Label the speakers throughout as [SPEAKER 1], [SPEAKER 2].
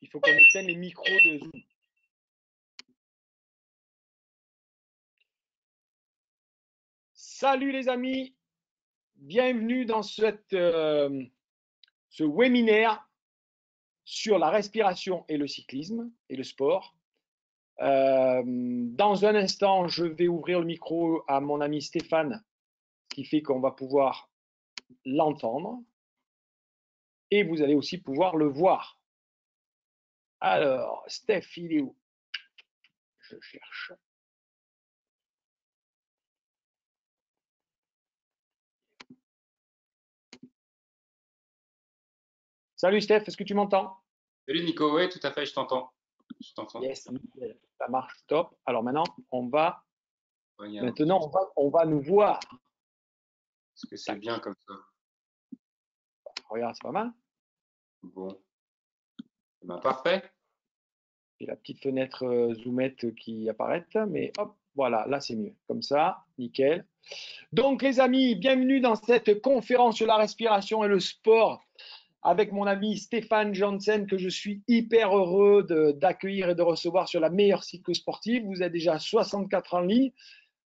[SPEAKER 1] Il faut qu'on éteigne les micros de Zoom. Salut les amis, bienvenue dans ce webinaire sur la respiration et le cyclisme et le sport. Dans un instant, je vais ouvrir le micro à mon ami Stéphane, ce qui fait qu'on va pouvoir l'entendre et vous allez aussi pouvoir le voir. Alors, Steph, il est où? Je cherche. Salut Steph, est-ce que tu m'entends?
[SPEAKER 2] Salut Nico, oui, tout à fait, je t'entends.
[SPEAKER 1] Yes, ça marche, top. Alors maintenant, on va nous voir.
[SPEAKER 2] Est-ce que c'est bien comme ça?
[SPEAKER 1] Regarde, c'est pas mal.
[SPEAKER 2] Bon. Ben, parfait.
[SPEAKER 1] Et la petite fenêtre zoomette qui apparaît, mais hop, voilà, là c'est mieux. Comme ça, nickel. Donc les amis, bienvenue dans cette conférence sur la respiration et le sport avec mon ami Stéphane Janssen que je suis hyper heureux d'accueillir et de recevoir sur la meilleure cyclosportive. Vous êtes déjà 64 en ligne.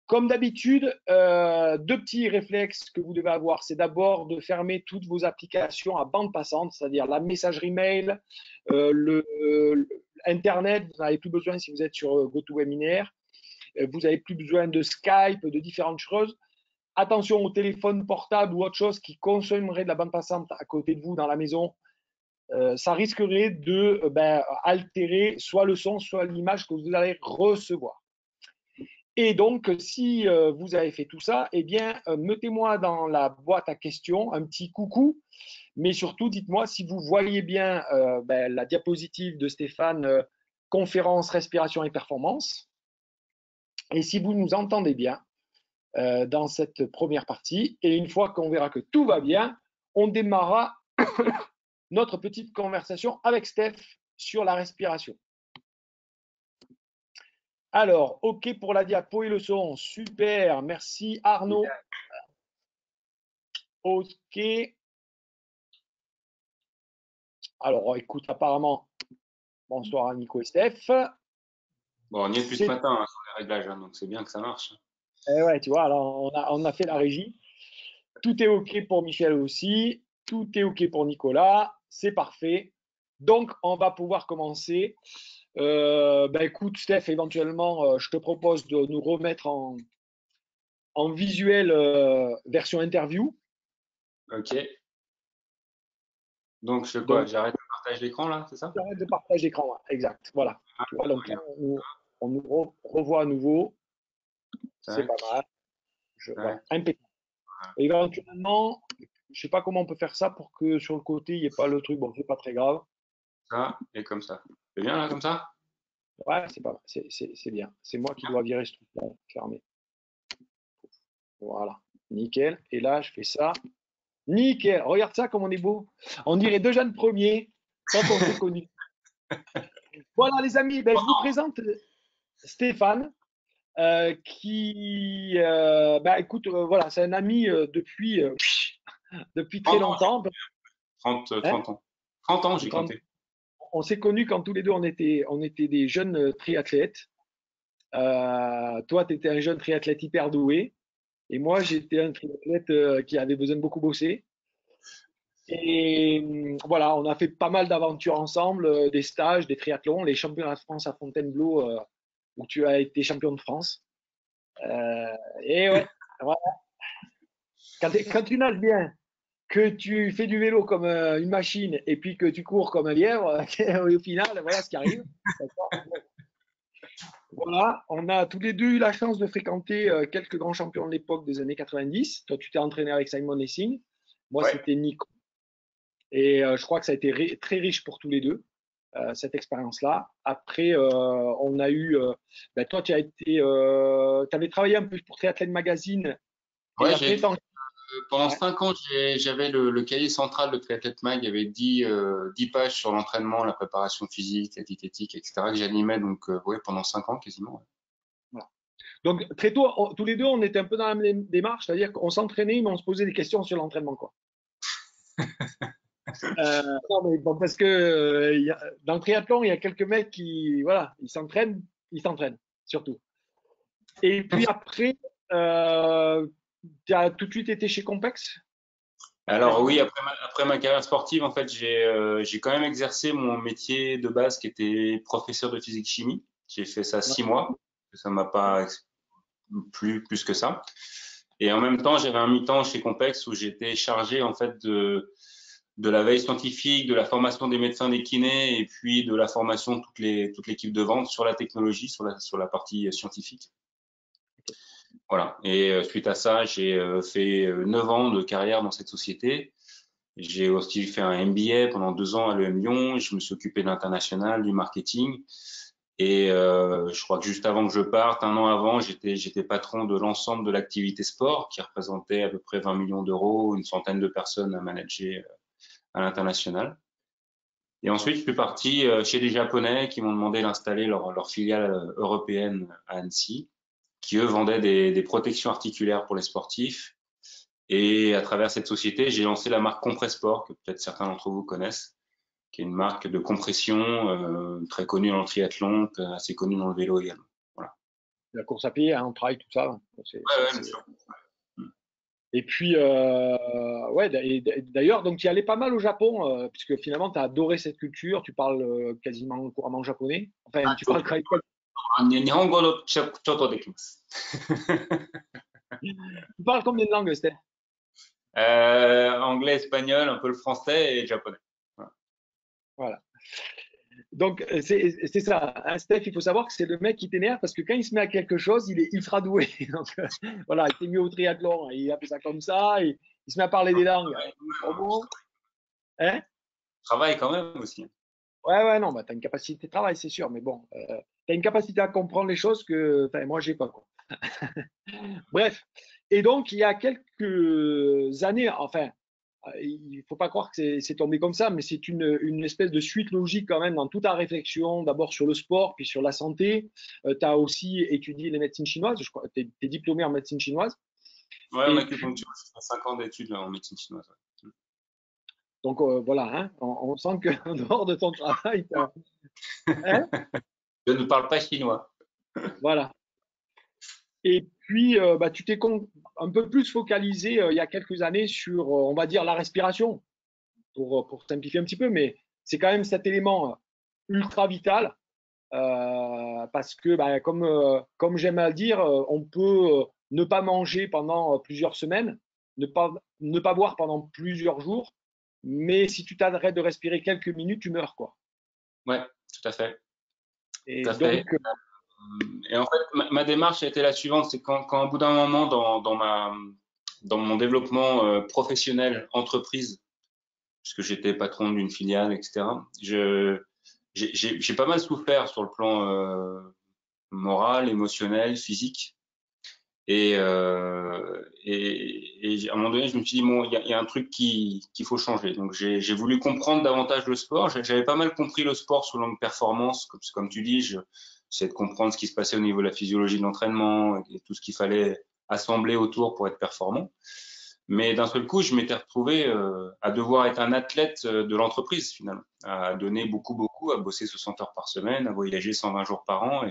[SPEAKER 1] Comme d'habitude, deux petits réflexes que vous devez avoir, c'est d'abord de fermer toutes vos applications à bande passante, c'est-à-dire la messagerie mail, Internet, vous n'en avez plus besoin si vous êtes sur GoToWebinar, vous n'avez plus besoin de Skype, de différentes choses. Attention au téléphone portable ou autre chose qui consommerait de la bande passante à côté de vous dans la maison. Ça risquerait de altérer soit le son, soit l'image que vous allez recevoir. Et donc, si vous avez fait tout ça, eh bien, mettez-moi dans la boîte à questions un petit coucou, mais surtout, dites-moi si vous voyez bien la diapositive de Stéphane, conférence, respiration et performance, et si vous nous entendez bien dans cette première partie. Et une fois qu'on verra que tout va bien, on démarrera notre petite conversation avec Steph sur la respiration. Alors, OK pour la diapo et le son. Super, merci Arnaud. OK. Alors, écoute, apparemment, bonsoir à Nico et Steph.
[SPEAKER 2] Bon, on y est depuis ce matin sur les réglages, donc c'est bien que ça marche.
[SPEAKER 1] Eh ouais, tu vois, alors on a fait la régie. Tout est OK pour Michel aussi. Tout est OK pour Nicolas. C'est parfait. Donc, on va pouvoir commencer. Écoute, Steph, éventuellement, je te propose de nous remettre en visuel version interview.
[SPEAKER 2] OK. Donc, je fais quoi? J'arrête de partager l'écran là, c'est ça?
[SPEAKER 1] J'arrête de partage d'écran, ouais, exact. Voilà. Tu vois, donc, on nous revoit à nouveau. C'est pas mal. Voilà, impeccable. Et éventuellement, je sais pas comment on peut faire ça pour que sur le côté, il n'y ait pas le truc. Bon, c'est pas très grave.
[SPEAKER 2] Ça et comme ça. C'est bien là, comme ça?
[SPEAKER 1] Ouais, c'est pas, c'est bien. C'est moi qui dois virer ce truc-là, fermé. Voilà, nickel. Et là, je fais ça. Nickel. Regarde ça, comme on est beau. On dirait deux jeunes premiers quand on s'est connus. Voilà, les amis, je vous présente Stéphane, qui, écoute, voilà, c'est un ami depuis très longtemps.
[SPEAKER 2] 30 ans. 30 ans, j'ai compté.
[SPEAKER 1] On s'est connus quand tous les deux, on était des jeunes triathlètes. Toi, tu étais un jeune triathlète hyper doué. Et moi, j'étais un triathlète qui avait besoin de beaucoup bosser. Et voilà, on a fait pas mal d'aventures ensemble, des stages, des triathlons, les championnats de France à Fontainebleau, où tu as été champion de France. Et ouais, voilà. Quand tu nages bien, que tu fais du vélo comme une machine et puis que tu cours comme un lièvre, au final, voilà ce qui arrive. Voilà, on a tous les deux eu la chance de fréquenter quelques grands champions de l'époque des années 90. Toi, tu t'es entraîné avec Simon Lessing. Moi, c'était Nico. Et je crois que ça a été très riche pour tous les deux, cette expérience-là. Après, on a eu. Toi, tu avais travaillé un peu pour Triathlon Magazine.
[SPEAKER 2] Ouais, pendant 5 ans, j'avais le cahier central de Triathlète Mag. Il y avait 10 pages sur l'entraînement, la préparation physique, la diététique, etc. que j'animais donc pendant 5 ans quasiment. Ouais.
[SPEAKER 1] Voilà. Donc, très tôt, tous les deux, on était un peu dans la même démarche, c'est-à-dire qu'on s'entraînait, mais on se posait des questions sur l'entraînement, quoi. Non, mais bon, parce que dans le triathlon, il y a quelques mecs qui, voilà, ils s'entraînent surtout. Et puis après, tu as tout de suite été chez Compex,
[SPEAKER 2] Alors oui,
[SPEAKER 1] quasiment.
[SPEAKER 2] après ma carrière sportive, en fait, j'ai quand même exercé mon métier de base qui était professeur de physique-chimie. J'ai fait ça
[SPEAKER 1] Ouais,
[SPEAKER 2] 6 mois. Ça m'a pas plu plus que ça. Et en même temps, j'avais un mi-temps chez Compex où j'étais chargé en fait de la veille scientifique, de la formation des médecins, des kinés, et puis de la formation de toute l'équipe de vente sur la technologie, sur la partie scientifique. Voilà. Et suite à ça, j'ai fait 9 ans de carrière dans cette société. J'ai aussi fait un MBA pendant 2 ans à l'EM Lyon. Je me suis occupé de l'international, du marketing. Et je crois que juste avant que je parte, un an avant, j'étais patron de l'ensemble de l'activité sport, qui représentait à peu près 20 millions d'euros, une centaine de personnes à manager à l'international. Et ensuite, je suis parti chez des Japonais qui m'ont demandé d'installer leur filiale européenne à Annecy, qui eux vendaient des protections articulaires pour les sportifs. Et à travers cette société, j'ai lancé la marque Compressport, que peut-être certains d'entre vous connaissent, qui est une marque de compression très connue dans le triathlon, assez connue dans le vélo également. Voilà.
[SPEAKER 1] la course à pied, hein, on travaille tout ça.
[SPEAKER 2] Ouais, ouais, bien sûr.
[SPEAKER 1] Et puis, ouais, d'ailleurs, donc tu y allais pas mal au Japon, puisque finalement, tu as adoré cette culture, tu parles quasiment couramment japonais. Enfin, tu parles quand même,
[SPEAKER 2] 日本語のちょっとできます。
[SPEAKER 1] tu parles combien de langues, Steph?
[SPEAKER 2] Anglais, espagnol, un peu le français et japonais. Voilà.
[SPEAKER 1] Voilà. Donc, c'est ça, hein, Steph, il faut savoir que c'est le mec qui t'énerve parce que quand il se met à quelque chose, il est ultra doué. Donc, voilà, il s'est mis au triathlon, il a fait ça comme ça, il se met à parler des langues. Comment? Hein?
[SPEAKER 2] Travail quand même aussi.
[SPEAKER 1] Ouais, ouais, non, bah, tu as une capacité de travail, c'est sûr, mais bon, tu as une capacité à comprendre les choses que moi, j'ai pas, quoi. Bref. Et donc, il y a quelques années, enfin, il faut pas croire que c'est tombé comme ça, mais c'est une espèce de suite logique quand même dans toute ta réflexion, d'abord sur le sport, puis sur la santé. Tu as aussi étudié les médecines chinoises, je crois, tu es diplômé en médecine chinoise.
[SPEAKER 2] Ouais, en
[SPEAKER 1] Et puis,
[SPEAKER 2] acupuncture, j'ai fait 5 ans d'études là, en médecine chinoise. Ouais.
[SPEAKER 1] donc voilà, hein, on sent qu'en dehors de ton travail, hein,
[SPEAKER 2] Je ne parle pas chinois.
[SPEAKER 1] voilà. Et puis, bah, tu t'es un peu plus focalisé il y a quelques années sur, on va dire, la respiration, pour simplifier un petit peu, mais c'est quand même cet élément ultra vital parce que, bah, comme j'aime à le dire, on peut ne pas manger pendant plusieurs semaines, ne pas boire pendant plusieurs jours, mais si tu t'arrêtes de respirer quelques minutes, tu meurs, quoi.
[SPEAKER 2] Ouais, tout à fait. Tout
[SPEAKER 1] Et
[SPEAKER 2] à fait.
[SPEAKER 1] donc,
[SPEAKER 2] Et en fait, ma démarche a été la suivante, c'est quand au bout d'un moment dans mon développement professionnel, entreprise, puisque j'étais patron d'une filiale, etc., j'ai pas mal souffert sur le plan moral, émotionnel, physique. Et à un moment donné, je me suis dit, bon, il y a un truc qu'il faut changer. Donc, j'ai voulu comprendre davantage le sport. J'avais pas mal compris le sport sous l'angle performance. Comme tu dis, j'essayais de comprendre ce qui se passait au niveau de la physiologie de l'entraînement et tout ce qu'il fallait assembler autour pour être performant. Mais d'un seul coup, je m'étais retrouvé à devoir être un athlète de l'entreprise, finalement, à donner beaucoup, beaucoup, à bosser 60 heures par semaine, à voyager 120 jours par an.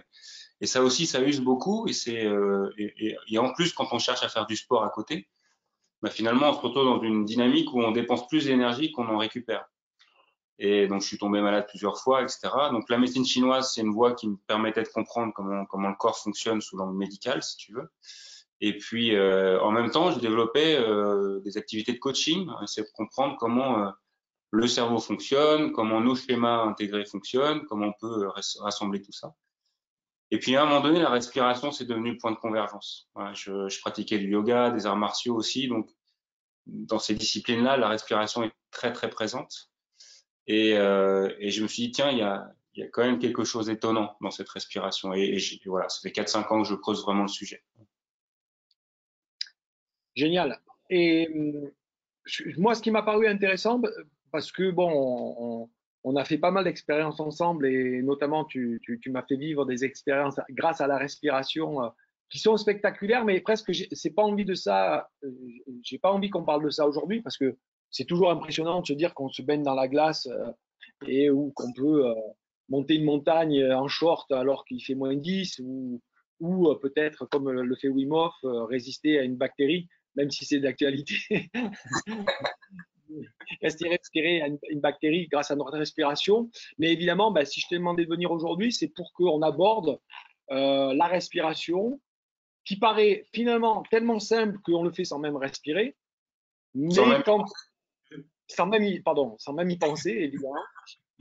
[SPEAKER 2] Et ça aussi, ça use beaucoup. Et en plus, quand on cherche à faire du sport à côté, bah finalement, on se retrouve dans une dynamique où on dépense plus d'énergie qu'on en récupère. Et donc, je suis tombé malade plusieurs fois, etc. Donc, la médecine chinoise, c'est une voie qui me permettait de comprendre comment le corps fonctionne sous l'angle médical, si tu veux. Et puis, en même temps, j'ai développé des activités de coaching, essayer de comprendre comment le cerveau fonctionne, comment nos schémas intégrés fonctionnent, comment on peut rassembler tout ça. Et puis à un moment donné, la respiration, c'est devenu le point de convergence. Voilà, je pratiquais du yoga, des arts martiaux aussi, donc dans ces disciplines-là, la respiration est très très présente. Et je me suis dit, tiens, il y a quand même quelque chose d'étonnant dans cette respiration. Et voilà, ça fait 4-5 ans que je creuse vraiment le sujet.
[SPEAKER 1] génial. Et moi, ce qui m'a paru intéressant, parce que bon, on a fait pas mal d'expériences ensemble et notamment tu m'as fait vivre des expériences grâce à la respiration qui sont spectaculaires, mais presque c'est pas envie de ça. J'ai pas envie qu'on parle de ça aujourd'hui parce que c'est toujours impressionnant de se dire qu'on se baigne dans la glace et ou qu'on peut monter une montagne en short alors qu'il fait -10 ou peut-être, comme le fait Wim Hof, résister à une bactérie, même si c'est d'actualité. Respirer à une bactérie grâce à notre respiration. Mais évidemment, bah, si je t'ai demandé de venir aujourd'hui, c'est pour qu'on aborde la respiration, qui paraît finalement tellement simple qu'on le fait sans même respirer,
[SPEAKER 2] Sans
[SPEAKER 1] mais
[SPEAKER 2] même.
[SPEAKER 1] quand, sans même y penser, évidemment.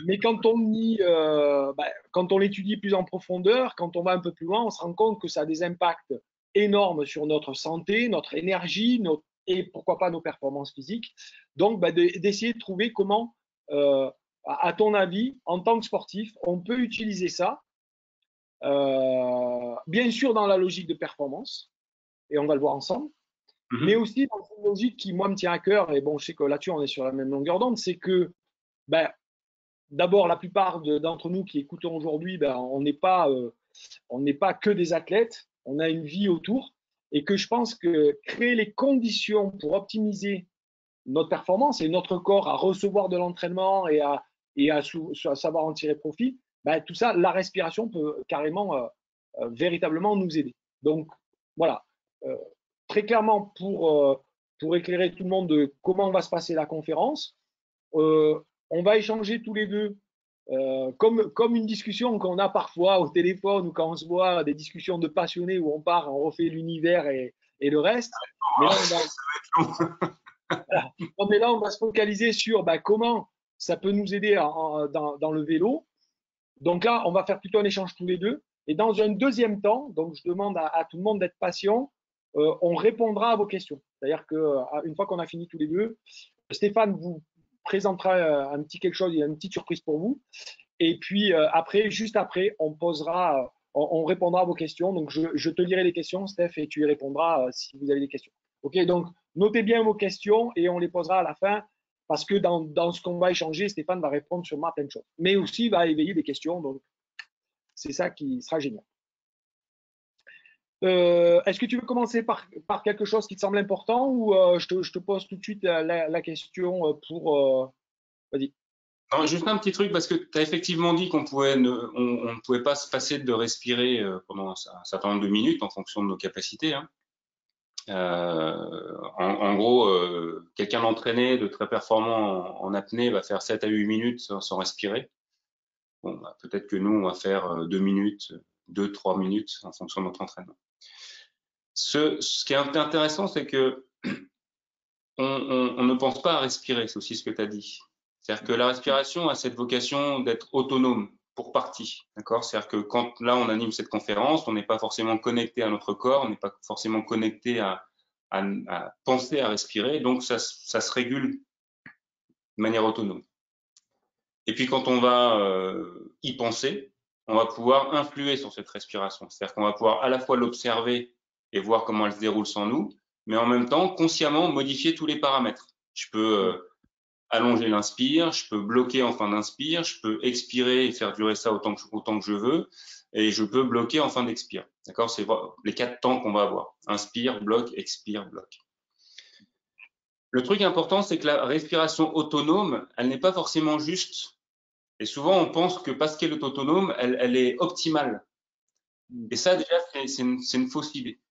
[SPEAKER 1] Mais quand on l'étudie plus en profondeur, quand on va un peu plus loin, on se rend compte que ça a des impacts énormes sur notre santé, notre énergie, et pourquoi pas nos performances physiques. Donc, bah, d'essayer de trouver comment, à ton avis, en tant que sportif, on peut utiliser ça, bien sûr dans la logique de performance, et on va le voir ensemble, mais aussi dans une logique qui, moi, me tient à cœur, et bon, je sais que là-dessus, on est sur la même longueur d'onde, c'est que, ben, d'abord, la plupart d'entre nous qui écoutons aujourd'hui, ben, on n'est pas que des athlètes, on a une vie autour, et que je pense que créer les conditions pour optimiser notre performance et notre corps à recevoir de l'entraînement et à savoir en tirer profit, ben, tout ça, la respiration peut carrément, véritablement nous aider. Donc, voilà. Euh, Très clairement, pour éclairer tout le monde de comment va se passer la conférence, on va échanger tous les deux, comme une discussion qu'on a parfois au téléphone ou quand on se voit, des discussions de passionnés où on part, on refait l'univers et le reste. Mais là, voilà. Non, mais là, on va se focaliser sur comment ça peut nous aider dans le vélo. Donc là, on va faire plutôt un échange tous les deux. Et dans un deuxième temps, donc je demande à tout le monde d'être patient, on répondra à vos questions. C'est-à-dire qu'une fois qu'on a fini tous les deux, Stéphane vous présentera un petit quelque chose, il y a une petite surprise pour vous. Et puis après, juste après, on répondra à vos questions. Donc je te lirai les questions, Steph, et tu y répondras si vous avez des questions. Ok, donc notez bien vos questions et on les posera à la fin parce que dans ce qu'on va échanger, Stéphane va répondre sur plein de choses, mais aussi il va éveiller des questions. Donc c'est ça qui sera génial. Est-ce que tu veux commencer par quelque chose qui te semble important ou je te pose tout de suite la question pour. Vas-y.
[SPEAKER 2] Non, juste un petit truc, parce que tu as effectivement dit qu'on pouvait on ne pouvait pas se passer de respirer pendant un certain nombre de minutes en fonction de nos capacités. Hein. En gros, quelqu'un d'entraîné, de très performant en apnée va faire 7 à 8 minutes sans respirer. Bon, bah, peut-être que nous, on va faire 2 minutes, 2-3 minutes en fonction de notre entraînement. Ce qui est intéressant, c'est que on ne pense pas à respirer, c'est aussi ce que tu as dit. C'est-à-dire que la respiration a cette vocation d'être autonome pour partie, d'accord? C'est-à-dire que quand là on anime cette conférence, on n'est pas forcément connecté à notre corps, on n'est pas forcément connecté à penser à respirer, donc ça se régule de manière autonome. Et puis quand on va y penser, on va pouvoir influer sur cette respiration. C'est-à-dire qu'on va pouvoir à la fois l'observer et voir comment elle se déroule sans nous, mais en même temps consciemment modifier tous les paramètres. Je peux allonger l'inspire, je peux bloquer en fin d'inspire, je peux expirer et faire durer ça autant que je veux, et je peux bloquer en fin d'expire. D'accord? C'est les 4 temps qu'on va avoir. Inspire, bloque, expire, bloque. Le truc important, c'est que la respiration autonome, elle n'est pas forcément juste. Et souvent, on pense que parce qu'elle est autonome, elle est optimale. Et ça, déjà, c'est une fausse idée.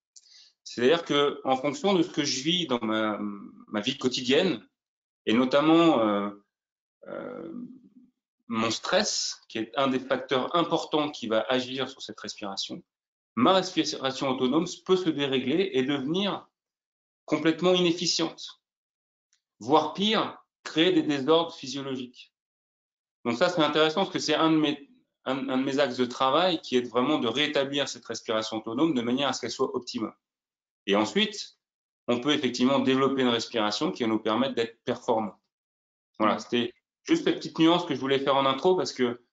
[SPEAKER 2] C'est-à-dire que, en fonction de ce que je vis dans ma vie quotidienne, et notamment mon stress, qui est un des facteurs importants qui va agir sur cette respiration, ma respiration autonome peut se dérégler et devenir complètement inefficiente, voire pire, créer des désordres physiologiques. Donc ça, c'est intéressant parce que c'est un de mes axes de travail qui est vraiment de rétablir cette respiration autonome de manière à ce qu'elle soit optimum. Et ensuite, on peut effectivement développer une respiration qui va nous permettre d'être performant. Voilà, c'était juste cette petite nuance que je voulais faire en intro parce que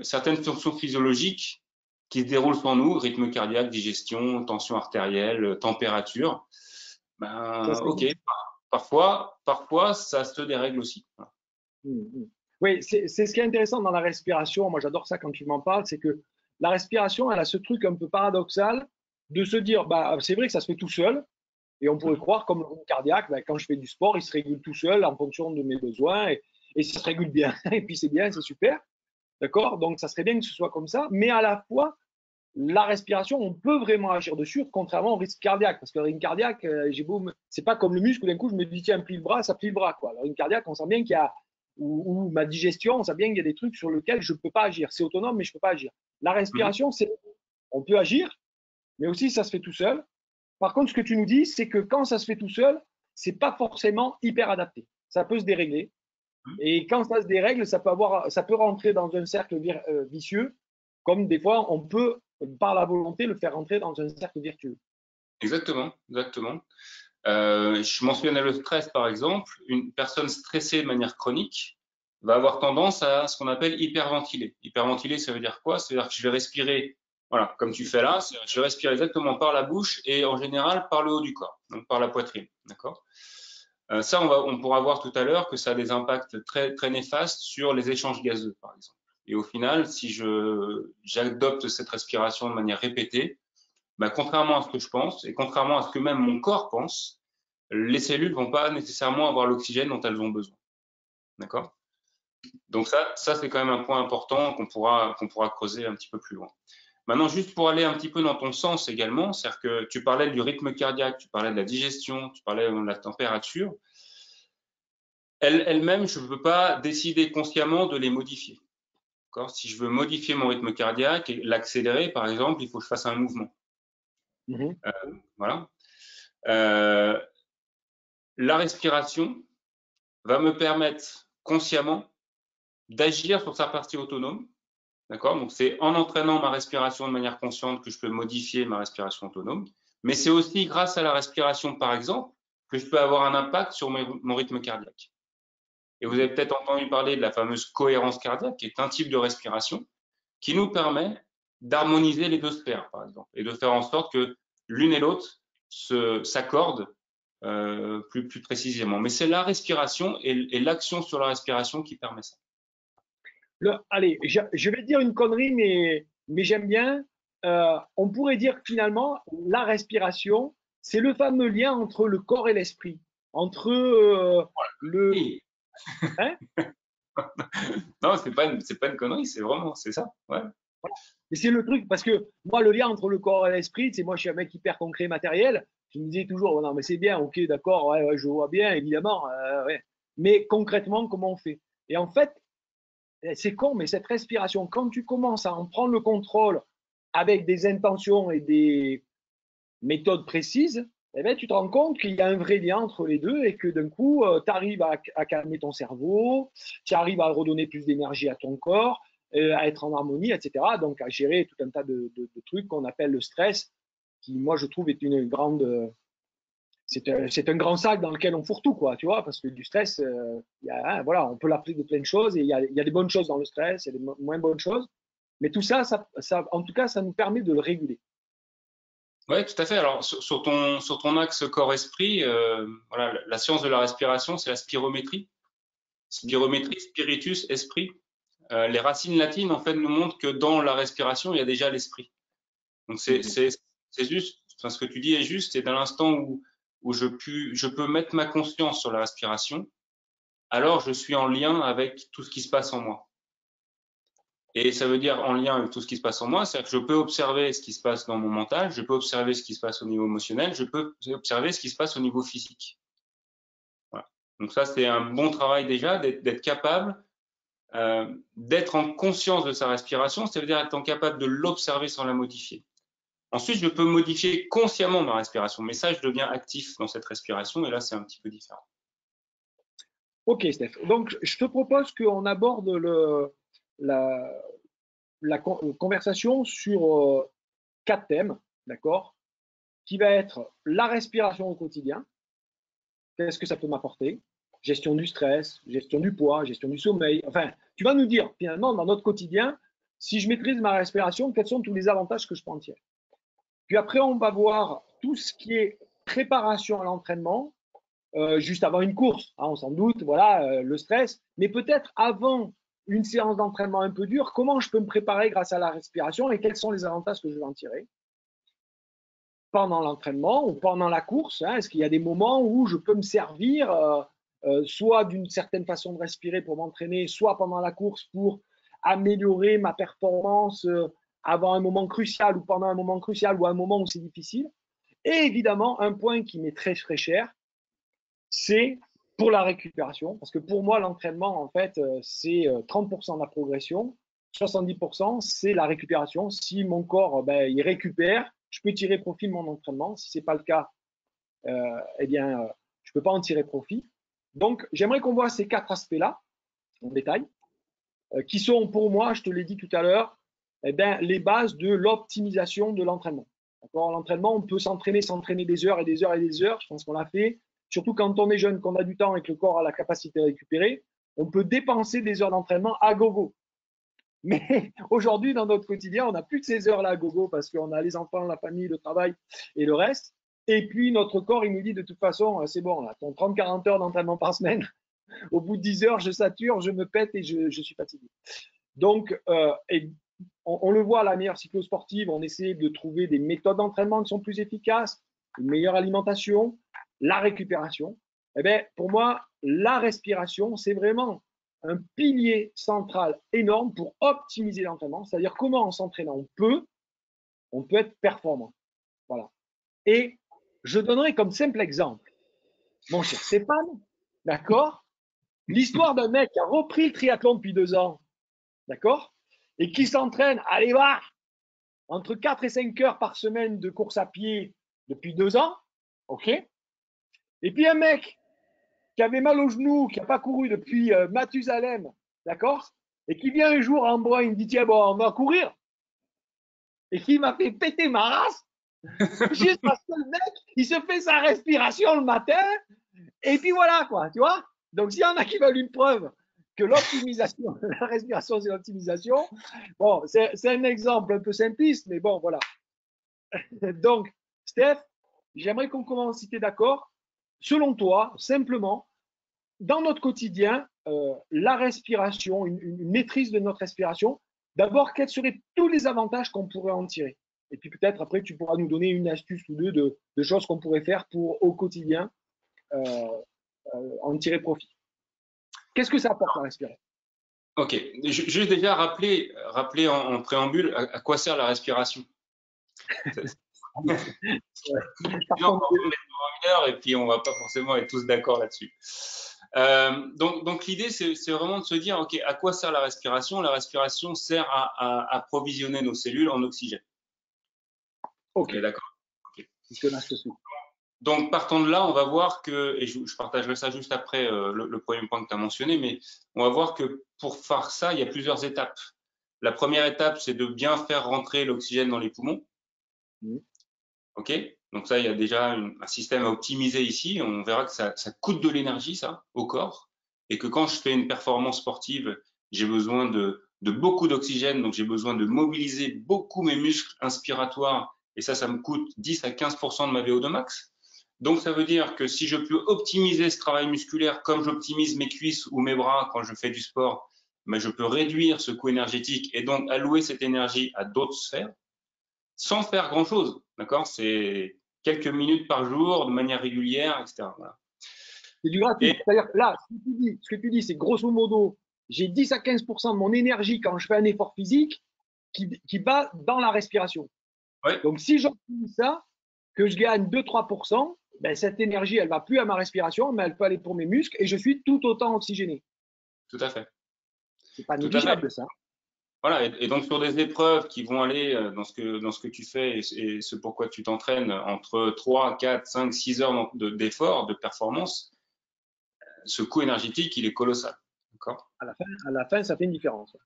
[SPEAKER 2] certaines fonctions physiologiques qui se déroulent sans nous, rythme cardiaque, digestion, tension artérielle, température, ok, parfois ça se dérègle aussi. Voilà.
[SPEAKER 1] Oui, c'est ce qui est intéressant dans la respiration. Moi, j'adore ça quand tu m'en parles, c'est que la respiration, elle a ce truc un peu paradoxal de se dire, c'est vrai que ça se fait tout seul, Et on pourrait croire, comme le rythme cardiaque, ben, quand je fais du sport, il se régule tout seul en fonction de mes besoins et ça se régule bien. Et puis c'est bien, c'est super. D'accord? Donc ça serait bien que ce soit comme ça. Mais à la fois, la respiration, on peut vraiment agir dessus, contrairement au risque cardiaque. Parce que le rythme cardiaque, c'est pas comme le muscle où d'un coup je me dis tiens, plie le bras, ça plie le bras. Quoi. Le rythme cardiaque, on sent bien qu'il y a, ou ma digestion, on sent bien qu'il y a des trucs sur lesquels je ne peux pas agir. C'est autonome, mais je ne peux pas agir. La respiration, on peut agir, mais aussi ça se fait tout seul. Par contre, ce que tu nous dis, c'est que quand ça se fait tout seul, c'est pas forcément hyper adapté. Ça peut se dérégler. Et quand ça se dérègle, ça peut rentrer dans un cercle vicieux, comme des fois on peut, par la volonté, le faire rentrer dans un cercle vertueux.
[SPEAKER 2] Exactement, exactement. Je mentionnais le stress, par exemple. Une personne stressée de manière chronique va avoir tendance à ce qu'on appelle hyperventiler. Hyperventiler, ça veut dire quoi? Ça veut dire que je vais respirer, voilà, comme tu fais là, je vais respirer exactement par la bouche et en général par le haut du corps, donc par la poitrine. D'accord? Ça, on pourra voir tout à l'heure que ça a des impacts très, très néfastes sur les échanges gazeux, par exemple. Et au final, si j'adopte cette respiration de manière répétée, bah, contrairement à ce que je pense et contrairement à ce que même mon corps pense, les cellules vont pas nécessairement avoir l'oxygène dont elles ont besoin. D'accord? Donc ça c'est quand même un point important qu'on pourra creuser un petit peu plus loin. Maintenant, juste pour aller un petit peu dans ton sens également, c'est-à-dire que tu parlais du rythme cardiaque, tu parlais de la digestion, tu parlais de la température. Elles-mêmes, je ne peux pas décider consciemment de les modifier. Si je veux modifier mon rythme cardiaque et l'accélérer, par exemple, il faut que je fasse un mouvement. Voilà. La respiration va me permettre consciemment d'agir sur sa partie autonome. D'accord? Donc, c'est en entraînant ma respiration de manière consciente que je peux modifier ma respiration autonome. Mais c'est aussi grâce à la respiration, par exemple, que je peux avoir un impact sur mon rythme cardiaque. Et vous avez peut-être entendu parler de la fameuse cohérence cardiaque, qui est un type de respiration qui nous permet d'harmoniser les deux sphères, par exemple, et de faire en sorte que l'une et l'autre s'accordent plus précisément. Mais c'est la respiration et l'action sur la respiration qui permet ça.
[SPEAKER 1] Allez, je vais dire une connerie, mais j'aime bien. On pourrait dire que finalement, la respiration, c'est le fameux lien entre le corps et l'esprit. Entre le. Hein?
[SPEAKER 2] Non, c'est pas une connerie, c'est ça. Ouais.
[SPEAKER 1] Et c'est le truc, parce que moi, le lien entre le corps et l'esprit, c'est moi, je suis un mec hyper concret, matériel. Je me disais toujours, non, mais c'est bien, ok, d'accord, ouais, ouais, je vois bien, évidemment. Ouais. Mais concrètement, comment on fait? Et en fait, c'est con, mais cette respiration, quand tu commences à en prendre le contrôle avec des intentions et des méthodes précises, eh bien, tu te rends compte qu'il y a un vrai lien entre les deux et que d'un coup, tu arrives à calmer ton cerveau, tu arrives à redonner plus d'énergie à ton corps, à être en harmonie, etc. Donc, à gérer tout un tas de trucs qu'on appelle le stress, qui, moi, je trouve, est une grande. C'est un grand sac dans lequel on fourre tout, quoi, tu vois, parce que du stress, voilà, on peut l'appeler de plein de choses, et il y a des bonnes choses dans le stress, il y a des moins bonnes choses, mais tout ça, en tout cas, ça nous permet de le réguler.
[SPEAKER 2] Oui, tout à fait. Alors, sur ton axe corps-esprit, voilà, la science de la respiration, c'est la spirométrie. Spirométrie, spiritus, esprit. Les racines latines, en fait, nous montrent que dans la respiration, il y a déjà l'esprit. Donc, c'est juste, enfin, ce que tu dis est juste, et dans l'instant où je peux mettre ma conscience sur la respiration, alors je suis en lien avec tout ce qui se passe en moi. Et ça veut dire en lien avec tout ce qui se passe en moi, c'est-à-dire que je peux observer ce qui se passe dans mon mental, je peux observer ce qui se passe au niveau émotionnel, je peux observer ce qui se passe au niveau physique. Voilà. Donc ça, c'est un bon travail déjà d'être capable d'être en conscience de sa respiration, ça veut dire être capable de l'observer sans la modifier. Ensuite, je peux modifier consciemment ma respiration, mais ça, je deviens actif dans cette respiration, et là, c'est un petit peu différent.
[SPEAKER 1] Ok, Steph. Donc, je te propose qu'on aborde la conversation sur 4 thèmes, d'accord, qui va être la respiration au quotidien, qu'est-ce que ça peut m'apporter, gestion du stress, gestion du poids, gestion du sommeil. Enfin, tu vas nous dire finalement dans notre quotidien, si je maîtrise ma respiration, quels sont tous les avantages que je peux en tirer. Puis après, on va voir tout ce qui est préparation à l'entraînement, juste avant une course, hein, on s'en doute, voilà, le stress, mais peut-être avant une séance d'entraînement un peu dure, comment je peux me préparer grâce à la respiration et quels sont les avantages que je vais en tirer. pendant l'entraînement ou pendant la course, hein, est-ce qu'il y a des moments où je peux me servir soit d'une certaine façon de respirer pour m'entraîner, soit pendant la course pour améliorer ma performance avant un moment crucial ou pendant un moment crucial ou un moment où c'est difficile. Et évidemment, un point qui m'est très très cher, c'est pour la récupération. Parce que pour moi, l'entraînement, en fait, c'est 30% de la progression, 70%, c'est la récupération. Si mon corps, il récupère, je peux tirer profit de mon entraînement. Si ce n'est pas le cas, je ne peux pas en tirer profit. Donc, j'aimerais qu'on voit ces 4 aspects-là en détail, qui sont pour moi, je te l'ai dit tout à l'heure, les bases de l'optimisation de l'entraînement. L'entraînement, on peut s'entraîner des heures et des heures et des heures. Je pense qu'on l'a fait. Surtout quand on est jeune, qu'on a du temps et que le corps a la capacité de récupérer, on peut dépenser des heures d'entraînement à gogo. Mais aujourd'hui, dans notre quotidien, on n'a plus de ces heures-là à gogo parce qu'on a les enfants, la famille, le travail et le reste. Et puis, notre corps, il nous dit de toute façon, c'est bon, là, ton 30-40 heures d'entraînement par semaine, au bout de 10 heures, je sature, je me pète et je suis fatigué. Donc, on le voit à la meilleure cyclosportive, on essaie de trouver des méthodes d'entraînement qui sont plus efficaces, une meilleure alimentation, la récupération. Eh bien, pour moi, la respiration, c'est vraiment un pilier central énorme pour optimiser l'entraînement, c'est-à-dire comment en s'entraînant on peut être performant. Voilà. Et je donnerai comme simple exemple, mon cher Stéphane, d'accord, l'histoire d'un mec qui a repris le triathlon depuis 2 ans, d'accord, et qui s'entraîne, allez voir, entre 4 et 5 heures par semaine de course à pied depuis 2 ans, ok. Et puis un mec qui avait mal au genou, qui n'a pas couru depuis Mathusalem, d'accord, et qui vient un jour en bois, il me dit tiens bon, on va courir, et qui m'a fait péter ma race, juste parce que le mec, il se fait sa respiration le matin, et puis voilà quoi, tu vois. Donc s'il y en a qui veulent une preuve que l'optimisation, la respiration c'est l'optimisation, bon, c'est un exemple un peu simpliste, mais bon voilà. Donc Steph, j'aimerais qu'on commence, si tu es d'accord, selon toi, simplement, dans notre quotidien, la respiration, une maîtrise de notre respiration, d'abord, quels seraient tous les avantages qu'on pourrait en tirer? Et puis peut-être après, tu pourras nous donner une astuce ou deux de choses qu'on pourrait faire pour, au quotidien, en tirer profit. Qu'est-ce que ça apporte la respiration?
[SPEAKER 2] Ok, juste déjà rappeler en préambule à quoi sert la respiration.
[SPEAKER 1] Ouais.
[SPEAKER 2] On va mettre une heure et puis on va pas forcément être tous d'accord là-dessus. Donc l'idée, c'est vraiment de se dire, ok, à quoi sert la respiration? La respiration sert à approvisionner nos cellules en oxygène.
[SPEAKER 1] Ok,
[SPEAKER 2] d'accord. Okay.
[SPEAKER 1] Jusque-là, je te suis.
[SPEAKER 2] Donc partant de là, on va voir que, et je partagerai ça juste après le premier point que tu as mentionné, mais on va voir que pour faire ça, il y a plusieurs étapes. La première étape, c'est de bien faire rentrer l'oxygène dans les poumons. Ok, donc ça, il y a déjà un système à optimiser ici. On verra que ça coûte de l'énergie, ça, au corps, et que quand je fais une performance sportive, j'ai besoin de beaucoup d'oxygène, donc j'ai besoin de mobiliser beaucoup mes muscles inspiratoires, et ça me coûte 10 à 15% de ma VO2 max. Donc ça veut dire que si je peux optimiser ce travail musculaire comme j'optimise mes cuisses ou mes bras quand je fais du sport, mais je peux réduire ce coût énergétique et donc allouer cette énergie à d'autres sphères sans faire grand-chose, d'accord? C'est quelques minutes par jour, de manière régulière, etc. Voilà.
[SPEAKER 1] C'est du gratuit. C'est-à-dire là, ce que tu dis, c'est grosso modo, j'ai 10 à 15% de mon énergie quand je fais un effort physique qui va dans la respiration.
[SPEAKER 2] Ouais.
[SPEAKER 1] Donc, si j'optimise ça, que je gagne 2-3%, ben, cette énergie, elle ne va plus à ma respiration, mais elle peut aller pour mes muscles et je suis tout autant oxygéné.
[SPEAKER 2] Tout à fait.
[SPEAKER 1] C'est pas négligeable, ça.
[SPEAKER 2] Voilà, et donc sur des épreuves qui vont aller dans ce que tu fais et ce pourquoi tu t'entraînes entre 3, 4, 5, 6 heures d'effort, de performance, ce coût énergétique, il est colossal. D'accord ?
[SPEAKER 1] À la fin, ça fait une différence.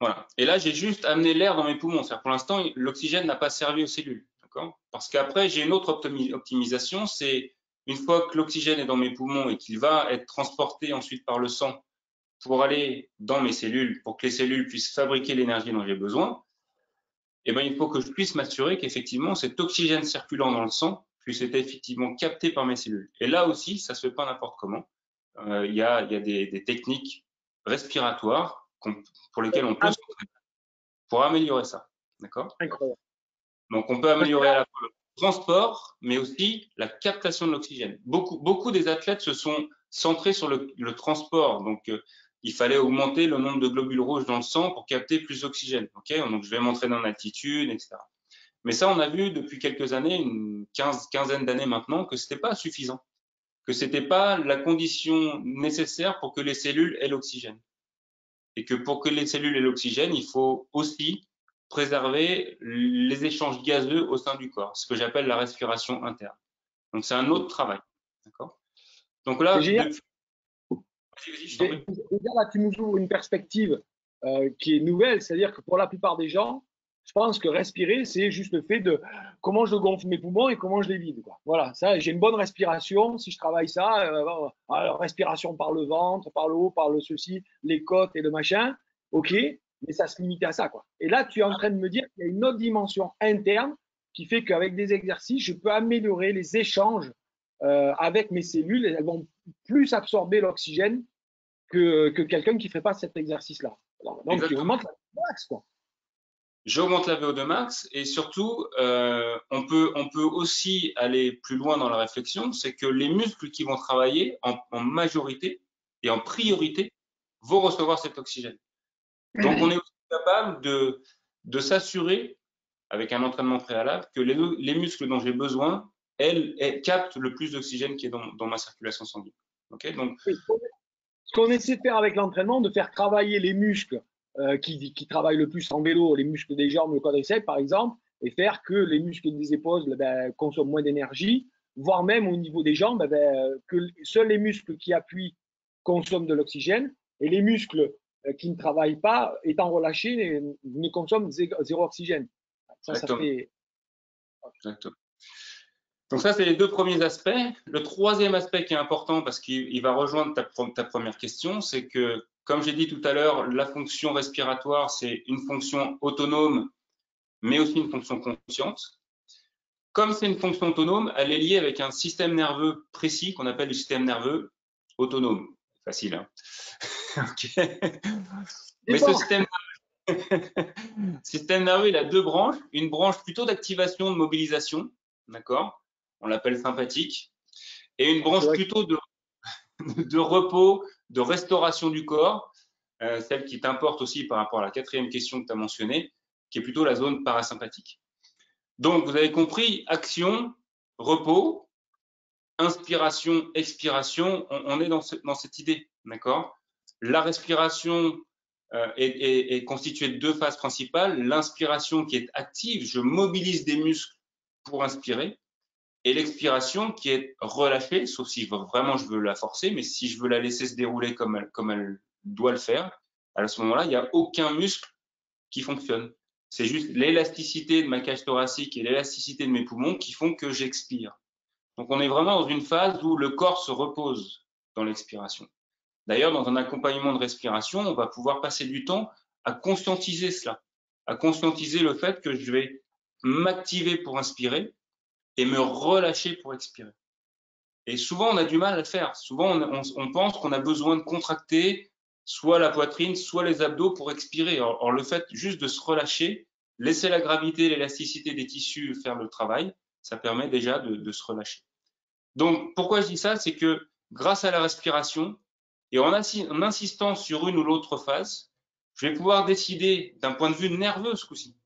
[SPEAKER 2] Voilà. Et là, j'ai juste amené l'air dans mes poumons. C'est-à-dire, pour l'instant, l'oxygène n'a pas servi aux cellules. D'accord ? Parce qu'après, j'ai une autre optimisation, c'est une fois que l'oxygène est dans mes poumons et qu'il va être transporté ensuite par le sang pour aller dans mes cellules, pour que les cellules puissent fabriquer l'énergie dont j'ai besoin, eh ben, il faut que je puisse m'assurer qu'effectivement cet oxygène circulant dans le sang puisse être effectivement capté par mes cellules. Et là aussi, ça se fait pas n'importe comment. Il y a des techniques respiratoires pour lesquelles on peut s'entraîner pour améliorer ça. D'accord ?
[SPEAKER 1] Incroyable.
[SPEAKER 2] Donc, on peut améliorer à la fois transport, mais aussi la captation de l'oxygène. Beaucoup des athlètes se sont centrés sur le transport. Donc, il fallait augmenter le nombre de globules rouges dans le sang pour capter plus d'oxygène. Okay, donc, je vais m'entraîner en altitude, etc. Mais ça, on a vu depuis quelques années, une quinzaine d'années maintenant, que c'était pas suffisant, que c'était pas la condition nécessaire pour que les cellules aient l'oxygène. Et que pour que les cellules aient l'oxygène, il faut aussi préserver les échanges gazeux au sein du corps, ce que j'appelle la respiration interne. Donc, c'est un autre travail. D'accord. Donc là,
[SPEAKER 1] Déjà, là, tu nous ouvres une perspective qui est nouvelle, c'est-à-dire que pour la plupart des gens, je pense que respirer, c'est juste le fait de comment je gonfle mes poumons et comment je les vide, quoi. Voilà, ça, j'ai une bonne respiration. Si je travaille ça, alors, respiration par le ventre, par le haut, par le ceci, les côtes et le machin, ok, mais ça se limite à ça, quoi. Et là, tu es en train de me dire qu'il y a une autre dimension interne qui fait qu'avec des exercices, je peux améliorer les échanges avec mes cellules. Elles vont plus absorber l'oxygène que quelqu'un qui ne ferait pas cet exercice-là. Donc, tu augmentes la max, quoi.
[SPEAKER 2] J'augmente la VO2 max et surtout, on peut aussi aller plus loin dans la réflexion, c'est que les muscles qui vont travailler en majorité et en priorité vont recevoir cet oxygène. Donc, on est aussi capable de s'assurer, avec un entraînement préalable, que les muscles dont j'ai besoin, elles captent le plus d'oxygène qui est dans ma circulation sanguine. Okay, donc,
[SPEAKER 1] oui, ce qu'on essaie de faire avec l'entraînement, de faire travailler les muscles qui travaillent le plus en vélo, les muscles des jambes, le quadriceps par exemple, et faire que les muscles des épaules consomment moins d'énergie, voire même au niveau des jambes, que seuls les muscles qui appuient consomment de l'oxygène et les muscles qui ne travaillent pas, étant relâchés, ne consomment zéro oxygène. Ça fait.
[SPEAKER 2] Exactement. Donc ça, c'est les deux premiers aspects. Le troisième aspect qui est important parce qu'il va rejoindre ta première question, c'est que, comme j'ai dit tout à l'heure, la fonction respiratoire, c'est une fonction autonome, mais aussi une fonction consciente. Comme c'est une fonction autonome, elle est liée avec un système nerveux précis qu'on appelle le système nerveux autonome. Facile, hein. Okay. Mais ce système nerveux, il a deux branches. Une branche plutôt d'activation, de mobilisation, d'accord? On l'appelle sympathique. Et une branche plutôt de repos, de restauration du corps, celle qui t'importe aussi par rapport à la quatrième question que tu as mentionnée, qui est plutôt la zone parasympathique. Donc, vous avez compris, action, repos, inspiration, expiration, on est dans cette idée, d'accord? La respiration est constituée de deux phases principales. L'inspiration qui est active, je mobilise des muscles pour inspirer, et l'expiration qui est relâchée, sauf si vraiment je veux la forcer, mais si je veux la laisser se dérouler comme elle doit le faire, à ce moment-là, il n'y a aucun muscle qui fonctionne. C'est juste l'élasticité de ma cage thoracique et l'élasticité de mes poumons qui font que j'expire. Donc, on est vraiment dans une phase où le corps se repose dans l'expiration. D'ailleurs, dans un accompagnement de respiration, on va pouvoir passer du temps à conscientiser cela, à conscientiser le fait que je vais m'activer pour inspirer et me relâcher pour expirer. Et souvent, on a du mal à le faire. Souvent, on pense qu'on a besoin de contracter soit la poitrine, soit les abdos pour expirer. Or, le fait juste de se relâcher, laisser la gravité, l'élasticité des tissus faire le travail, ça permet déjà de se relâcher. Donc, pourquoi je dis ça? C'est que grâce à la respiration et en insistant sur une ou l'autre phase, je vais pouvoir décider d'un point de vue nerveux ce coup-ci,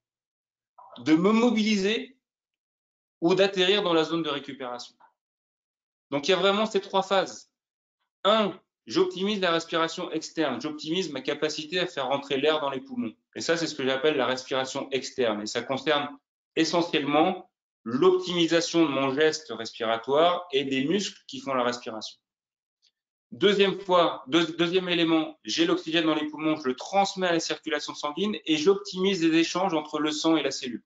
[SPEAKER 2] de me mobiliser ou d'atterrir dans la zone de récupération. Donc, il y a vraiment ces trois phases. 1, j'optimise la respiration externe, j'optimise ma capacité à faire rentrer l'air dans les poumons. Et ça, c'est ce que j'appelle la respiration externe. Et ça concerne essentiellement l'optimisation de mon geste respiratoire et des muscles qui font la respiration. Deuxième élément, j'ai l'oxygène dans les poumons, je le transmets à la circulation sanguine et j'optimise les échanges entre le sang et la cellule.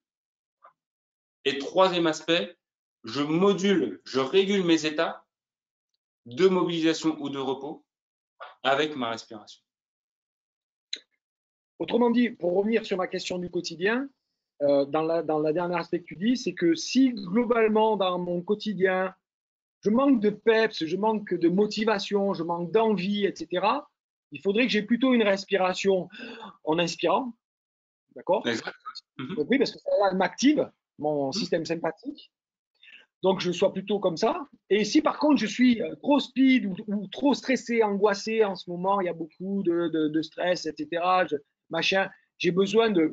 [SPEAKER 2] Et troisième aspect, je module, je régule mes états de mobilisation ou de repos avec ma respiration.
[SPEAKER 1] Autrement dit, pour revenir sur ma question du quotidien, dans la dernière aspect que tu dis, c'est que si globalement dans mon quotidien, je manque de peps, je manque de motivation, je manque d'envie, etc., il faudrait que j'ai plutôt une respiration en inspirant, d'accord?
[SPEAKER 2] Exact.
[SPEAKER 1] Oui, parce que ça m'active mon système sympathique. Donc, je sois plutôt comme ça. Et si par contre je suis trop speed ou trop stressé, angoissé en ce moment, il y a beaucoup de stress, etc. Machin, j'ai besoin de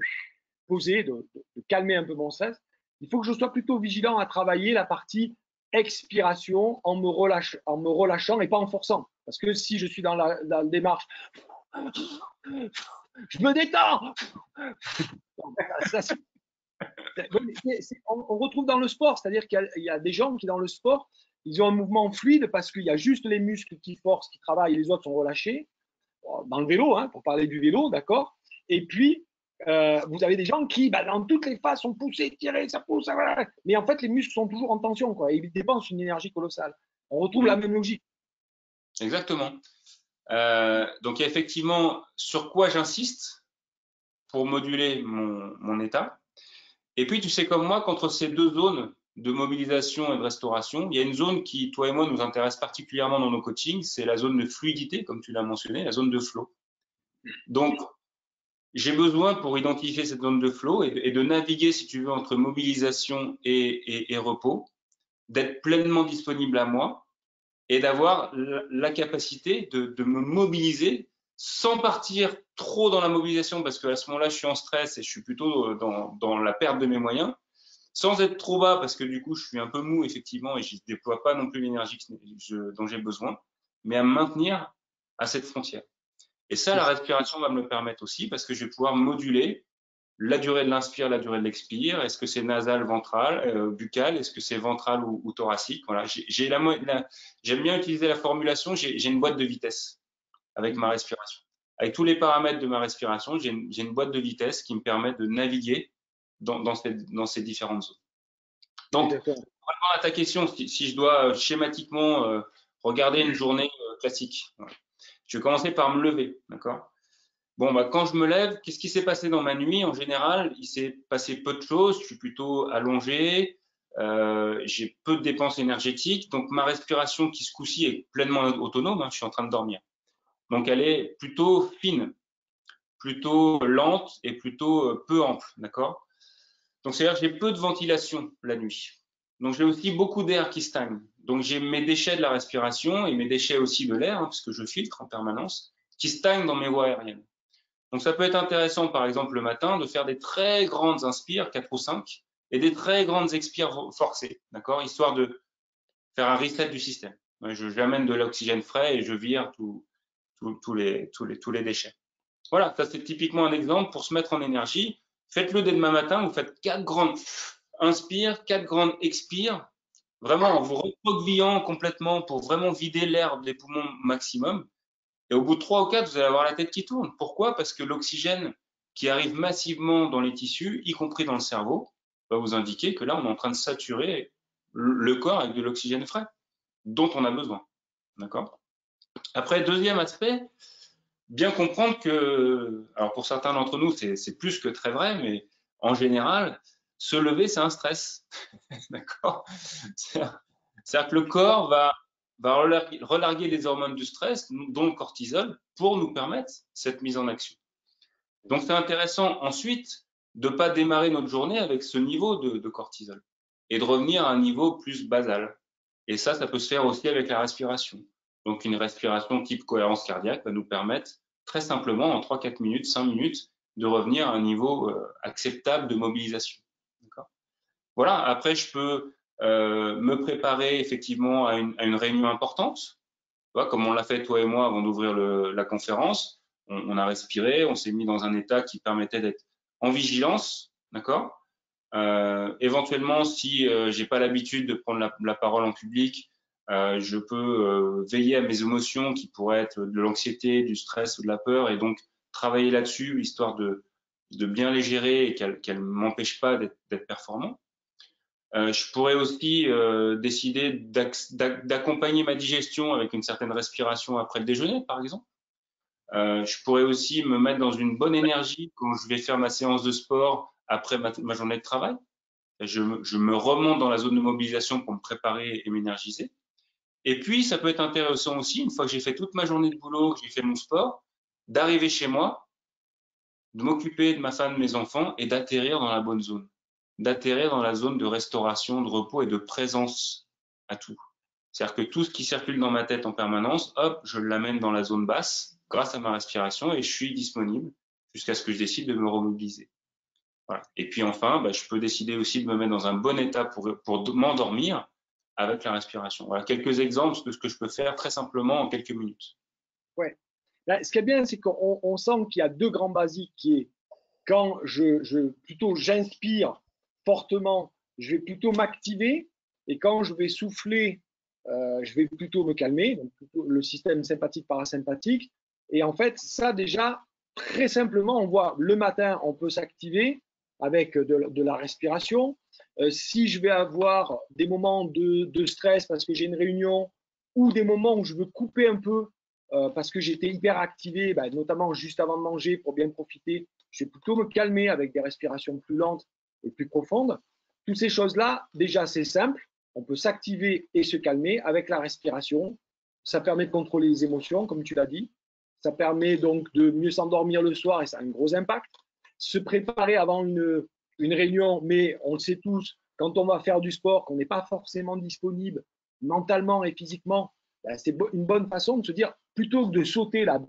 [SPEAKER 1] poser, de calmer un peu mon stress. Il faut que je sois plutôt vigilant à travailler la partie expiration en me relâchant et pas en forçant. Parce que si je suis dans la démarche, je me détends. Ça, on retrouve dans le sport, c'est-à-dire qu'il y a des gens qui, dans le sport, ils ont un mouvement fluide parce qu'il y a juste les muscles qui forcent, qui travaillent, et les autres sont relâchés. Dans le vélo, hein, pour parler du vélo, d'accord. Et puis, vous avez des gens qui, dans toutes les phases, sont poussés, tirés, ça pousse, ça va. Mais en fait, les muscles sont toujours en tension, quoi. Et ils dépensent une énergie colossale. On retrouve la même logique.
[SPEAKER 2] Exactement. Donc, effectivement, sur quoi j'insiste pour moduler mon état. Et puis, tu sais comme moi qu'entre ces deux zones de mobilisation et de restauration, il y a une zone qui, toi et moi, nous intéresse particulièrement dans nos coachings, c'est la zone de fluidité, comme tu l'as mentionné, la zone de flow. Donc, j'ai besoin pour identifier cette zone de flow et de naviguer, si tu veux, entre mobilisation et repos, d'être pleinement disponible à moi et d'avoir la capacité de me mobiliser sans partir trop dans la mobilisation parce qu'à ce moment-là, je suis en stress et je suis plutôt dans la perte de mes moyens, sans être trop bas parce que du coup, je suis un peu mou effectivement et je ne déploie pas non plus l'énergie dont j'ai besoin, mais à me maintenir à cette frontière. Et ça, la respiration va me le permettre aussi parce que je vais pouvoir moduler la durée de l'inspire, la durée de l'expire. Est-ce que c'est nasal, ventral, buccal? Est-ce que c'est ventral ou thoracique? Voilà, j'aime bien utiliser la formulation. J'ai une boîte de vitesse avec ma respiration. Avec tous les paramètres de ma respiration, j'ai une boîte de vitesse qui me permet de naviguer dans ces différentes zones. Donc, pour répondre à ta question, si je dois schématiquement regarder une journée classique, voilà. Je vais commencer par me lever, d'accord? Bon, quand je me lève, qu'est-ce qui s'est passé dans ma nuit? En général, il s'est passé peu de choses. Je suis plutôt allongé. J'ai peu de dépenses énergétiques. Donc, ma respiration qui, ce coup-ci, est pleinement autonome. Hein, je suis en train de dormir. Donc, elle est plutôt fine, plutôt lente et plutôt peu ample. D'accord? Donc, c'est-à-dire que j'ai peu de ventilation la nuit. Donc, j'ai aussi beaucoup d'air qui stagne. Donc, j'ai mes déchets de la respiration et mes déchets aussi de l'air, hein, parce que je filtre en permanence, qui stagnent dans mes voies aériennes. Donc, ça peut être intéressant, par exemple, le matin, de faire des très grandes inspires, 4 ou 5, et des très grandes expires forcées, d'accord? Histoire de faire un reset du système. J'amène de l'oxygène frais et je vire tous les déchets. Voilà, ça c'est typiquement un exemple pour se mettre en énergie. Faites-le dès demain matin, vous faites 4 grandes inspires, 4 grandes expires, vraiment en vous recroquevillant complètement pour vraiment vider l'air des poumons maximum. Et au bout de 3 ou 4, vous allez avoir la tête qui tourne. Pourquoi? Parce que l'oxygène qui arrive massivement dans les tissus, y compris dans le cerveau, va vous indiquer que là, on est en train de saturer le corps avec de l'oxygène frais, dont on a besoin. D'accord? Après, deuxième aspect, bien comprendre que, alors pour certains d'entre nous, c'est plus que très vrai, mais en général, se lever, c'est un stress. D'accord? C'est-à-dire que le corps va relarguer les hormones du stress, dont le cortisol, pour nous permettre cette mise en action. Donc, c'est intéressant ensuite de ne pas démarrer notre journée avec ce niveau de cortisol et de revenir à un niveau plus basal. Et ça peut se faire aussi avec la respiration. Donc, une respiration type cohérence cardiaque va nous permettre très simplement, en 3-4 minutes, 5 minutes, de revenir à un niveau acceptable de mobilisation. D'accord? Voilà, après, je peux me préparer effectivement à une réunion importante, comme on l'a fait toi et moi avant d'ouvrir la conférence. On a respiré, on s'est mis dans un état qui permettait d'être en vigilance, d'accord. Éventuellement, si j'ai pas l'habitude de prendre la parole en public, je peux veiller à mes émotions qui pourraient être de l'anxiété, du stress ou de la peur, et donc travailler là-dessus, histoire de bien les gérer et qu'elles m'empêchent pas d'être performant. Je pourrais aussi décider d'accompagner ma digestion avec une certaine respiration après le déjeuner, par exemple. Je pourrais aussi me mettre dans une bonne énergie quand je vais faire ma séance de sport après ma journée de travail. Je me remonte dans la zone de mobilisation pour me préparer et m'énergiser. Et puis, ça peut être intéressant aussi, une fois que j'ai fait toute ma journée de boulot, que j'ai fait mon sport, d'arriver chez moi, de m'occuper de ma femme, de mes enfants et d'atterrir dans la bonne zone. d'atterrir dans la zone de restauration, de repos et de présence à tout. C'est-à-dire que tout ce qui circule dans ma tête en permanence, hop, je l'amène dans la zone basse grâce à ma respiration et je suis disponible jusqu'à ce que je décide de me remobiliser. Voilà. Et puis enfin, bah, je peux décider aussi de me mettre dans un bon état pour m'endormir avec la respiration. Voilà quelques exemples de ce que je peux faire très simplement en quelques minutes.
[SPEAKER 1] Ouais. Là, ce qui est bien, c'est qu'on sent qu'il y a deux grands basiques qui est quand plutôt j'inspire fortement, je vais plutôt m'activer et quand je vais souffler, je vais plutôt me calmer, donc plutôt le système sympathique parasympathique. Et en fait, ça déjà, très simplement, on voit le matin, on peut s'activer avec de la respiration. Si je vais avoir des moments de stress parce que j'ai une réunion ou des moments où je veux couper un peu parce que j'étais hyper activé, bah, notamment juste avant de manger pour bien profiter, je vais plutôt me calmer avec des respirations plus lentes et plus profondes. Toutes ces choses-là, déjà, c'est simple. On peut s'activer et se calmer avec la respiration. Ça permet de contrôler les émotions, comme tu l'as dit. Ça permet donc de mieux s'endormir le soir et ça a un gros impact. Se préparer avant une réunion, mais on le sait tous, quand on va faire du sport, qu'on n'est pas forcément disponible mentalement et physiquement, ben, c'est une bonne façon de se dire, plutôt que de sauter là,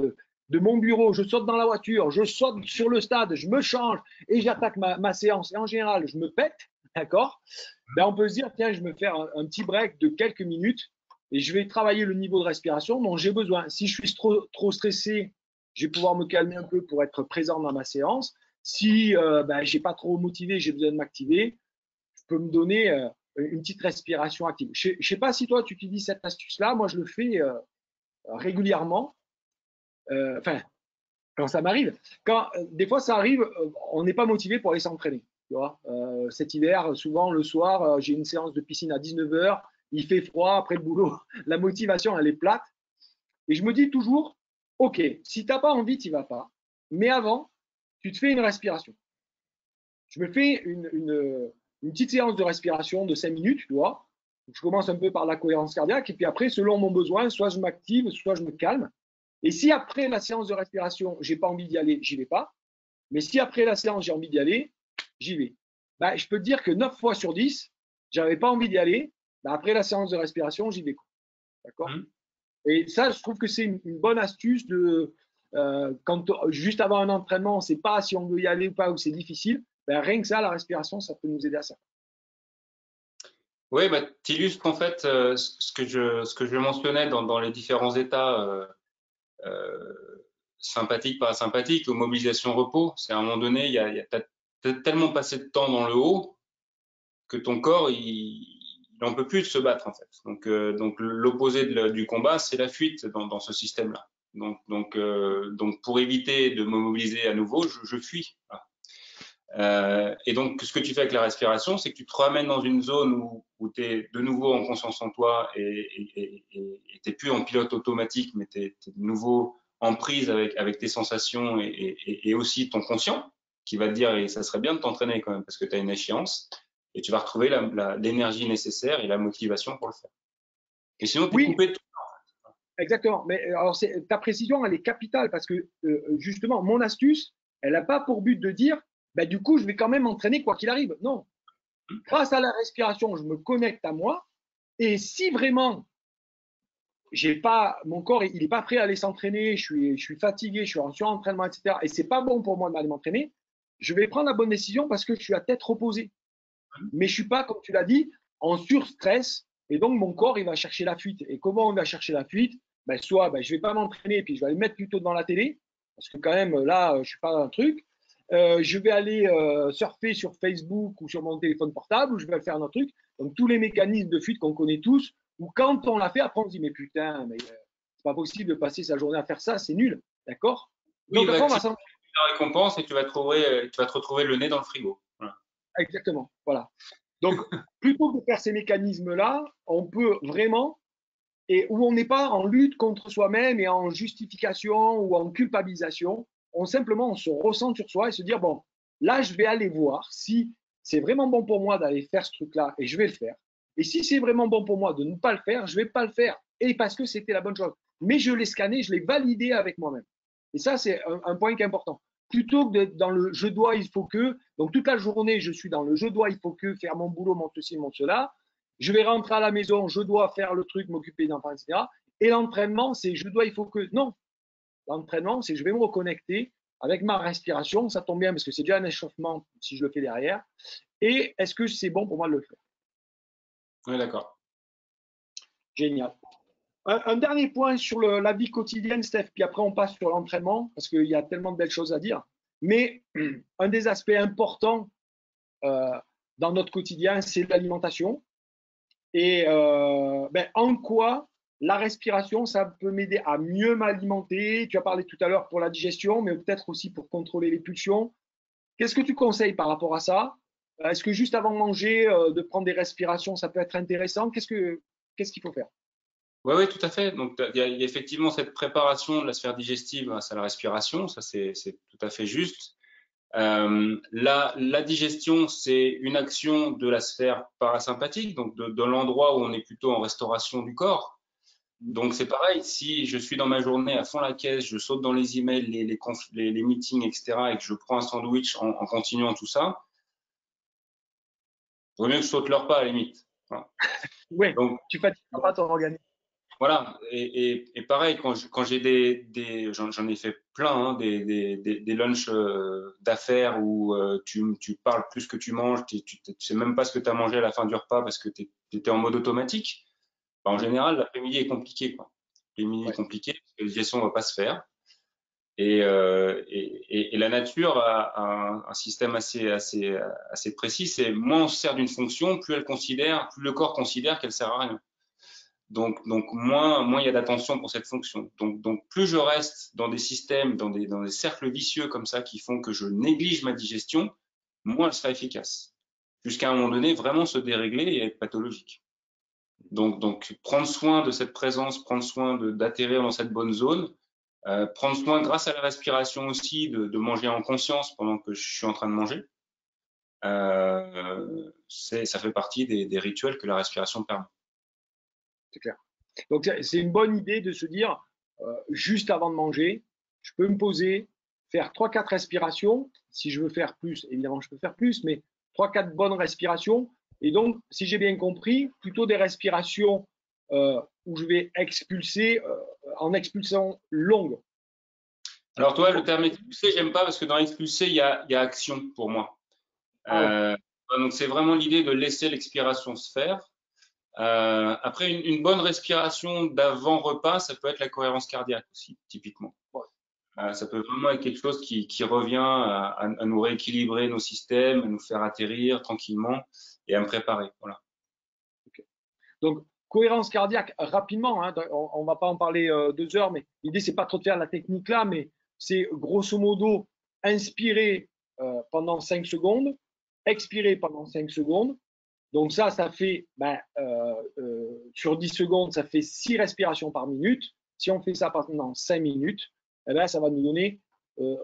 [SPEAKER 1] de mon bureau, je saute dans la voiture, je saute sur le stade, je me change et j'attaque ma séance. Et en général, je me pète, d'accord. Ben, on peut se dire, tiens, je vais me faire un petit break de quelques minutes et je vais travailler le niveau de respiration dont j'ai besoin. Si je suis trop stressé, je vais pouvoir me calmer un peu pour être présent dans ma séance. Si ben, je n'ai pas trop motivé, j'ai besoin de m'activer, je peux me donner une petite respiration active. Je ne sais pas si toi, tu utilises cette astuce-là. Moi, je le fais régulièrement. Enfin, quand ça m'arrive. Des fois, ça arrive, on n'est pas motivé pour aller s'entraîner. Tu vois, cet hiver, souvent le soir, j'ai une séance de piscine à 19h, il fait froid après le boulot, la motivation, elle est plate. Et je me dis toujours, OK, si tu n'as pas envie, tu n'y vas pas. Mais avant, tu te fais une respiration. Je me fais une petite séance de respiration de 5 minutes, tu vois. Je commence un peu par la cohérence cardiaque et puis après, selon mon besoin, soit je m'active, soit je me calme. Et si après la séance de respiration, j'ai pas envie d'y aller, j'y vais pas. Mais si après la séance, j'ai envie d'y aller, j'y vais. Ben, je peux te dire que 9 fois sur 10, j'avais pas envie d'y aller. Ben, après la séance de respiration, j'y vais. D'accord. Et ça, je trouve que c'est une bonne astuce de quand juste avant un entraînement, on ne sait pas si on veut y aller ou pas, ou c'est difficile. Ben, rien que ça, la respiration, ça peut nous aider à ça.
[SPEAKER 2] Oui, bah, tu illustres en fait ce que je mentionnais dans les différents états sympathiques, parasympathiques, ou mobilisation repos. C'est à un moment donné, il y a t'as tellement passé de temps dans le haut que ton corps, il n'en peut plus de se battre en fait. Donc l'opposé du combat, c'est la fuite dans ce système-là. Donc pour éviter de me mobiliser à nouveau, je fuis. Voilà. Et donc, ce que tu fais avec la respiration, c'est que tu te ramènes dans une zone où tu es de nouveau en conscience en toi et tu n'es plus en pilote automatique, mais tu es de nouveau en prise avec tes sensations et aussi ton conscient qui va te dire, et ça serait bien de t'entraîner quand même parce que tu as une échéance et tu vas retrouver l'énergie nécessaire et la motivation pour le faire. Et sinon, tu es
[SPEAKER 1] Oui,
[SPEAKER 2] coupé de tout.
[SPEAKER 1] exactement. Mais alors, ta précision, elle est capitale parce que justement, mon astuce, elle n'a pas pour but de dire, bah, du coup, je vais quand même m'entraîner quoi qu'il arrive. Non. Grâce à la respiration, je me connecte à moi. Et si vraiment j'ai pas, mon corps, il n'est pas prêt à aller s'entraîner, je suis fatigué, je suis en surentraînement, etc. Et c'est pas bon pour moi d'aller m'entraîner, je vais prendre la bonne décision parce que je suis à tête reposée. Mais je suis pas, comme tu l'as dit, en surstress. Et donc, mon corps, il va chercher la fuite. Et comment on va chercher la fuite? Ben, soit je vais pas m'entraîner, puis je vais aller mettre plutôt devant la télé, parce que quand même, là, je suis pas un truc. Je vais aller surfer sur Facebook ou sur mon téléphone portable, ou je vais faire un autre truc. Donc, tous les mécanismes de fuite qu'on connaît tous, ou quand on l'a fait, après, on se dit, mais putain, mais c'est pas possible de passer sa journée à faire ça, c'est nul. D'accord.
[SPEAKER 2] Oui,
[SPEAKER 1] Donc,
[SPEAKER 2] il va
[SPEAKER 1] après, on va
[SPEAKER 2] activer
[SPEAKER 1] s'en.
[SPEAKER 2] la récompense et tu vas te retrouver le nez dans le frigo. Voilà.
[SPEAKER 1] Exactement. Voilà. Donc, plutôt que de faire ces mécanismes-là, on peut vraiment, et où on n'est pas en lutte contre soi-même et en justification ou en culpabilisation, on se ressent sur soi et se dire, bon, là, je vais aller voir si c'est vraiment bon pour moi d'aller faire ce truc-là et je vais le faire. Et si c'est vraiment bon pour moi de ne pas le faire, je ne vais pas le faire. Et parce que c'était la bonne chose. Mais je l'ai scanné, je l'ai validé avec moi-même. Et ça, c'est un point qui est important. plutôt que d'être dans le je dois, il faut que. Donc toute la journée, je suis dans le je dois, il faut que, faire mon boulot, mon ceci, mon cela. Je vais rentrer à la maison, je dois faire le truc, m'occuper d'enfants, etc. Et l'entraînement, c'est je dois, il faut que. Non, l'entraînement, c'est je vais me reconnecter avec ma respiration. Ça tombe bien parce que c'est déjà un échauffement si je le fais derrière. Et est-ce que c'est bon pour moi de le faire?
[SPEAKER 2] Oui, d'accord.
[SPEAKER 1] Génial. Un dernier point sur la vie quotidienne, Steph, puis après on passe sur l'entraînement, parce qu'il y a tellement de belles choses à dire. Mais un des aspects importants euh, dans notre quotidien, c'est l'alimentation. Et en quoi la respiration, ça peut m'aider à mieux m'alimenter? Tu as parlé tout à l'heure pour la digestion, mais peut-être aussi pour contrôler les pulsions. Qu'est-ce que tu conseilles par rapport à ça? Est-ce que juste avant de manger, de prendre des respirations, ça peut être intéressant? Qu'est-ce qu'il faut faire?
[SPEAKER 2] Oui, oui, tout à fait. Donc, il y a effectivement cette préparation de la sphère digestive grâce à la respiration. Ça, c'est tout à fait juste. La digestion, c'est une action de la sphère parasympathique, donc de l'endroit où on est plutôt en restauration du corps. Donc c'est pareil, si je suis dans ma journée à fond la caisse, je saute dans les emails, les meetings, etc., et que je prends un sandwich en continuant tout ça, il vaut mieux que je saute le repas à la limite. Voilà.
[SPEAKER 1] Oui,
[SPEAKER 2] Donc,
[SPEAKER 1] tu fatigues pas ton organisme.
[SPEAKER 2] voilà, et pareil, quand j'ai j'en ai fait plein, hein, des lunchs d'affaires où tu parles plus que tu manges, tu sais même pas ce que tu as mangé à la fin du repas parce que tu étais en mode automatique. Bah, en général, l'après-midi est compliqué, quoi. L'après-midi est
[SPEAKER 1] Ouais,
[SPEAKER 2] compliqué parce que la digestion ne va pas se faire. Et la nature a un système assez précis. C'est moins on se sert d'une fonction, plus plus le corps considère qu'elle sert à rien. Donc moins il y a d'attention pour cette fonction. Donc plus je reste dans des systèmes, dans des cercles vicieux comme ça qui font que je néglige ma digestion, moins elle sera efficace. Jusqu'à un moment donné, vraiment se dérégler et être pathologique. Donc prendre soin de cette présence, prendre soin d'atterrir dans cette bonne zone, prendre soin grâce à la respiration aussi de manger en conscience pendant que je suis en train de manger. Ça fait partie des rituels que la respiration permet.
[SPEAKER 1] c'est clair. Donc, c'est une bonne idée de se dire, juste avant de manger, je peux me poser, faire trois quatre respirations. Si je veux faire plus, évidemment, je peux faire plus, mais trois quatre bonnes respirations. Et donc, si j'ai bien compris, plutôt des respirations où je vais expulser en expulsant longue.
[SPEAKER 2] Alors toi, le terme expulsé, j'aime pas parce que dans expulsé, il y a action pour moi.
[SPEAKER 1] Ah oui,
[SPEAKER 2] Donc c'est vraiment l'idée de laisser l'expiration se faire. Après, une bonne respiration d'avant repas, ça peut être la cohérence cardiaque aussi, typiquement.
[SPEAKER 1] ouais,
[SPEAKER 2] Ça peut vraiment être quelque chose qui revient à nous rééquilibrer nos systèmes, à nous faire atterrir tranquillement et à me préparer. Voilà.
[SPEAKER 1] okay. Donc, cohérence cardiaque, rapidement, hein, on ne va pas en parler 2 heures, mais l'idée, c'est pas trop de faire la technique là, mais c'est grosso modo inspirer pendant 5 secondes, expirer pendant 5 secondes. Donc ça fait, sur 10 secondes, ça fait 6 respirations par minute. Si on fait ça pendant 5 minutes, eh ben, ça va nous donner, euh,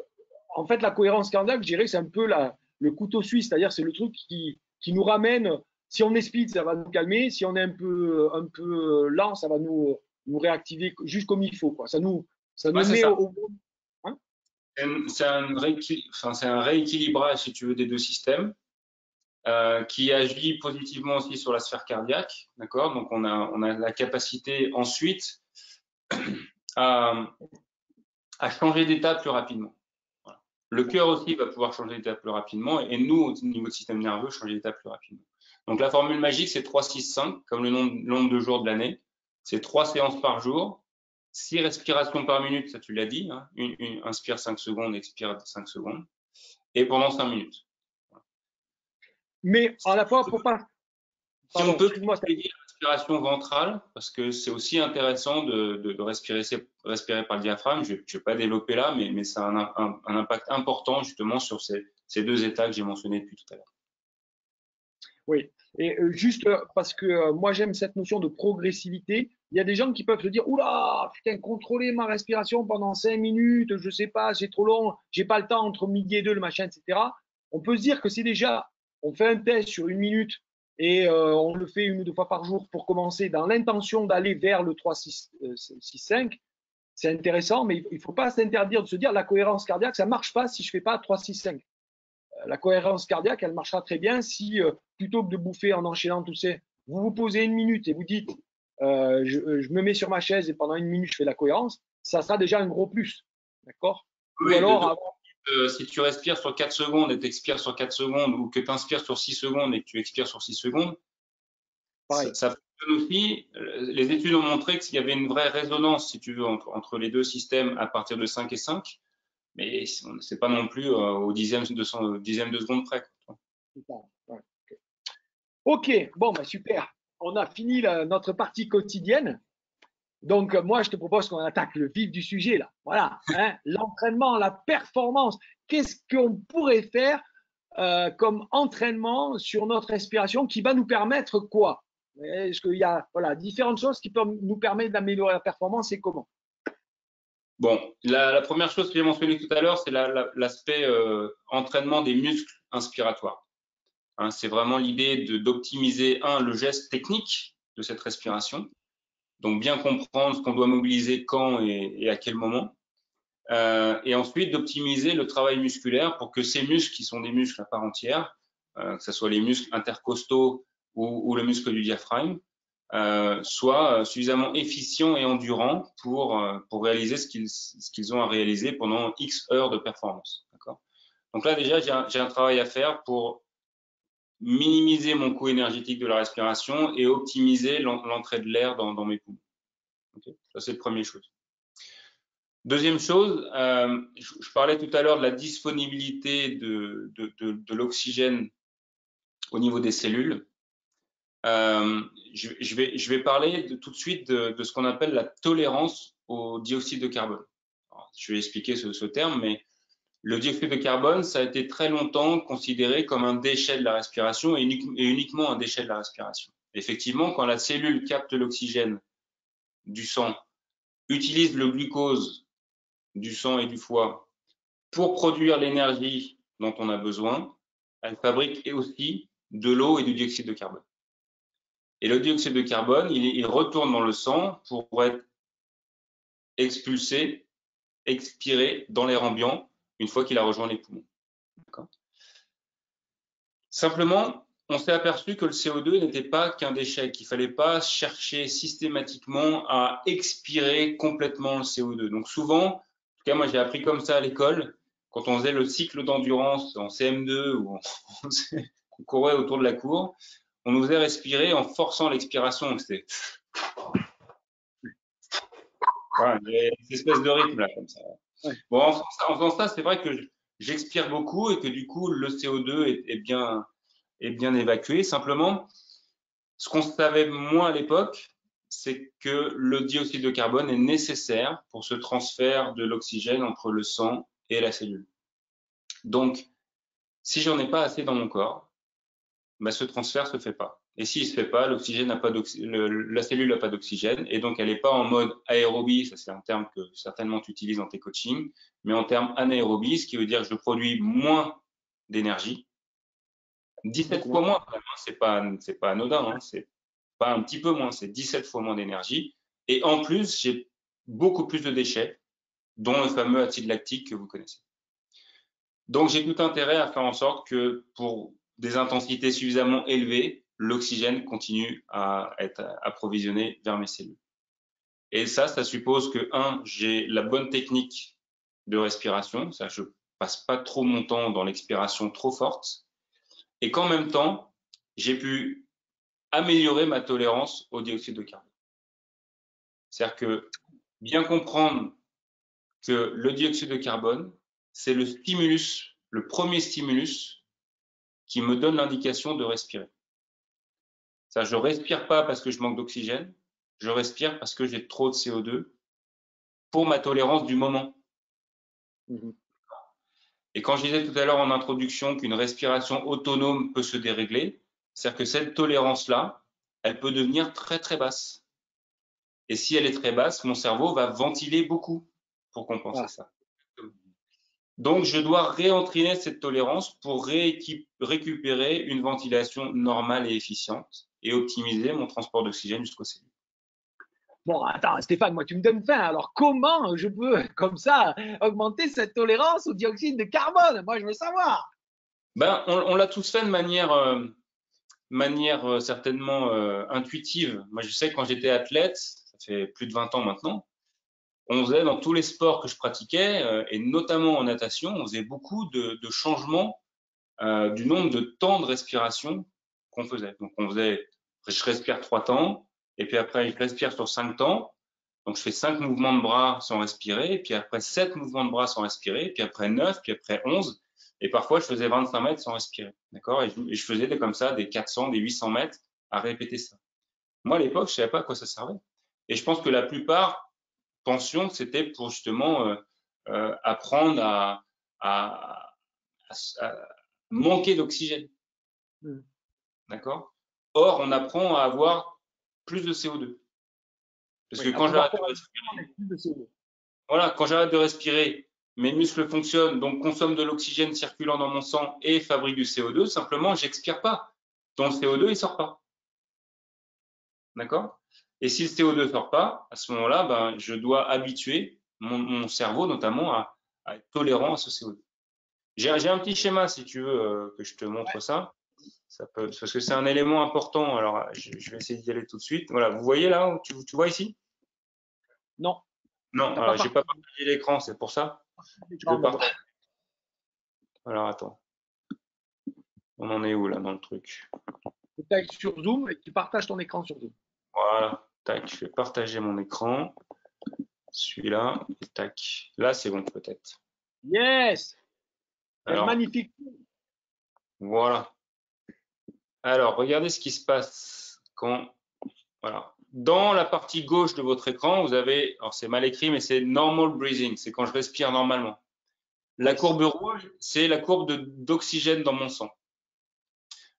[SPEAKER 1] en fait, la cohérence cardiaque, je dirais, c'est un peu le couteau suisse, c'est-à-dire c'est le truc qui nous ramène, si on est speed, ça va nous calmer, si on est un peu lent, ça va nous réactiver juste comme il faut, quoi. Ça
[SPEAKER 2] Ouais,
[SPEAKER 1] nous
[SPEAKER 2] c'est
[SPEAKER 1] met
[SPEAKER 2] ça.
[SPEAKER 1] au bon. Hein.
[SPEAKER 2] C'est un rééquilibrage, si tu veux, des deux systèmes. Qui agit positivement aussi sur la sphère cardiaque, d'accord. Donc on a la capacité ensuite à, à changer d'état plus rapidement. Voilà. Le cœur aussi va pouvoir changer d'état plus rapidement et nous, au niveau du système nerveux, changer d'état plus rapidement. Donc la formule magique, c'est 3-6-5, comme le nombre de jours de l'année. C'est 3 séances par jour, 6 respirations par minute, ça tu l'as dit, hein. Inspire 5 secondes, expire 5 secondes, et pendant 5 minutes.
[SPEAKER 1] Mais à la fois, pour pas.
[SPEAKER 2] Si on
[SPEAKER 1] Pardon,
[SPEAKER 2] peut
[SPEAKER 1] excuse-moi.
[SPEAKER 2] privilégier la respiration ventrale, parce que c'est aussi intéressant de respirer par le diaphragme, je ne vais pas développer là, mais ça a un impact important justement sur ces deux états que j'ai mentionnés depuis tout à l'heure.
[SPEAKER 1] Oui, et juste parce que moi j'aime cette notion de progressivité. Il y a des gens qui peuvent se dire, oula, putain, contrôler ma respiration pendant 5 minutes, je sais pas, c'est trop long, j'ai pas le temps entre midi et deux, le machin, etc. On peut se dire que c'est déjà, on fait un test sur 1 minute et on le fait 1 ou 2 fois par jour pour commencer dans l'intention d'aller vers le 3, 6, 6, 5. c'est intéressant, mais il ne faut pas s'interdire de se dire la cohérence cardiaque, ça ne marche pas si je ne fais pas 3, 6, 5. La cohérence cardiaque, elle marchera très bien si, plutôt que de bouffer en enchaînant tout ça, vous vous posez une minute et vous dites je me mets sur ma chaise et pendant une minute, je fais la cohérence, ça sera déjà un gros plus. D'accord? Ou
[SPEAKER 2] Oui,
[SPEAKER 1] alors,
[SPEAKER 2] si tu respires sur 4 secondes et tu expires sur 4 secondes, ou que tu inspires sur 6 secondes et que tu expires sur 6 secondes,
[SPEAKER 1] pareil.
[SPEAKER 2] ça fonctionne aussi. Les études ont montré qu'il y avait une vraie résonance, si tu veux, entre les deux systèmes à partir de 5 et 5, mais c'est pas non plus au dixième de seconde près.
[SPEAKER 1] Ouais. Ok, bon, bah, super. On a fini notre partie quotidienne. Donc, moi, je te propose qu'on attaque le vif du sujet, là. Voilà, hein, l'entraînement, la performance. Qu'est-ce qu'on pourrait faire comme entraînement sur notre respiration qui va nous permettre quoi? Est-ce qu'il y a voilà, différentes choses qui peuvent nous permettre d'améliorer la performance et comment?
[SPEAKER 2] Bon, la première chose que j'ai mentionnée tout à l'heure, c'est l'aspect entraînement des muscles inspiratoires. Hein, c'est vraiment l'idée d'optimiser, le geste technique de cette respiration, donc bien comprendre ce qu'on doit mobiliser quand et à quel moment, et ensuite d'optimiser le travail musculaire pour que ces muscles, qui sont des muscles à part entière, que ce soit les muscles intercostaux ou le muscle du diaphragme, soient suffisamment efficients et endurants pour réaliser ce qu'ils ont à réaliser pendant X heures de performance. Donc là, déjà, j'ai un travail à faire pour minimiser mon coût énergétique de la respiration et optimiser l'entrée de l'air dans mes poumons. Okay, ça, c'est la première chose. Deuxième chose, je parlais tout à l'heure de la disponibilité de l'oxygène au niveau des cellules. Je vais parler tout de suite de ce qu'on appelle la tolérance au dioxyde de carbone. Alors, je vais expliquer ce terme, mais le dioxyde de carbone, ça a été très longtemps considéré comme un déchet de la respiration et uniquement un déchet de la respiration. Effectivement, quand la cellule capte l'oxygène du sang, utilise le glucose du sang et du foie pour produire l'énergie dont on a besoin, elle fabrique aussi de l'eau et du dioxyde de carbone. Et le dioxyde de carbone, il retourne dans le sang pour être expulsé, expiré dans l'air ambiant une fois qu'il a rejoint les poumons. Simplement, on s'est aperçu que le CO2 n'était pas qu'un déchet, qu'il ne fallait pas chercher systématiquement à expirer complètement le CO2. Donc souvent, en tout cas moi j'ai appris comme ça à l'école, quand on faisait le cycle d'endurance en CM2 ou on courait autour de la cour, on nous faisait respirer en forçant l'expiration. C'était voilà, cette espèce de rythme là comme ça.
[SPEAKER 1] Ouais.
[SPEAKER 2] Bon, en faisant ça, c'est vrai que j'expire beaucoup et que du coup le CO2 est bien évacué. Simplement, ce qu'on savait moins à l'époque, c'est que le dioxyde de carbone est nécessaire pour ce transfert de l'oxygène entre le sang et la cellule. Donc, si j'en ai pas assez dans mon corps, bah, ce transfert se fait pas. Et s'il se fait pas, l'oxygène n'a pas la cellule n'a pas d'oxygène et donc elle n'est pas en mode aérobie. Ça c'est un terme que certainement tu utilises dans tes coachings, mais en termes anaérobie, ce qui veut dire que je produis moins d'énergie. 17 fois moins, c'est pas anodin, hein, c'est pas un petit peu moins, c'est 17 fois moins d'énergie. Et en plus, j'ai beaucoup plus de déchets, dont le fameux acide lactique que vous connaissez. Donc, j'ai tout intérêt à faire en sorte que pour des intensités suffisamment élevées, l'oxygène continue à être approvisionné vers mes cellules. Et ça suppose que, j'ai la bonne technique de respiration, ça, je passe pas trop mon temps dans l'expiration trop forte, et qu'en même temps, j'ai pu améliorer ma tolérance au dioxyde de carbone. C'est-à-dire que bien comprendre que le dioxyde de carbone, c'est le stimulus, le premier stimulus qui me donne l'indication de respirer. Ça, je respire pas parce que je manque d'oxygène, je respire parce que j'ai trop de CO2 pour ma tolérance du moment. Et quand je disais tout à l'heure en introduction qu'une respiration autonome peut se dérégler, c'est-à-dire que cette tolérance-là, elle peut devenir très très basse. Et si elle est très basse, mon cerveau va ventiler beaucoup pour compenser ça. Donc, je dois réentraîner cette tolérance pour récupérer une ventilation normale et efficiente et optimiser mon transport d'oxygène jusqu'aux cellules.
[SPEAKER 1] Bon, attends, Stéphane, moi, tu me donnes faim. Alors, comment je peux, comme ça, augmenter cette tolérance au dioxyde de carbone? Moi, je veux savoir.
[SPEAKER 2] Ben, on l'a tous fait de manière certainement intuitive. Moi, je sais que quand j'étais athlète, ça fait plus de 20 ans maintenant, on faisait dans tous les sports que je pratiquais, et notamment en natation, on faisait beaucoup de changements du nombre de temps de respiration qu'on faisait. Donc, on faisait, je respire 3 temps, et puis après, je respire sur 5 temps. Donc, je fais 5 mouvements de bras sans respirer, puis après 7 mouvements de bras sans respirer, puis après 9, puis après 11. Et parfois, je faisais 25 mètres sans respirer. D'accord? Et je faisais comme ça des 400, des 800 mètres à répéter ça. Moi, à l'époque, je savais pas à quoi ça servait. Et je pense que la plupart pensions que c'était pour justement apprendre à, à manquer d'oxygène.
[SPEAKER 1] Hmm.
[SPEAKER 2] D'accord? Or, on apprend à avoir plus de CO2. Parce que
[SPEAKER 1] Oui, à
[SPEAKER 2] quand
[SPEAKER 1] pouvoir
[SPEAKER 2] j'arrête de
[SPEAKER 1] faire
[SPEAKER 2] respirer,
[SPEAKER 1] avec plus de CO2.
[SPEAKER 2] voilà, quand j'arrête de respirer, mes muscles fonctionnent, donc consomment de l'oxygène circulant dans mon sang et fabriquent du CO2. Simplement, j'expire pas. Donc, le CO2, il sort pas. D'accord? Et si le CO2 sort pas, à ce moment-là, ben, je dois habituer mon cerveau notamment à être tolérant à ce CO2. J'ai un petit schéma, si tu veux, que je te montre ça. Ça peut, parce que c'est un élément important. Alors, je vais essayer d'y aller tout de suite. Voilà, vous voyez là, tu vois ici?
[SPEAKER 1] Non,
[SPEAKER 2] Non,
[SPEAKER 1] t'as pas
[SPEAKER 2] j'ai pas
[SPEAKER 1] partagé
[SPEAKER 2] partagé l'écran, c'est pour ça. Je
[SPEAKER 1] l'écran
[SPEAKER 2] le
[SPEAKER 1] d'abord.
[SPEAKER 2] partage. Alors, attends. On en est où là dans le truc?
[SPEAKER 1] Tu ailles sur Zoom et tu partages ton écran sur Zoom.
[SPEAKER 2] Voilà. Tac, je vais partager mon écran. Celui-là. Et tac. Là, c'est bon peut-être.
[SPEAKER 1] Yes! Quel
[SPEAKER 2] Alors,
[SPEAKER 1] magnifique.
[SPEAKER 2] voilà. Alors, regardez ce qui se passe quand. Voilà. Dans la partie gauche de votre écran, vous avez, alors c'est mal écrit, mais c'est normal breathing, c'est quand je respire normalement. La
[SPEAKER 1] Yes.
[SPEAKER 2] courbe rouge, c'est la courbe d'oxygène dans mon sang.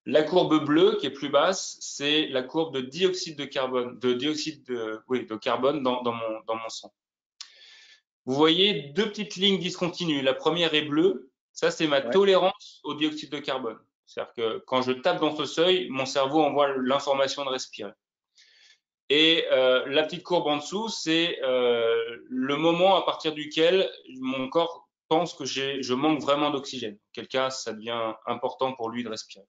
[SPEAKER 2] La courbe bleue, qui est plus basse, c'est la courbe de dioxyde de carbone, de carbone dans mon sang. Vous voyez deux petites lignes discontinues. La première est bleue, ça c'est ma
[SPEAKER 1] Ouais.
[SPEAKER 2] tolérance au dioxyde de carbone. C'est-à-dire que quand je tape dans ce seuil, mon cerveau envoie l'information de respirer. Et la petite courbe en dessous, c'est le moment à partir duquel mon corps pense que je manque vraiment d'oxygène. Quel cas, ça devient important pour lui de respirer.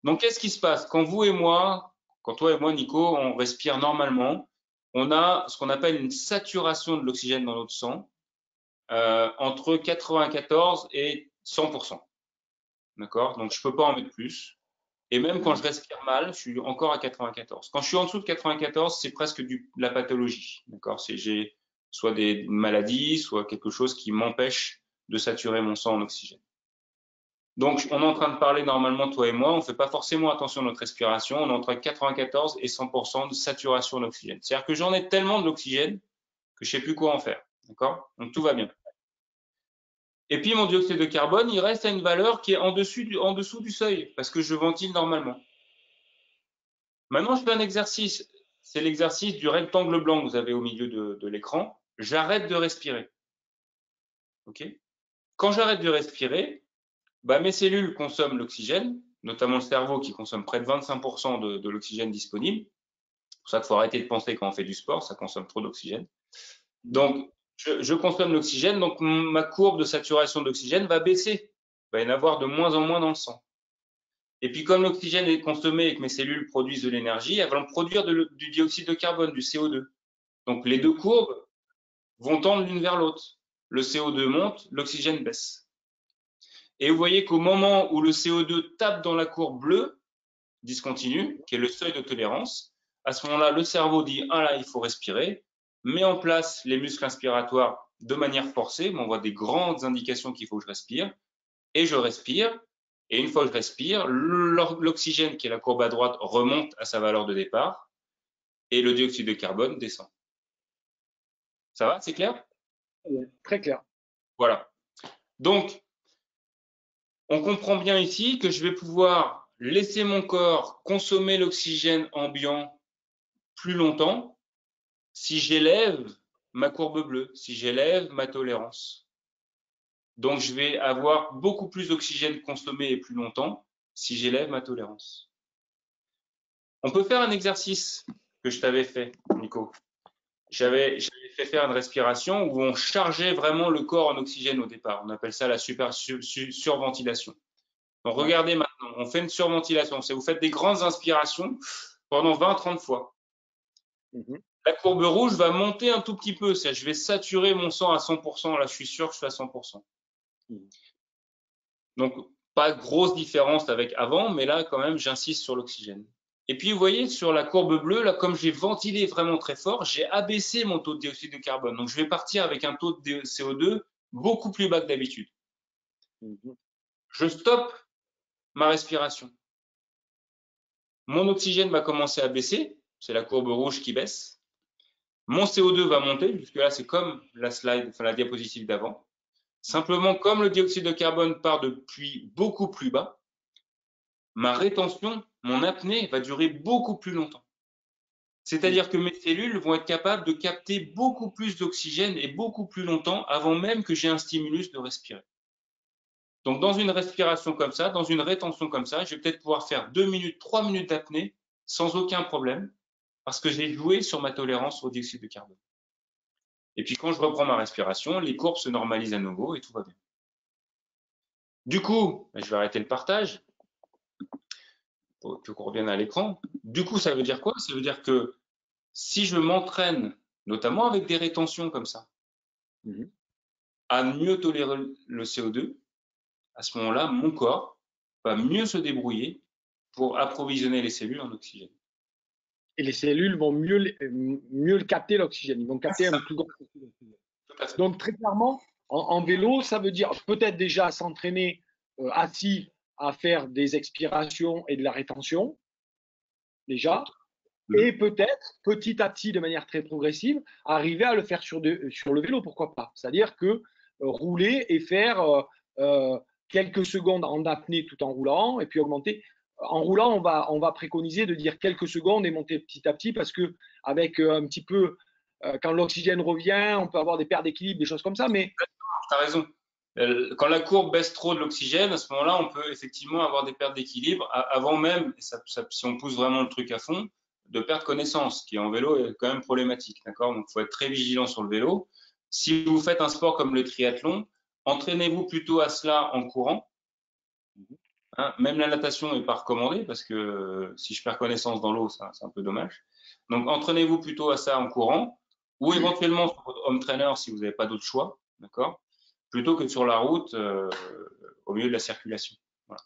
[SPEAKER 2] Donc, qu'est-ce qui se passe quand toi et moi, Nico, on respire normalement, on a ce qu'on appelle une saturation de l'oxygène dans notre sang entre 94 et 100%. D'accord? Donc, je peux pas en mettre plus. Et même quand je respire mal, je suis encore à 94. Quand je suis en dessous de 94, c'est presque de la pathologie. D'accord? J'ai soit des maladies, soit quelque chose qui m'empêche de saturer mon sang en oxygène. Donc, on est en train de parler normalement, toi et moi, on ne fait pas forcément attention à notre respiration, on est entre 94 et 100% de saturation d'oxygène. C'est-à-dire que j'en ai tellement de l'oxygène que je ne sais plus quoi en faire. D'accord? Donc, tout va bien. Et puis, mon dioxyde de carbone, il reste à une valeur qui est en dessous du seuil, parce que je ventile normalement. Maintenant, je fais un exercice. C'est l'exercice du rectangle blanc que vous avez au milieu de l'écran. J'arrête de respirer. OK? Quand j'arrête de respirer, bah, mes cellules consomment l'oxygène, notamment le cerveau qui consomme près de 25% de l'oxygène disponible. C'est pour ça qu'il faut arrêter de penser quand on fait du sport, ça consomme trop d'oxygène. Donc, je consomme l'oxygène, donc ma courbe de saturation d'oxygène va baisser. Il va y en avoir de moins en moins dans le sang. Et puis, comme l'oxygène est consommé et que mes cellules produisent de l'énergie, elles vont produire du dioxyde de carbone, du CO2. Donc, les deux courbes vont tendre l'une vers l'autre. Le CO2 monte, l'oxygène baisse. Et vous voyez qu'au moment où le CO2 tape dans la courbe bleue, discontinue, qui est le seuil de tolérance, à ce moment-là, le cerveau dit « Ah là, il faut respirer », met en place les muscles inspiratoires de manière forcée, m'envoie des grandes indications qu'il faut que je respire, et je respire. Et une fois que je respire, l'oxygène, qui est la courbe à droite, remonte à sa valeur de départ, et le dioxyde de carbone descend. Ça va, c'est clair?
[SPEAKER 1] Très clair.
[SPEAKER 2] Voilà. Donc, on comprend bien ici que je vais pouvoir laisser mon corps consommer l'oxygène ambiant plus longtemps si j'élève ma courbe bleue, si j'élève ma tolérance. Donc, je vais avoir beaucoup plus d'oxygène consommé et plus longtemps si j'élève ma tolérance. On peut faire un exercice que je t'avais fait, Nico. J'avais fait faire une respiration où on chargeait vraiment le corps en oxygène au départ. On appelle ça la surventilation. Donc, regardez maintenant, on fait une surventilation. Vous faites des grandes inspirations pendant 20-30 fois. La courbe rouge va monter un tout petit peu. Je vais saturer mon sang à 100%. Là, je suis sûr que je suis à 100%. Donc, pas grosse différence avec avant, mais là, quand même, j'insiste sur l'oxygène. Et puis, vous voyez, sur la courbe bleue, là, comme j'ai ventilé vraiment très fort, j'ai abaissé mon taux de dioxyde de carbone. Donc, je vais partir avec un taux de CO2 beaucoup plus bas que d'habitude. Je stoppe ma respiration. Mon oxygène va commencer à baisser. C'est la courbe rouge qui baisse. Mon CO2 va monter. Jusque-là, c'est comme la slide, enfin la diapositive d'avant. Simplement, comme le dioxyde de carbone part depuis beaucoup plus bas, ma rétention, mon apnée va durer beaucoup plus longtemps. C'est-à-dire que mes cellules vont être capables de capter beaucoup plus d'oxygène et beaucoup plus longtemps avant même que j'ai un stimulus de respirer. Donc, dans une respiration comme ça, dans une rétention comme ça, je vais peut-être pouvoir faire 2 minutes, 3 minutes d'apnée sans aucun problème parce que j'ai joué sur ma tolérance au dioxyde de carbone. Et puis, quand je reprends ma respiration, les courbes se normalisent à nouveau et tout va bien. Du coup, je vais arrêter le partage pour qu'on revienne à l'écran. Du coup, ça veut dire quoi? Ça veut dire que si je m'entraîne, notamment avec des rétentions comme ça, à mieux tolérer le CO2, à ce moment-là, mon corps va mieux se débrouiller pour approvisionner les cellules en oxygène.
[SPEAKER 1] Et les cellules vont mieux le capter, l'oxygène. Ils vont capter un plus grand oxygène. Donc, très clairement, en vélo, ça veut dire peut-être déjà s'entraîner assis à faire des expirations et de la rétention, déjà. Et peut-être, petit à petit, de manière très progressive, arriver à le faire sur le vélo, pourquoi pas. C'est-à-dire que rouler et faire quelques secondes en apnée tout en roulant, et puis augmenter. En roulant, on va préconiser de dire quelques secondes et monter petit à petit, parce que avec un petit peu, quand l'oxygène revient, on peut avoir des pertes d'équilibre, des choses comme ça. Mais
[SPEAKER 2] tu as raison. Quand la courbe baisse trop de l'oxygène, à ce moment-là, on peut effectivement avoir des pertes d'équilibre avant même, si on pousse vraiment le truc à fond, de perdre connaissance, qui en vélo est quand même problématique. D'accord? Donc, il faut être très vigilant sur le vélo. Si vous faites un sport comme le triathlon, entraînez-vous plutôt à cela en courant. Hein, même la natation n'est pas recommandée parce que si je perds connaissance dans l'eau, c'est un peu dommage. Donc, entraînez-vous plutôt à ça en courant ou éventuellement sur votre home trainer si vous n'avez pas d'autre choix. D'accord? Plutôt que sur la route au milieu de la circulation. Voilà.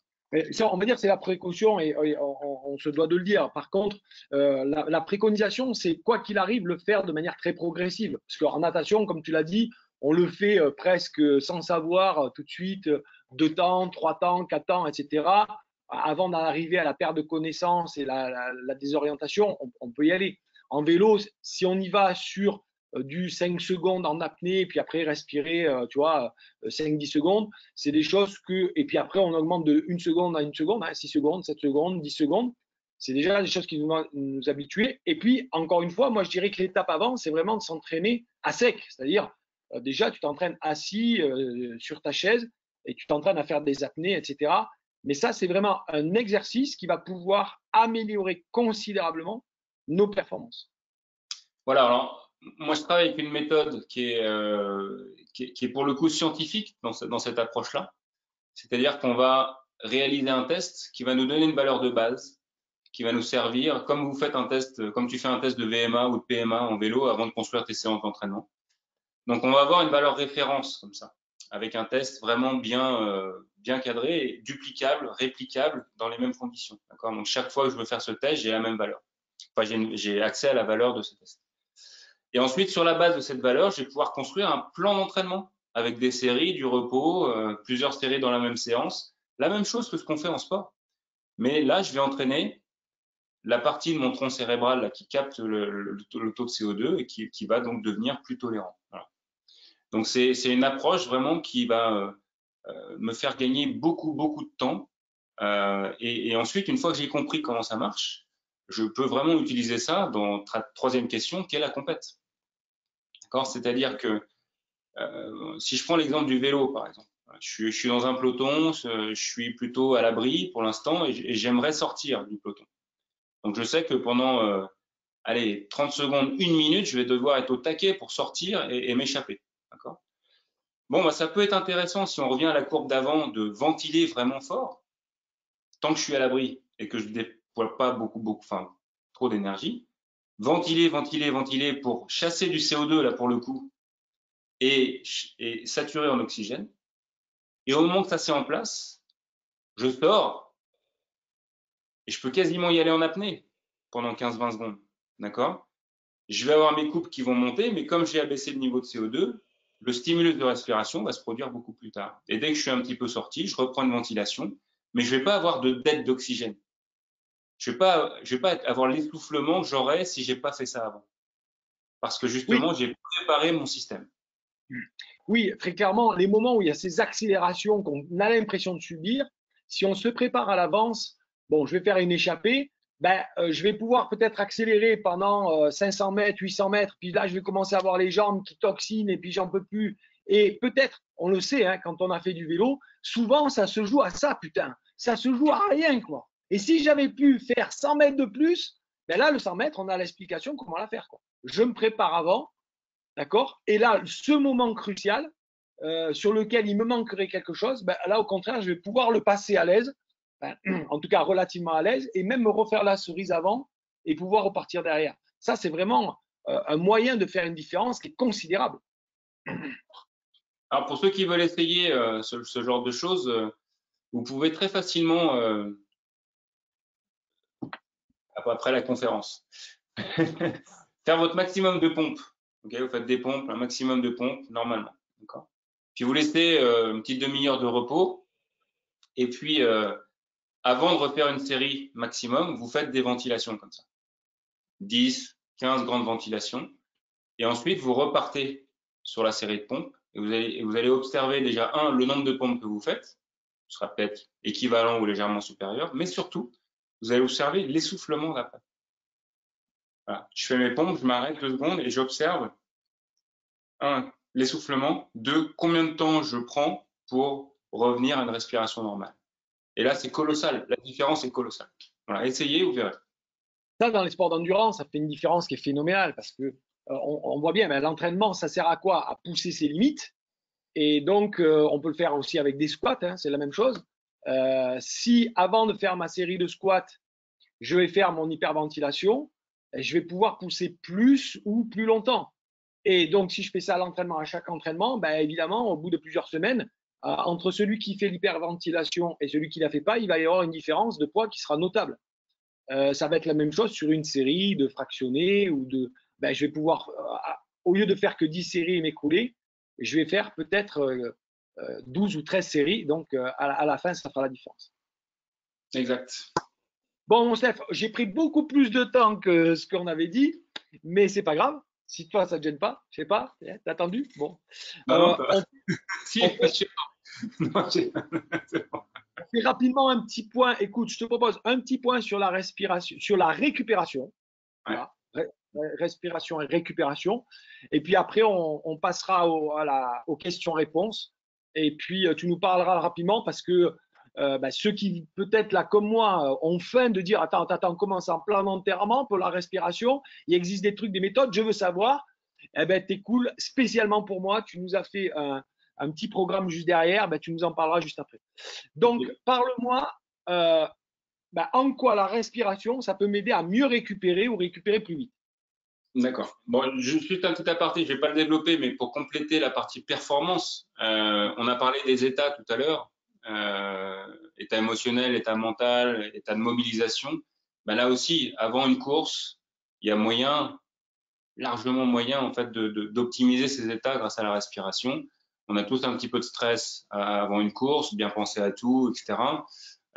[SPEAKER 1] Ça, on va dire que c'est la précaution et on se doit de le dire. Par contre, la préconisation, c'est quoi qu'il arrive, le faire de manière très progressive. Parce qu'en natation, comme tu l'as dit, on le fait presque sans savoir tout de suite 2 temps, 3 temps, 4 temps, etc. Avant d'en arriver à la perte de connaissance et la désorientation, on peut y aller. En vélo, si on y va sur du 5 secondes en apnée, puis après respirer, tu vois, 5-10 secondes, c'est des choses que. Et puis après, on augmente de 1 seconde à 1 seconde, 6 secondes, 7 secondes, 10 secondes. C'est déjà des choses qui vont nous habituer. Et puis, encore une fois, moi, je dirais que l'étape avant, c'est vraiment de s'entraîner à sec. C'est-à-dire, déjà, tu t'entraînes assis sur ta chaise et tu t'entraînes à faire des apnées, etc. Mais ça, c'est vraiment un exercice qui va pouvoir améliorer considérablement nos performances.
[SPEAKER 2] Voilà, alors moi je travaille avec une méthode qui est pour le coup scientifique dans cette approche-là. C'est-à-dire qu'on va réaliser un test qui va nous donner une valeur de base, qui va nous servir, comme vous faites un test, comme tu fais un test de VMA ou de PMA en vélo avant de construire tes séances d'entraînement. Donc on va avoir une valeur référence comme ça, avec un test vraiment bien cadré, et duplicable, réplicable dans les mêmes conditions. D'accord? Donc chaque fois que je veux faire ce test, j'ai la même valeur. Enfin, j'ai accès à la valeur de ce test. Et ensuite, sur la base de cette valeur, je vais pouvoir construire un plan d'entraînement avec des séries, du repos, plusieurs séries dans la même séance. La même chose que ce qu'on fait en sport. Mais là, je vais entraîner la partie de mon tronc cérébral là, qui capte le taux de CO2 et qui va donc devenir plus tolérant. Voilà. Donc, c'est une approche vraiment qui va me faire gagner beaucoup de temps. Et ensuite, une fois que j'ai compris comment ça marche, je peux vraiment utiliser ça dans la troisième question, qui est la compète. C'est-à-dire que si je prends l'exemple du vélo, par exemple, je suis dans un peloton, je suis plutôt à l'abri pour l'instant et j'aimerais sortir du peloton. Donc je sais que pendant allez, 30 secondes, 1 minute, je vais devoir être au taquet pour sortir et m'échapper. D'accord? Bon, bah, ça peut être intéressant si on revient à la courbe d'avant de ventiler vraiment fort, tant que je suis à l'abri et que je ne déploie pas enfin, trop d'énergie. Ventiler, ventiler, ventiler pour chasser du CO2, là, pour le coup, et saturer en oxygène. Et au moment que ça c'est en place, je sors et je peux quasiment y aller en apnée pendant 15-20 secondes. D'accord? Je vais avoir mes coupes qui vont monter, mais comme j'ai abaissé le niveau de CO2, le stimulus de respiration va se produire beaucoup plus tard. Et dès que je suis un petit peu sorti, je reprends une ventilation, mais je ne vais pas avoir de dette d'oxygène. Je vais pas avoir l'essoufflement que j'aurais si j'ai pas fait ça avant. Parce que
[SPEAKER 1] Oui,
[SPEAKER 2] justement, j'ai préparé mon système.
[SPEAKER 1] oui, très clairement, les moments où il y a ces accélérations qu'on a l'impression de subir, si on se prépare à l'avance, bon, je vais faire une échappée, ben, je vais pouvoir peut-être accélérer pendant 500 mètres, 800 mètres, puis là, je vais commencer à avoir les jambes qui toxinent et puis j'en peux plus. Et peut-être, on le sait, hein, quand on a fait du vélo, souvent, ça se joue à ça, putain. Ça se joue à rien, quoi. Et si j'avais pu faire 100 mètres de plus, ben là, le 100 mètres, on a l'explication comment la faire, quoi. Je me prépare avant, d'accord? Et là, ce moment crucial sur lequel il me manquerait quelque chose, ben, là, au contraire, je vais pouvoir le passer à l'aise, ben, en tout cas relativement à l'aise, et même me refaire la cerise avant et pouvoir repartir derrière. Ça, c'est vraiment un moyen de faire une différence qui est considérable.
[SPEAKER 2] Alors pour ceux qui veulent essayer ce genre de choses, vous pouvez très facilement, après la conférence, faire votre maximum de pompes. Okay, vous faites des pompes, un maximum de pompes normalement. Puis vous laissez une petite demi-heure de repos. Et puis, avant de refaire une série maximum, vous faites des ventilations comme ça. 10, 15 grandes ventilations. Et ensuite, vous repartez sur la série de pompes. Et vous allez observer déjà, le nombre de pompes que vous faites, ce sera peut-être équivalent ou légèrement supérieur. Mais surtout, vous allez observer l'essoufflement d'après. Voilà. Je fais mes pompes, je m'arrête 2 secondes et j'observe, l'essoufflement, 2, combien de temps je prends pour revenir à une respiration normale. Et là, c'est colossal. La différence est colossale. Voilà, essayez, vous verrez.
[SPEAKER 1] Ça, dans les sports d'endurance, ça fait une différence qui est phénoménale parce que on voit bien, ben, l'entraînement, ça sert à quoi? À pousser ses limites. Et donc, on peut le faire aussi avec des squats, hein, c'est la même chose. Si avant de faire ma série de squats, je vais faire mon hyperventilation, je vais pouvoir pousser plus ou plus longtemps. Et donc, si je fais ça à l'entraînement, à chaque entraînement, ben, évidemment, au bout de plusieurs semaines, entre celui qui fait l'hyperventilation et celui qui ne la fait pas, il va y avoir une différence de poids qui sera notable. Ça va être la même chose sur une série de fractionnés ou de. Ben, je vais pouvoir, au lieu de faire que 10 séries et m'écouler, je vais faire peut-être 12 ou 13 séries. Donc, à la fin, ça fera la différence.
[SPEAKER 2] Exact.
[SPEAKER 1] Bon, mon Steph, j'ai pris beaucoup plus de temps que ce qu'on avait dit, mais c'est pas grave. Si toi, ça te gêne pas, je sais pas, t'as attendu? Bon.
[SPEAKER 2] Non, non, ça va. Si,
[SPEAKER 1] On fait,
[SPEAKER 2] non, c'est bon.
[SPEAKER 1] on fait rapidement un petit point. Écoute, je te propose un petit point sur la respiration, sur la récupération.
[SPEAKER 2] Ouais.
[SPEAKER 1] Voilà. Respiration et récupération. Et puis après, on passera aux questions-réponses. Et puis, tu nous parleras rapidement parce que ceux qui, peut-être là, comme moi, ont faim de dire attends, on commence en plein enterrement pour la respiration. Il existe des trucs, des méthodes, je veux savoir. Eh ben, t'es cool, spécialement pour moi. Tu nous as fait un petit programme juste derrière. Ben, tu nous en parleras juste après. Donc, parle-moi. En quoi la respiration, ça peut m'aider à mieux récupérer ou récupérer plus vite.
[SPEAKER 2] D'accord. Bon, juste un petit aparté, je vais pas le développer, mais pour compléter la partie performance, on a parlé des états tout à l'heure, état émotionnel, état mental, état de mobilisation. Ben là aussi, avant une course, il y a moyen, largement moyen en fait d'optimiser ces états grâce à la respiration. On a tous un petit peu de stress avant une course, bien penser à tout, etc.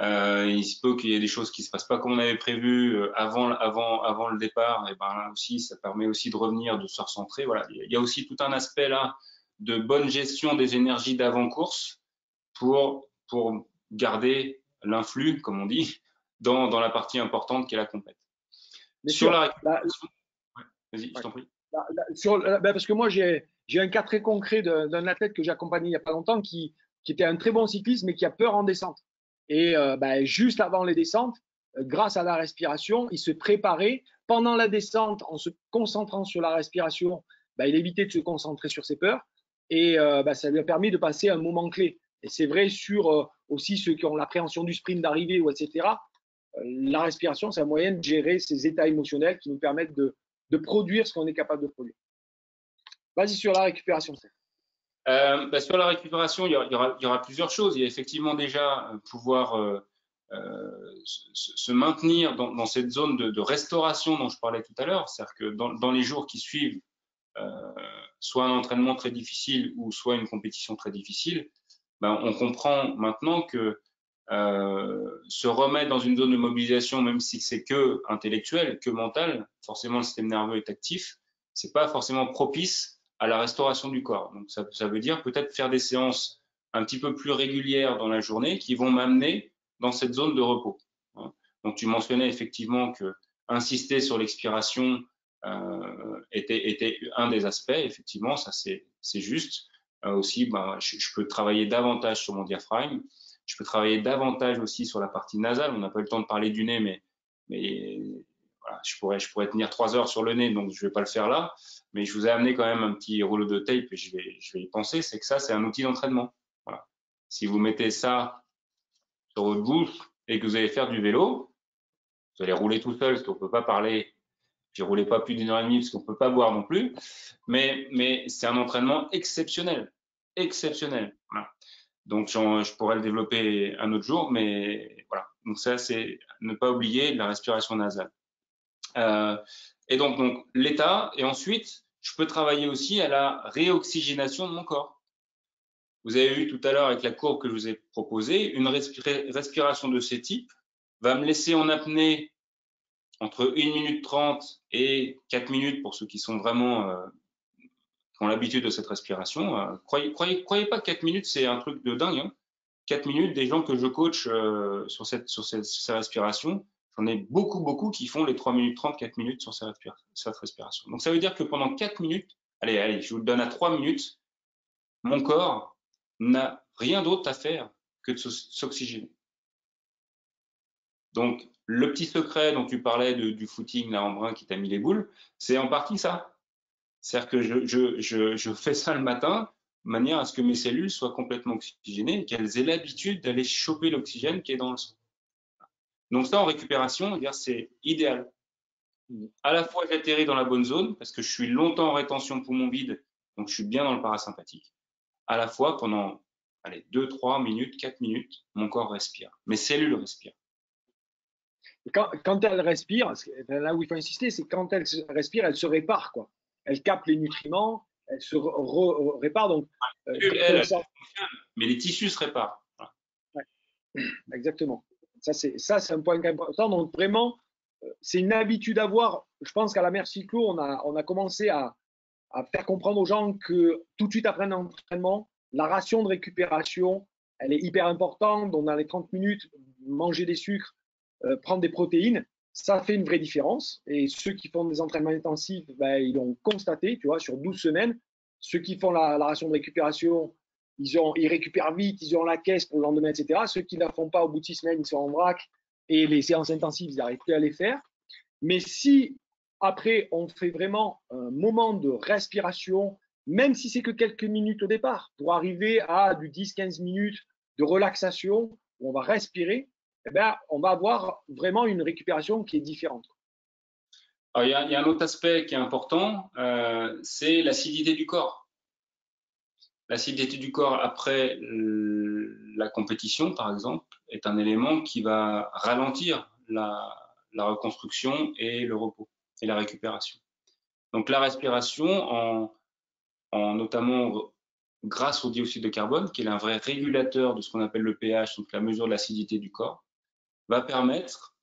[SPEAKER 2] Il se peut qu'il y ait des choses qui se passent pas comme on avait prévu avant le départ. Et ben là aussi, ça permet aussi de revenir, de se recentrer. Voilà, il y a aussi tout un aspect là de bonne gestion des énergies d'avant-course pour garder l'influx, comme on dit, dans la partie importante qui est la compète. Sur la récupération, vas-y, je t'en prie.
[SPEAKER 1] Parce que moi, j'ai un cas très concret d'un athlète que j'ai accompagné il n'y a pas longtemps qui était un très bon cycliste, mais qui a peur en descente. Et juste avant les descentes, grâce à la respiration, il se préparait pendant la descente en se concentrant sur la respiration. Il évitait de se concentrer sur ses peurs et ça lui a permis de passer un moment clé. Et c'est vrai sur aussi ceux qui ont l'appréhension du sprint d'arrivée ou etc. La respiration, c'est un moyen de gérer ces états émotionnels qui nous permettent de produire ce qu'on est capable de produire. Vas-y sur la récupération.
[SPEAKER 2] Sur la récupération, il y aura plusieurs choses. Il y a effectivement déjà pouvoir se maintenir dans cette zone de restauration dont je parlais tout à l'heure. C'est-à-dire que dans les jours qui suivent, soit un entraînement très difficile ou soit une compétition très difficile, on comprend maintenant que se remettre dans une zone de mobilisation, même si c'est que intellectuel, que mental, forcément le système nerveux est actif, c'est pas forcément propice à la restauration du corps. Donc ça veut dire peut-être faire des séances un petit peu plus régulières dans la journée qui vont m'amener dans cette zone de repos. Donc tu mentionnais effectivement que insister sur l'expiration était un des aspects. Effectivement, ça c'est juste. Aussi, je peux travailler davantage sur mon diaphragme. Je peux travailler davantage aussi sur la partie nasale. On n'a pas eu le temps de parler du nez, mais voilà, je pourrais tenir 3 heures sur le nez, donc je vais pas le faire là. Mais je vous ai amené quand même un petit rouleau de tape et je vais y penser. C'est que ça, c'est un outil d'entraînement. Voilà. Si vous mettez ça sur votre bouche et que vous allez faire du vélo, vous allez rouler tout seul, parce qu'on peut pas parler. Je roulais pas plus d'1 heure et demie parce qu'on peut pas boire non plus. Mais c'est un entraînement exceptionnel, exceptionnel. Voilà. Donc je pourrais le développer un autre jour, mais voilà. Donc ça, c'est ne pas oublier la respiration nasale. Et donc l'état. Et ensuite, je peux travailler aussi à la réoxygénation de mon corps. Vous avez vu tout à l'heure avec la courbe que je vous ai proposée, une respiration de ce type va me laisser en apnée entre 1 minute 30 et 4 minutes pour ceux qui sont vraiment qui ont l'habitude de cette respiration. Croyez pas que 4 minutes, c'est un truc de dingue. 4 minutes, des gens que je coach sur cette respiration, j'en ai beaucoup qui font les 3 minutes 30, 4 minutes sur cette respiration. Donc ça veut dire que pendant 4 minutes, allez, je vous le donne à 3 minutes, mon corps n'a rien d'autre à faire que de s'oxygéner. Donc, le petit secret dont tu parlais du footing là en brun qui t'a mis les boules, c'est en partie ça. C'est-à-dire que je fais ça le matin de manière à ce que mes cellules soient complètement oxygénées et qu'elles aient l'habitude d'aller choper l'oxygène qui est dans le sang. Donc ça, en récupération, c'est idéal. À la fois, j'atterris dans la bonne zone parce que je suis longtemps en rétention poumon vide, donc je suis bien dans le parasympathique. À la fois, pendant 2, 3 minutes, 4 minutes, mon corps respire. Mes cellules respirent.
[SPEAKER 1] Quand elle respire, là où il faut insister, c'est quand elle respire, elle se répare, quoi. Elle capte les nutriments, elle se répare. Donc,
[SPEAKER 2] elle fonctionne, mais les tissus se réparent.
[SPEAKER 1] Ouais, exactement. Ça, c'est un point important. Donc, vraiment, c'est une habitude à avoir. Je pense qu'à la Mère Cyclo, on a commencé à faire comprendre aux gens que tout de suite après un entraînement, la ration de récupération, elle est hyper importante. Donc, dans les 30 minutes, manger des sucres, prendre des protéines, ça fait une vraie différence. Et ceux qui font des entraînements intensifs, ils l'ont constaté, tu vois, sur 12 semaines. Ceux qui font la ration de récupération, ils récupèrent vite, ils ont la caisse pour le lendemain, etc. Ceux qui ne la font pas au bout de 6 semaines, ils sont en vrac et les séances intensives, ils n'arrivent plus à les faire. Mais si après, on fait vraiment un moment de respiration, même si c'est que quelques minutes au départ, pour arriver à du 10-15 minutes de relaxation où on va respirer, on va avoir vraiment une récupération qui est différente.
[SPEAKER 2] Alors, il y a un autre aspect qui est important, c'est l'acidité du corps. L'acidité du corps après la compétition, par exemple, est un élément qui va ralentir la reconstruction et le repos et la récupération. Donc la respiration, notamment grâce au dioxyde de carbone, qui est un vrai régulateur de ce qu'on appelle le pH, donc la mesure de l'acidité du corps, va permettre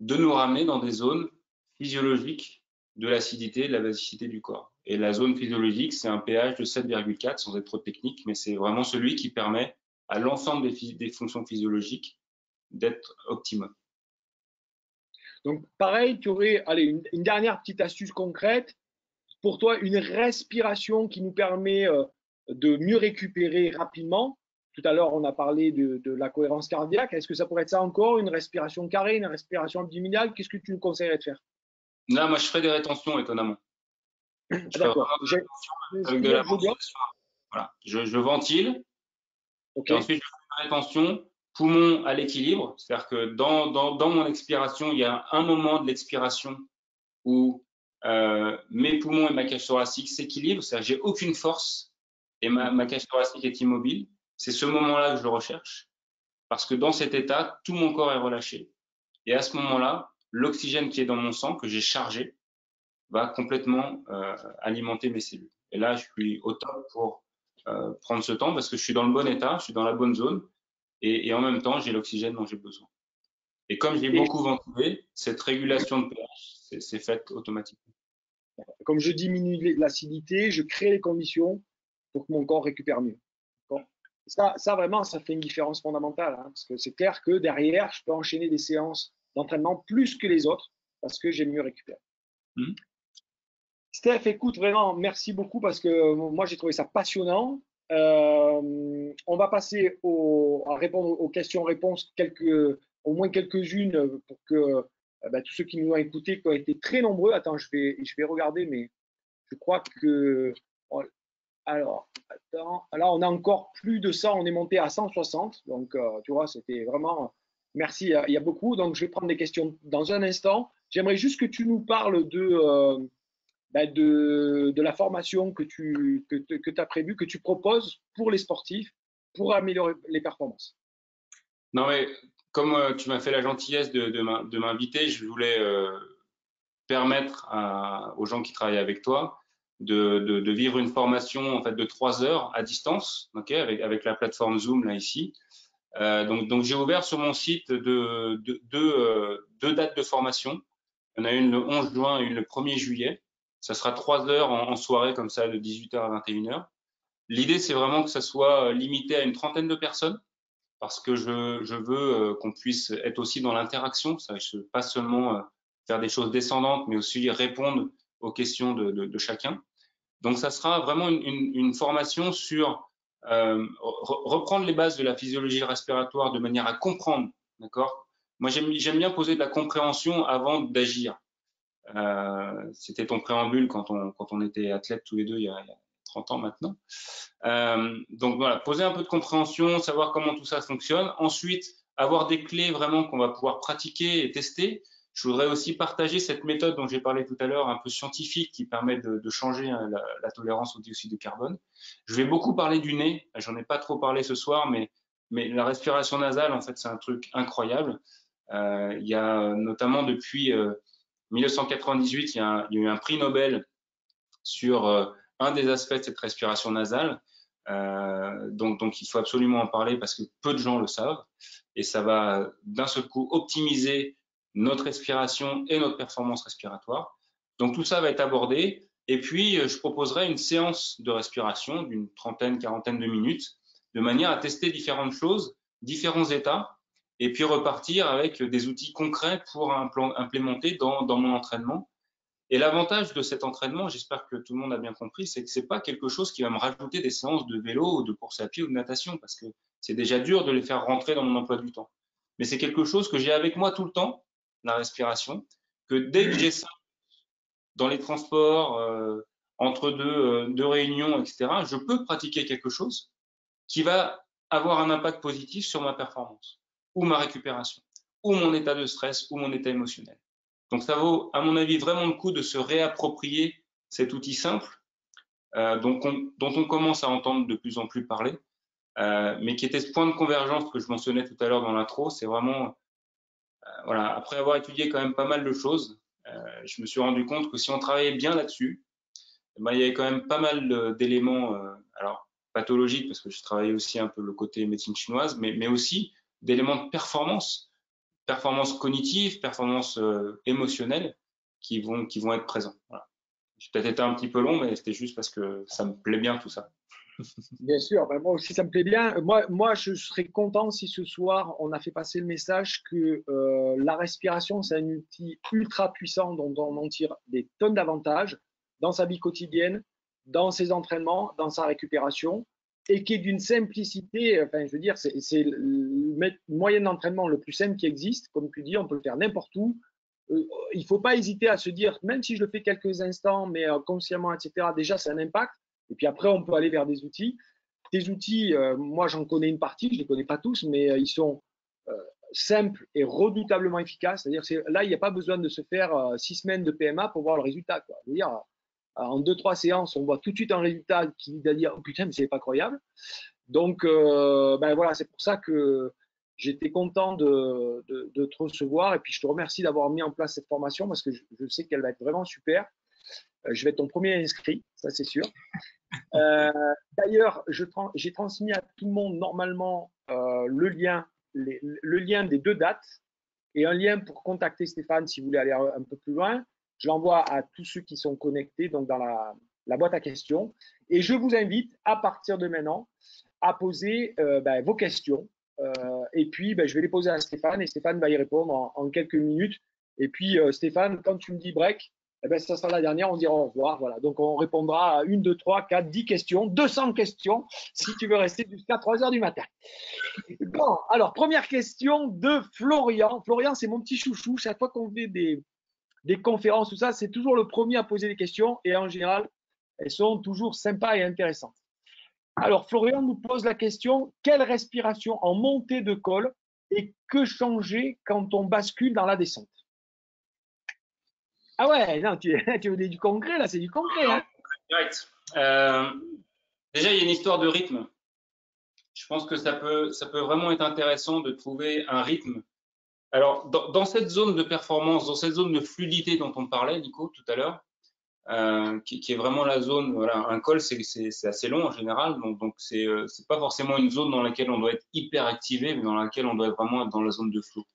[SPEAKER 2] de nous ramener dans des zones physiologiques de l'acidité et de la basicité du corps. Et la zone physiologique, c'est un pH de 7,4, sans être trop technique, mais c'est vraiment celui qui permet à l'ensemble des fonctions physiologiques d'être optimum.
[SPEAKER 1] Donc, pareil, tu aurais une dernière petite astuce concrète. Pour toi, une respiration qui nous permet de mieux récupérer rapidement. tout à l'heure, on a parlé de la cohérence cardiaque. Est-ce que ça pourrait être ça encore, une respiration carrée, une respiration abdominale? Qu'est-ce que tu nous conseillerais de faire?
[SPEAKER 2] Là, moi, je ferai des rétentions, étonnamment. Je ferai
[SPEAKER 1] D'accord.
[SPEAKER 2] vraiment des rétentions avec de la
[SPEAKER 1] Je bloque.
[SPEAKER 2] ventilation. Voilà. Je ventile
[SPEAKER 1] OK.
[SPEAKER 2] et ensuite je fais une rétention, poumon à l'équilibre. C'est-à-dire que dans mon expiration, il y a un moment de l'expiration où mes poumons et ma cage thoracique s'équilibrent. C'est-à-dire que j'ai aucune force et ma cage thoracique est immobile. C'est ce moment-là que je recherche parce que dans cet état, tout mon corps est relâché. Et à ce moment-là, l'oxygène qui est dans mon sang, que j'ai chargé, va complètement alimenter mes cellules. Et là, je suis au top pour prendre ce temps parce que je suis dans le bon état, je suis dans la bonne zone et en même temps, j'ai l'oxygène dont j'ai besoin. Et comme j'ai
[SPEAKER 1] Et
[SPEAKER 2] beaucoup ventilé, cette régulation de pH, c'est faite automatiquement.
[SPEAKER 1] comme je diminue l'acidité, je crée les conditions pour que mon corps récupère mieux. Ça, vraiment, ça fait une différence fondamentale, hein, parce que c'est clair que derrière, je peux enchaîner des séances d'entraînement plus que les autres parce que j'ai mieux récupéré.
[SPEAKER 2] Mmh.
[SPEAKER 1] Steph, écoute, vraiment, merci beaucoup parce que moi, j'ai trouvé ça passionnant. On va passer à répondre aux questions-réponses, au moins quelques-unes pour que tous ceux qui nous ont écoutés, qui ont été très nombreux. Attends, je vais regarder, mais je crois que. Alors, attends, là, on a encore plus de ça, on est monté à 160. Donc, tu vois, c'était vraiment. Merci, il y a beaucoup. Donc, je vais prendre des questions dans un instant. J'aimerais juste que tu nous parles de la formation que tu as prévue, que tu proposes pour les sportifs pour améliorer les performances.
[SPEAKER 2] Non, mais comme tu m'as fait la gentillesse de m'inviter, je voulais permettre aux gens qui travaillent avec toi de vivre une formation en fait de 3 heures à distance, okay, avec la plateforme Zoom là ici. Donc j'ai ouvert sur mon site deux dates de formation. Il y en a une le 11 juin et une le 1er juillet. Ça sera 3 heures en soirée comme ça de 18h à 21h. L'idée c'est vraiment que ça soit limité à une trentaine de personnes parce que je veux qu'on puisse être aussi dans l'interaction, pas seulement faire des choses descendantes, mais aussi répondre aux questions de chacun. Donc, ça sera vraiment une formation sur reprendre les bases de la physiologie respiratoire de manière à comprendre, d'accord? Moi, j'aime bien poser de la compréhension avant d'agir. C'était ton préambule quand on était athlètes tous les deux il y a 30 ans maintenant. Donc voilà, poser un peu de compréhension, savoir comment tout ça fonctionne. Ensuite, avoir des clés vraiment qu'on va pouvoir pratiquer et tester. Je voudrais aussi partager cette méthode dont j'ai parlé tout à l'heure, un peu scientifique, qui permet de changer la tolérance au dioxyde de carbone. Je vais beaucoup parler du nez. J'en ai pas trop parlé ce soir, mais la respiration nasale, en fait, c'est un truc incroyable. Il y a notamment depuis 1998, il y a eu un prix Nobel sur un des aspects de cette respiration nasale. Donc, il faut absolument en parler parce que peu de gens le savent et ça va d'un seul coup optimiser notre respiration et notre performance respiratoire. Donc, tout ça va être abordé. Et puis, je proposerai une séance de respiration d'une trentaine, quarantaine de minutes de manière à tester différentes choses, différents états et puis repartir avec des outils concrets pour implémenter dans mon entraînement. Et l'avantage de cet entraînement, j'espère que tout le monde a bien compris, c'est que c'est pas quelque chose qui va me rajouter des séances de vélo ou de course à pied ou de natation, parce que c'est déjà dur de les faire rentrer dans mon emploi du temps. Mais c'est quelque chose que j'ai avec moi tout le temps, la respiration, que dès que j'ai ça dans les transports, entre deux réunions, etc., je peux pratiquer quelque chose qui va avoir un impact positif sur ma performance, ou ma récupération, ou mon état de stress, ou mon état émotionnel. Donc ça vaut, à mon avis, vraiment le coup de se réapproprier cet outil simple dont on commence à entendre de plus en plus parler, mais qui était ce point de convergence que je mentionnais tout à l'heure dans l'intro. C'est vraiment, voilà, après avoir étudié quand même pas mal de choses, je me suis rendu compte que si on travaillait bien là-dessus, ben, il y avait quand même pas mal d'éléments, alors pathologiques, parce que je travaillais aussi un peu le côté médecine chinoise, mais aussi d'éléments de performance cognitive, performance émotionnelle qui vont être présents. Voilà. J'ai peut-être été un petit peu long, mais c'était juste parce que ça me plaît bien tout ça.
[SPEAKER 1] Bien sûr, moi aussi ça me plaît bien. Moi, je serais content si ce soir on a fait passer le message que la respiration, c'est un outil ultra puissant dont on en tire des tonnes d'avantages dans sa vie quotidienne, dans ses entraînements, dans sa récupération. et qui est d'une simplicité, enfin, je veux dire, c'est le moyen d'entraînement le plus simple qui existe. Comme tu dis, on peut le faire n'importe où. Il ne faut pas hésiter à se dire, même si je le fais quelques instants, mais consciemment, etc., déjà, c'est un impact. Et puis après, on peut aller vers des outils. Tes outils, moi, j'en connais une partie, je ne les connais pas tous, mais ils sont euh, simples et redoutablement efficaces. C'est-à-dire que là, il n'y a pas besoin de se faire 6 semaines de PMA pour voir le résultat, quoi. Je veux dire, en 2-3 séances, on voit tout de suite un résultat qui va dire, oh putain, mais c'est pas croyable. Donc, ben voilà, c'est pour ça que j'étais content de te recevoir. Et puis, je te remercie d'avoir mis en place cette formation parce que je sais qu'elle va être vraiment super. Je vais être ton premier inscrit, ça c'est sûr. Euh, D'ailleurs, j'ai transmis à tout le monde normalement le lien des 2 dates et un lien pour contacter Stéphane si vous voulez aller un peu plus loin. Je l'envoie à tous ceux qui sont connectés donc dans la boîte à questions. Et je vous invite à partir de maintenant à poser vos questions. Et puis, je vais les poser à Stéphane et Stéphane va y répondre en quelques minutes. Et puis, Stéphane, quand tu me dis break, ça sera la dernière, on dira au revoir. Voilà. Donc, on répondra à 1, 2, 3, 4, 10 questions, 200 questions, si tu veux rester jusqu'à 3 heures du matin. Bon, alors, première question de Florian. Florian, c'est mon petit chouchou. Chaque fois qu'on fait des conférences, tout ça, c'est toujours le premier à poser des questions et en général, elles sont toujours sympas et intéressantes. Alors, Florian nous pose la question, quelle respiration en montée de col et que changer quand on bascule dans la descente? Ah ouais, non, tu veux du concret là, c'est du concret. Hein.
[SPEAKER 2] Direct. Déjà, il y a une histoire de rythme. Je pense que ça peut vraiment être intéressant de trouver un rythme. Alors, dans cette zone de performance, dans cette zone de fluidité dont on parlait, Nico, tout à l'heure, qui est vraiment la zone, voilà, un col, c'est assez long en général, donc c'est pas forcément une zone dans laquelle on doit être hyper activé, mais dans laquelle on doit être vraiment être dans la zone de flow.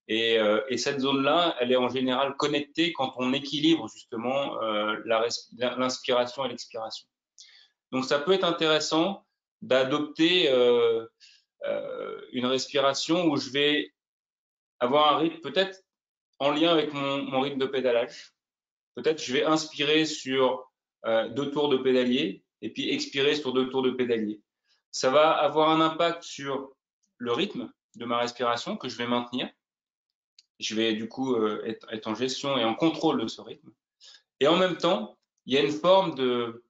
[SPEAKER 2] Et cette zone-là, elle est en général connectée quand on équilibre justement l'inspiration et l'expiration. Donc ça peut être intéressant d'adopter une respiration où je vais avoir un rythme peut-être en lien avec mon rythme de pédalage. Peut-être je vais inspirer sur 2 tours de pédalier et puis expirer sur 2 tours de pédalier. Ça va avoir un impact sur le rythme de ma respiration que je vais maintenir. Je vais du coup être en gestion et en contrôle de ce rythme. Et en même temps, il y a une forme de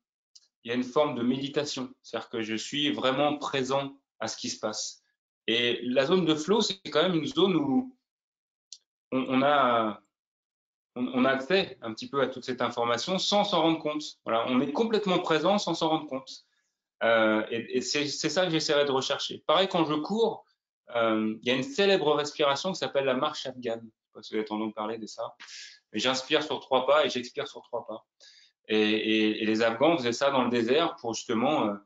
[SPEAKER 2] méditation. C'est-à-dire que je suis vraiment présent à ce qui se passe. Et la zone de flow, c'est quand même une zone où on a accès un petit peu à toute cette information sans s'en rendre compte. Voilà, on est complètement présent sans s'en rendre compte. Et c'est ça que j'essaierai de rechercher. Pareil, quand je cours, il y a une célèbre respiration qui s'appelle la marche afghane. Je ne sais pas si vous avez entendu parler de ça. Mais j'inspire sur 3 pas et j'expire sur 3 pas. Et les Afghans faisaient ça dans le désert pour justement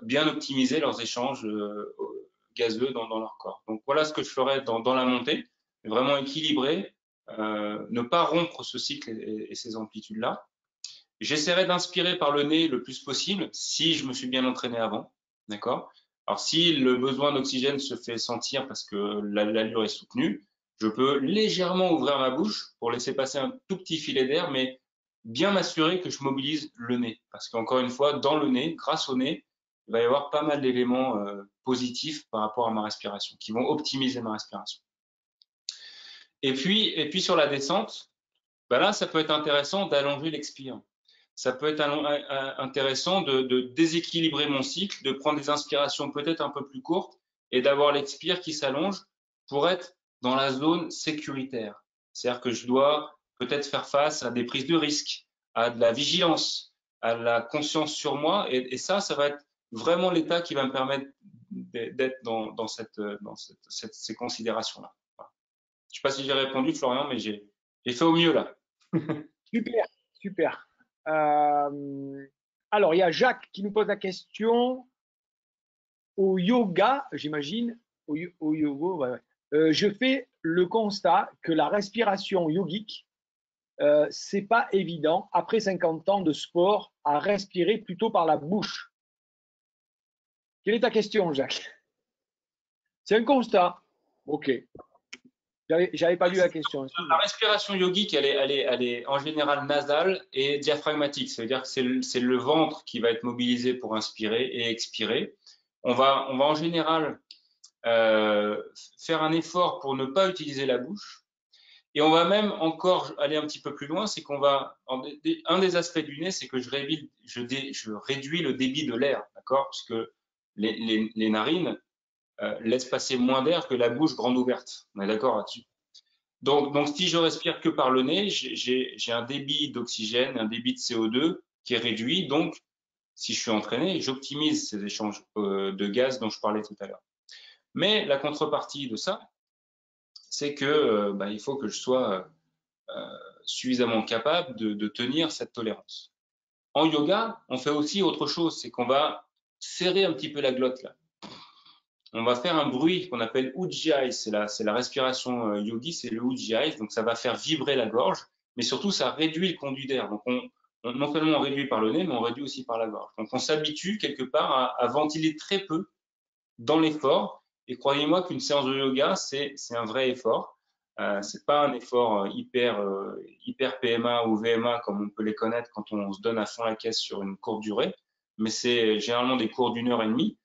[SPEAKER 2] bien optimiser leurs échanges gazeux dans leur corps. Donc voilà ce que je ferais dans la montée, vraiment équilibrer, ne pas rompre ce cycle et ces amplitudes-là. J'essaierai d'inspirer par le nez le plus possible si je me suis bien entraîné avant, d'accord? Alors si le besoin d'oxygène se fait sentir parce que l'allure est soutenue, je peux légèrement ouvrir ma bouche pour laisser passer un tout petit filet d'air, mais bien m'assurer que je mobilise le nez. Parce qu'encore une fois, dans le nez, grâce au nez, il va y avoir pas mal d'éléments positifs par rapport à ma respiration, qui vont optimiser ma respiration. Et puis sur la descente, ben là, ça peut être intéressant d'allonger l'expire. Ça peut être intéressant de déséquilibrer mon cycle, de prendre des inspirations peut-être un peu plus courtes et d'avoir l'expire qui s'allonge pour être dans la zone sécuritaire. C'est-à-dire que je dois peut-être faire face à des prises de risques, à de la vigilance, à la conscience sur moi. Et ça va être vraiment l'état qui va me permettre d'être dans ces considérations-là. Voilà. Je ne sais pas si j'ai répondu, Florian, mais j'ai fait au mieux là.
[SPEAKER 1] Super, super. Alors, il y a Jacques qui nous pose la question. Au yoga, j'imagine, au yoga, ouais. Je fais le constat que la respiration yogique, c'est pas évident, après 50 ans de sport, à respirer plutôt par la bouche. Quelle est ta question, Jacques? C'est un constat. Ok. J'avais pas lu la question.
[SPEAKER 2] La respiration yogique, elle est en général nasale et diaphragmatique. Ça veut dire que c'est le ventre qui va être mobilisé pour inspirer et expirer. On va en général faire un effort pour ne pas utiliser la bouche. Et on va même encore aller un petit peu plus loin, c'est qu'on va, un des aspects du nez, c'est que je réduis le débit de l'air, d'accord? Parce que les narines laissent passer moins d'air que la bouche grande ouverte. On est d'accord là-dessus? Donc, si je respire que par le nez, j'ai un débit d'oxygène, un débit de CO2 qui est réduit. Donc, si je suis entraîné, j'optimise ces échanges de gaz dont je parlais tout à l'heure. Mais la contrepartie de ça, c'est que il faut que je sois suffisamment capable de tenir cette tolérance. En yoga, on fait aussi autre chose, c'est qu'on va serrer un petit peu la glotte là. On va faire un bruit qu'on appelle Ujjayi, c'est la respiration yogi, c'est le Ujjayi, donc ça va faire vibrer la gorge, mais surtout ça réduit le conduit d'air. Donc non seulement on réduit par le nez, mais on réduit aussi par la gorge. Donc on s'habitue quelque part à ventiler très peu dans l'effort. Et croyez-moi qu'une séance de yoga, c'est un vrai effort. C'est pas un effort hyper PMA ou VMA comme on peut les connaître quand on se donne à fond la caisse sur une courte durée, mais c'est généralement des cours d'1 h 30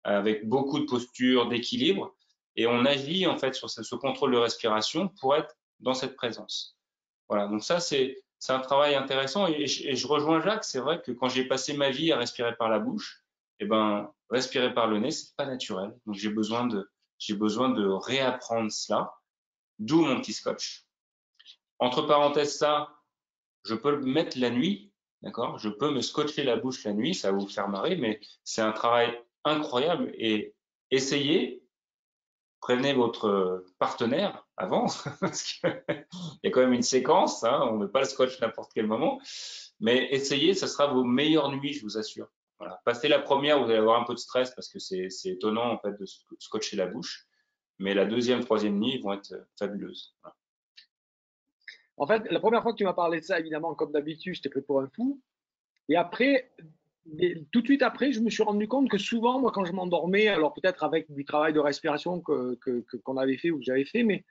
[SPEAKER 2] avec beaucoup de postures, d'équilibre, et on agit en fait sur ce contrôle de respiration pour être dans cette présence. Voilà, donc ça c'est un travail intéressant et je rejoins Jacques, c'est vrai que quand j'ai passé ma vie à respirer par la bouche, eh ben respirer par le nez c'est pas naturel, donc j'ai besoin de réapprendre cela, d'où mon petit scotch. Entre parenthèses ça, je peux le mettre la nuit, d'accord? Je peux me scotcher la bouche la nuit, ça va vous faire marrer, mais c'est un travail incroyable et essayez, prévenez votre partenaire avant, parce qu'il y a quand même une séquence, hein, on ne met pas le scotch n'importe quel moment, mais essayez, ça sera vos meilleures nuits, je vous assure. Voilà. Passez la première, vous allez avoir un peu de stress parce que c'est étonnant en fait de scotcher la bouche, mais la deuxième, troisième nuit vont être fabuleuses. Voilà.
[SPEAKER 1] En fait, la première fois que tu m'as parlé de ça, évidemment, comme d'habitude, je t'ai pris pour un fou. Et après, tout de suite après, je me suis rendu compte que souvent, moi, quand je m'endormais, alors peut-être avec du travail de respiration qu'on avait fait ou que j'avais fait, mais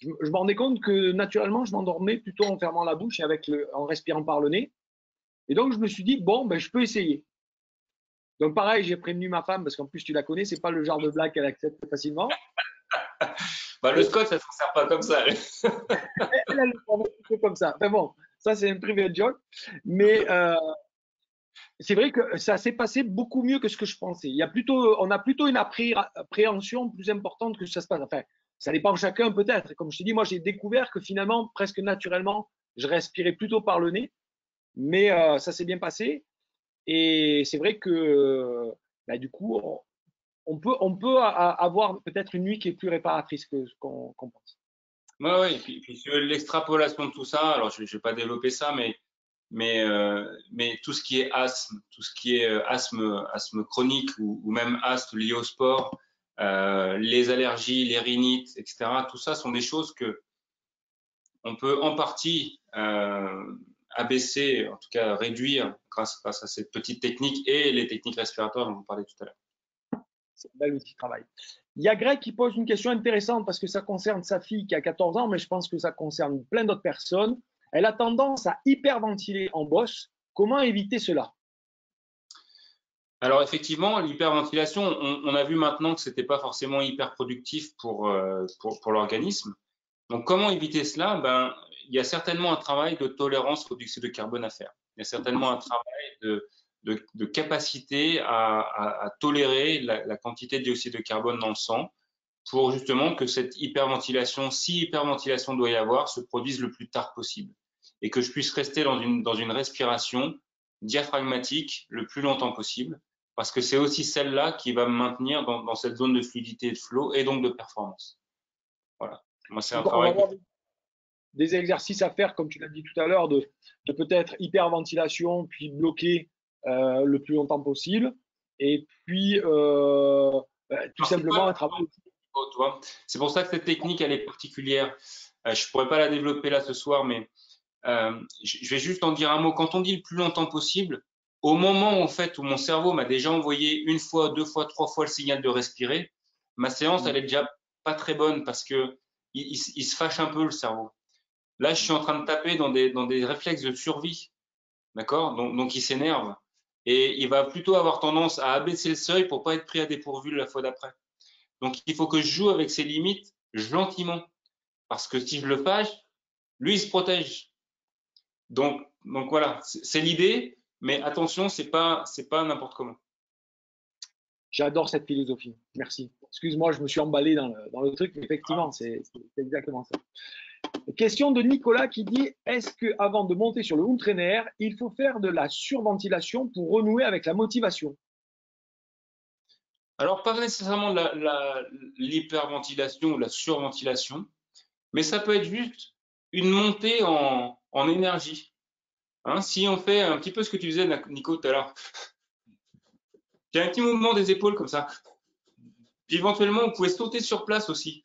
[SPEAKER 1] je me rendais compte que naturellement, je m'endormais plutôt en fermant la bouche et en respirant par le nez. Et donc, je me suis dit, bon, ben, je peux essayer. Donc, pareil, j'ai prévenu ma femme, parce qu'en plus, tu la connais, c'est pas le genre de blague qu'elle accepte facilement.
[SPEAKER 2] Le scotch, ça ne s'en sert pas comme ça.
[SPEAKER 1] Elle le prend comme ça. Enfin bon, ça, c'est un privé joke. Mais c'est vrai que ça s'est passé beaucoup mieux que ce que je pensais. On a plutôt une appréhension plus importante que ça se passe. Enfin, ça dépend de chacun peut-être. Comme je te dis, moi, j'ai découvert que finalement, presque naturellement, je respirais plutôt par le nez. Mais ça s'est bien passé. Et c'est vrai que du coup, on peut avoir peut-être une nuit qui est plus réparatrice que ce qu'on pense.
[SPEAKER 2] Oui, et puis sur l'extrapolation de tout ça, alors je ne vais pas développer ça, mais tout ce qui est asthme, tout ce qui est asthme chronique ou même asthme lié au sport, les allergies, les rhinites, etc., tout ça sont des choses que on peut en partie abaisser, en tout cas réduire grâce à cette petite technique et les techniques respiratoires dont vous parlez tout à l'heure.
[SPEAKER 1] C'est un bel outil de travail. Il y a Greg qui pose une question intéressante parce que ça concerne sa fille qui a 14 ans, mais je pense que ça concerne plein d'autres personnes. Elle a tendance à hyperventiler en bosse. Comment éviter cela?
[SPEAKER 2] Alors effectivement, l'hyperventilation, on a vu maintenant que c'était pas forcément hyper productif pour l'organisme. Donc comment éviter cela? Il y a certainement un travail de tolérance au dioxyde de carbone à faire. Il y a certainement un travail de capacité à tolérer la quantité de dioxyde de carbone dans le sang pour justement que cette hyperventilation, si hyperventilation doit y avoir, se produise le plus tard possible et que je puisse rester dans une respiration diaphragmatique le plus longtemps possible parce que c'est aussi celle-là qui va me maintenir dans cette zone de fluidité et de flow et donc de performance. Voilà. Moi, c'est un
[SPEAKER 1] Donc, on va
[SPEAKER 2] travail
[SPEAKER 1] avoir des exercices à faire, comme tu l'as dit tout à l'heure, de peut-être hyperventilation, puis bloquer le plus longtemps possible. Et puis, tout simplement, un travail.
[SPEAKER 2] C'est pour ça que cette technique, elle est particulière. Je ne pourrais pas la développer là ce soir, mais je vais juste en dire un mot. Quand on dit le plus longtemps possible, au moment en fait, où mon cerveau m'a déjà envoyé 1 fois, 2 fois, 3 fois le signal de respirer, ma séance, elle est déjà pas très bonne parce que il se fâche un peu le cerveau. Là, je suis en train de taper dans des réflexes de survie, d'accord? Donc il s'énerve et il va plutôt avoir tendance à abaisser le seuil pour pas être pris à dépourvu la fois d'après. Donc il faut que je joue avec ses limites gentiment, parce que si je le fâche, lui il se protège. Donc voilà, c'est l'idée, mais attention, c'est pas n'importe comment.
[SPEAKER 1] J'adore cette philosophie. Merci. Excuse-moi, je me suis emballé dans le truc, mais effectivement, c'est exactement ça. Question de Nicolas qui dit, est-ce qu'avant de monter sur le home trainer, il faut faire de la surventilation pour renouer avec la motivation?
[SPEAKER 2] Alors pas nécessairement l'hyperventilation ou la surventilation, mais ça peut être juste une montée en énergie. Hein, si on fait un petit peu ce que tu disais, Nico, tout à l'heure, j'ai un petit mouvement des épaules comme ça. Puis éventuellement, vous pouvez sauter sur place aussi.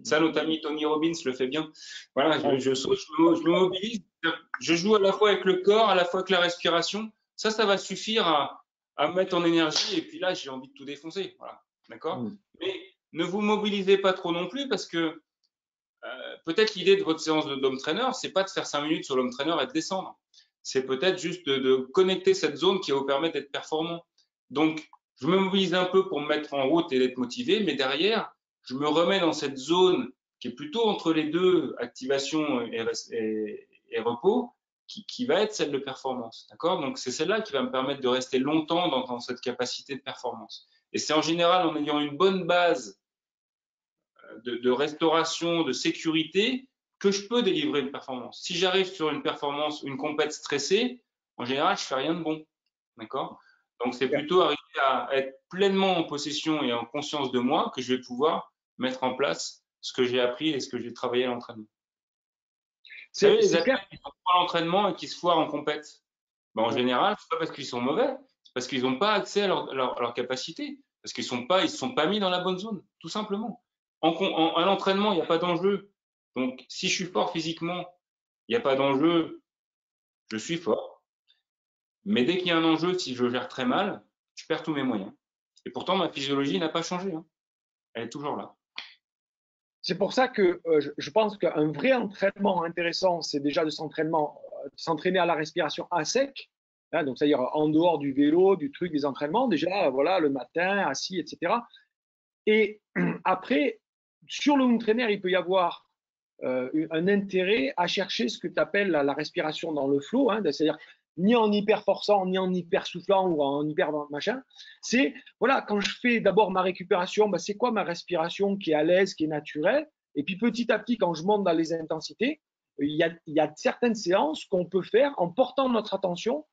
[SPEAKER 2] Ça, notre ami Tony Robbins le fait bien. Voilà, je saute, je me mobilise. Je joue à la fois avec le corps, à la fois avec la respiration. Ça va suffire à me mettre en énergie. Et puis là, j'ai envie de tout défoncer. Voilà, d'accord. Mais ne vous mobilisez pas trop non plus parce que peut-être l'idée de votre séance de home trainer, c'est pas de faire 5 minutes sur l'home trainer et de descendre. C'est peut-être juste de connecter cette zone qui va vous permettre d'être performant. Donc, je me mobilise un peu pour me mettre en route et d'être motivé, mais derrière, je me remets dans cette zone qui est plutôt entre les deux, activation et repos, qui va être celle de performance. D'accord? Donc, c'est celle-là qui va me permettre de rester longtemps dans cette capacité de performance. Et c'est en général en ayant une bonne base de restauration, de sécurité, que je peux délivrer une performance. Si j'arrive sur une performance, une compète stressée, en général, je fais rien de bon. D'accord? Donc, c'est plutôt arriver à être pleinement en possession et en conscience de moi que je vais pouvoir mettre en place ce que j'ai appris et ce que j'ai travaillé à l'entraînement. Vous savez, les athlètes qui sont forts à l'entraînement et qui se foirent en compète, ben, en général, c'est pas parce qu'ils sont mauvais, c'est parce qu'ils n'ont pas accès à leur capacité, parce qu'ils ne se sont pas mis dans la bonne zone, tout simplement. À l'entraînement, il n'y a pas d'enjeu. Donc, si je suis fort physiquement, il n'y a pas d'enjeu, je suis fort. Mais dès qu'il y a un enjeu, si je gère très mal, je perds tous mes moyens. Et pourtant, ma physiologie n'a pas changé. Hein. Elle est toujours là.
[SPEAKER 1] C'est pour ça que je pense qu'un vrai entraînement intéressant, c'est déjà de s'entraîner à la respiration à sec, hein, donc c'est-à-dire en dehors du vélo, du truc, des entraînements, déjà, voilà, le matin, assis, etc. Et après, sur le home trainer, il peut y avoir un intérêt à chercher ce que tu appelles la respiration dans le flow, hein, c'est-à-dire ni en hyper forçant, ni en hyper soufflant ou en hyper machin. C'est, voilà, quand je fais d'abord ma récupération, ben, c'est quoi ma respiration qui est à l'aise, qui est naturelle. Et puis petit à petit, quand je monte dans les intensités, il y a certaines séances qu'on peut faire en portant notre attention,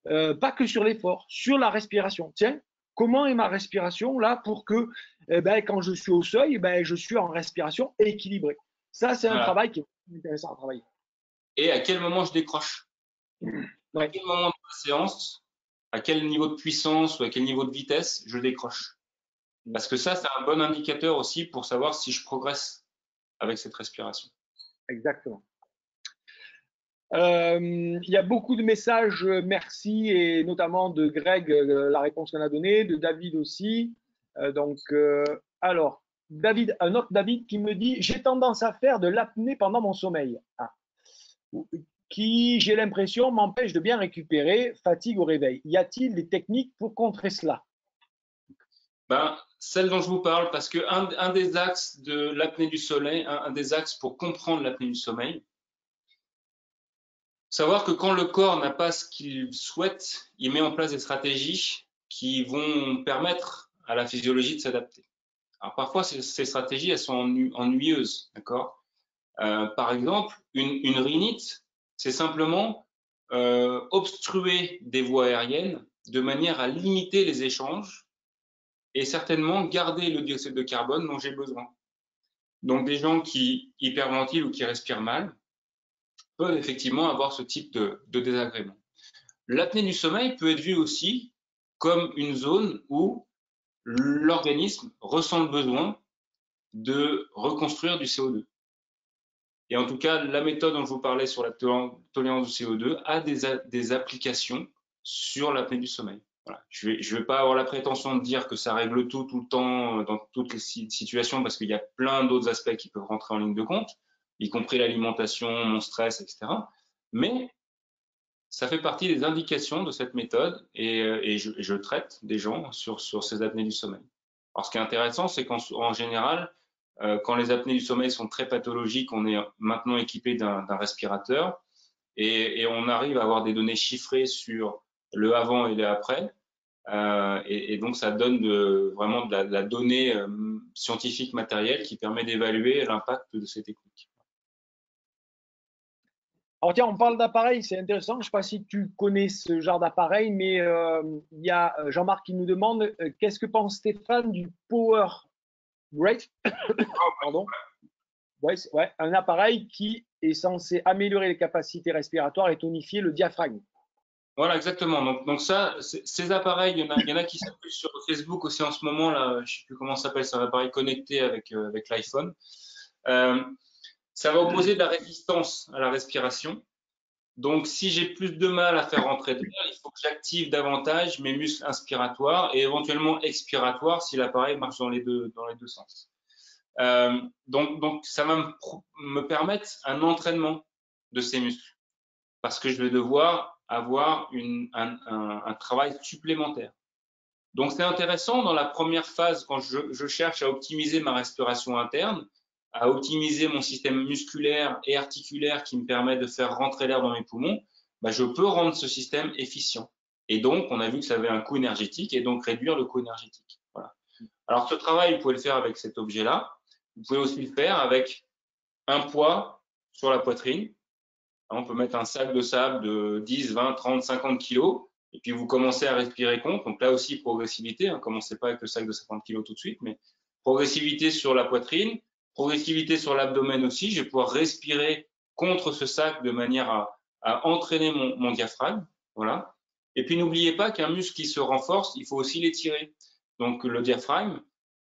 [SPEAKER 1] pas que sur l'effort, sur la respiration. Tiens, comment est ma respiration là pour que ben, quand je suis au seuil, ben, je suis en respiration équilibrée. Ça, c'est un
[SPEAKER 2] Voilà.
[SPEAKER 1] travail qui est intéressant à travailler.
[SPEAKER 2] Et à quel moment je décroche? À
[SPEAKER 1] Ouais.
[SPEAKER 2] quel moment de la séance, à quel niveau de puissance ou à quel niveau de vitesse je décroche? Parce que ça, c'est un bon indicateur aussi pour savoir si je progresse avec cette respiration.
[SPEAKER 1] Exactement. Il y a beaucoup de messages, merci, et notamment de Greg, la réponse qu'on a donnée, de David aussi. Alors, David, un autre David qui me dit, j'ai tendance à faire de l'apnée pendant mon sommeil. Ah. Qui, j'ai l'impression, m'empêche de bien récupérer, fatigue au réveil. Y a-t-il des techniques pour contrer cela?
[SPEAKER 2] Ben, celle dont je vous parle, parce que un des axes de l'apnée du sommeil, un des axes pour comprendre l'apnée du sommeil, savoir que quand le corps n'a pas ce qu'il souhaite, il met en place des stratégies qui vont permettre à la physiologie de s'adapter. Alors parfois, ces stratégies, elles sont ennuyeuses, d'accord? Par exemple, une rhinite, c'est simplement obstruer des voies aériennes de manière à limiter les échanges et certainement garder le dioxyde de carbone dont j'ai besoin. Donc des gens qui hyperventilent ou qui respirent mal peuvent effectivement avoir ce type de désagrément. L'apnée du sommeil peut être vue aussi comme une zone où l'organisme ressent le besoin de reconstruire du CO2. Et en tout cas, la méthode dont je vous parlais sur la tolérance du CO2 a des applications sur l'apnée du sommeil. Voilà. Je vais pas avoir la prétention de dire que ça règle tout le temps dans toutes les situations parce qu'il y a plein d'autres aspects qui peuvent rentrer en ligne de compte, y compris l'alimentation, mon stress, etc. Mais ça fait partie des indications de cette méthode et je traite des gens sur ces apnées du sommeil. Alors, ce qui est intéressant, c'est qu'en général, quand les apnées du sommeil sont très pathologiques, on est maintenant équipé d'un respirateur et on arrive à avoir des données chiffrées sur le avant et le après. Et donc, ça donne vraiment de la donnée scientifique matérielle qui permet d'évaluer l'impact de ces techniques.
[SPEAKER 1] Alors tiens, on parle d'appareil, c'est intéressant. Je ne sais pas si tu connais ce genre d'appareil, mais il y a Jean-Marc qui nous demande qu'est-ce que pense Stéphane du Power Brace, pardon, Brace, ouais, un appareil qui est censé améliorer les capacités respiratoires et tonifier le diaphragme.
[SPEAKER 2] Voilà, exactement. Donc ça, ces appareils, il y en a qui s'appellent sur Facebook aussi en ce moment, là, je sais plus comment ça s'appelle, c'est un appareil connecté avec l'iPhone. Ça va opposer de la résistance à la respiration. Donc, si j'ai plus de mal à faire rentrer d'air, il faut que j'active davantage mes muscles inspiratoires et éventuellement expiratoires si l'appareil marche dans les deux sens. Donc, ça va me permettre un entraînement de ces muscles parce que je vais devoir avoir un travail supplémentaire. Donc, c'est intéressant dans la première phase quand je cherche à optimiser ma respiration interne, à optimiser mon système musculaire et articulaire qui me permet de faire rentrer l'air dans mes poumons, bah, je peux rendre ce système efficient. Et donc, on a vu que ça avait un coût énergétique et donc réduire le coût énergétique. Voilà. Alors, ce travail, vous pouvez le faire avec cet objet-là. Vous pouvez aussi le faire avec un poids sur la poitrine. On peut mettre un sac de sable de 10, 20, 30, 50 kilos. Et puis, vous commencez à respirer contre. Donc là aussi, progressivité. Hein. Commencez pas avec le sac de 50 kilos tout de suite, mais progressivité sur la poitrine, progressivité sur l'abdomen aussi. Je vais pouvoir respirer contre ce sac de manière à entraîner mon diaphragme. Voilà. Et puis, n'oubliez pas qu'un muscle qui se renforce, il faut aussi l'étirer. Donc, le diaphragme,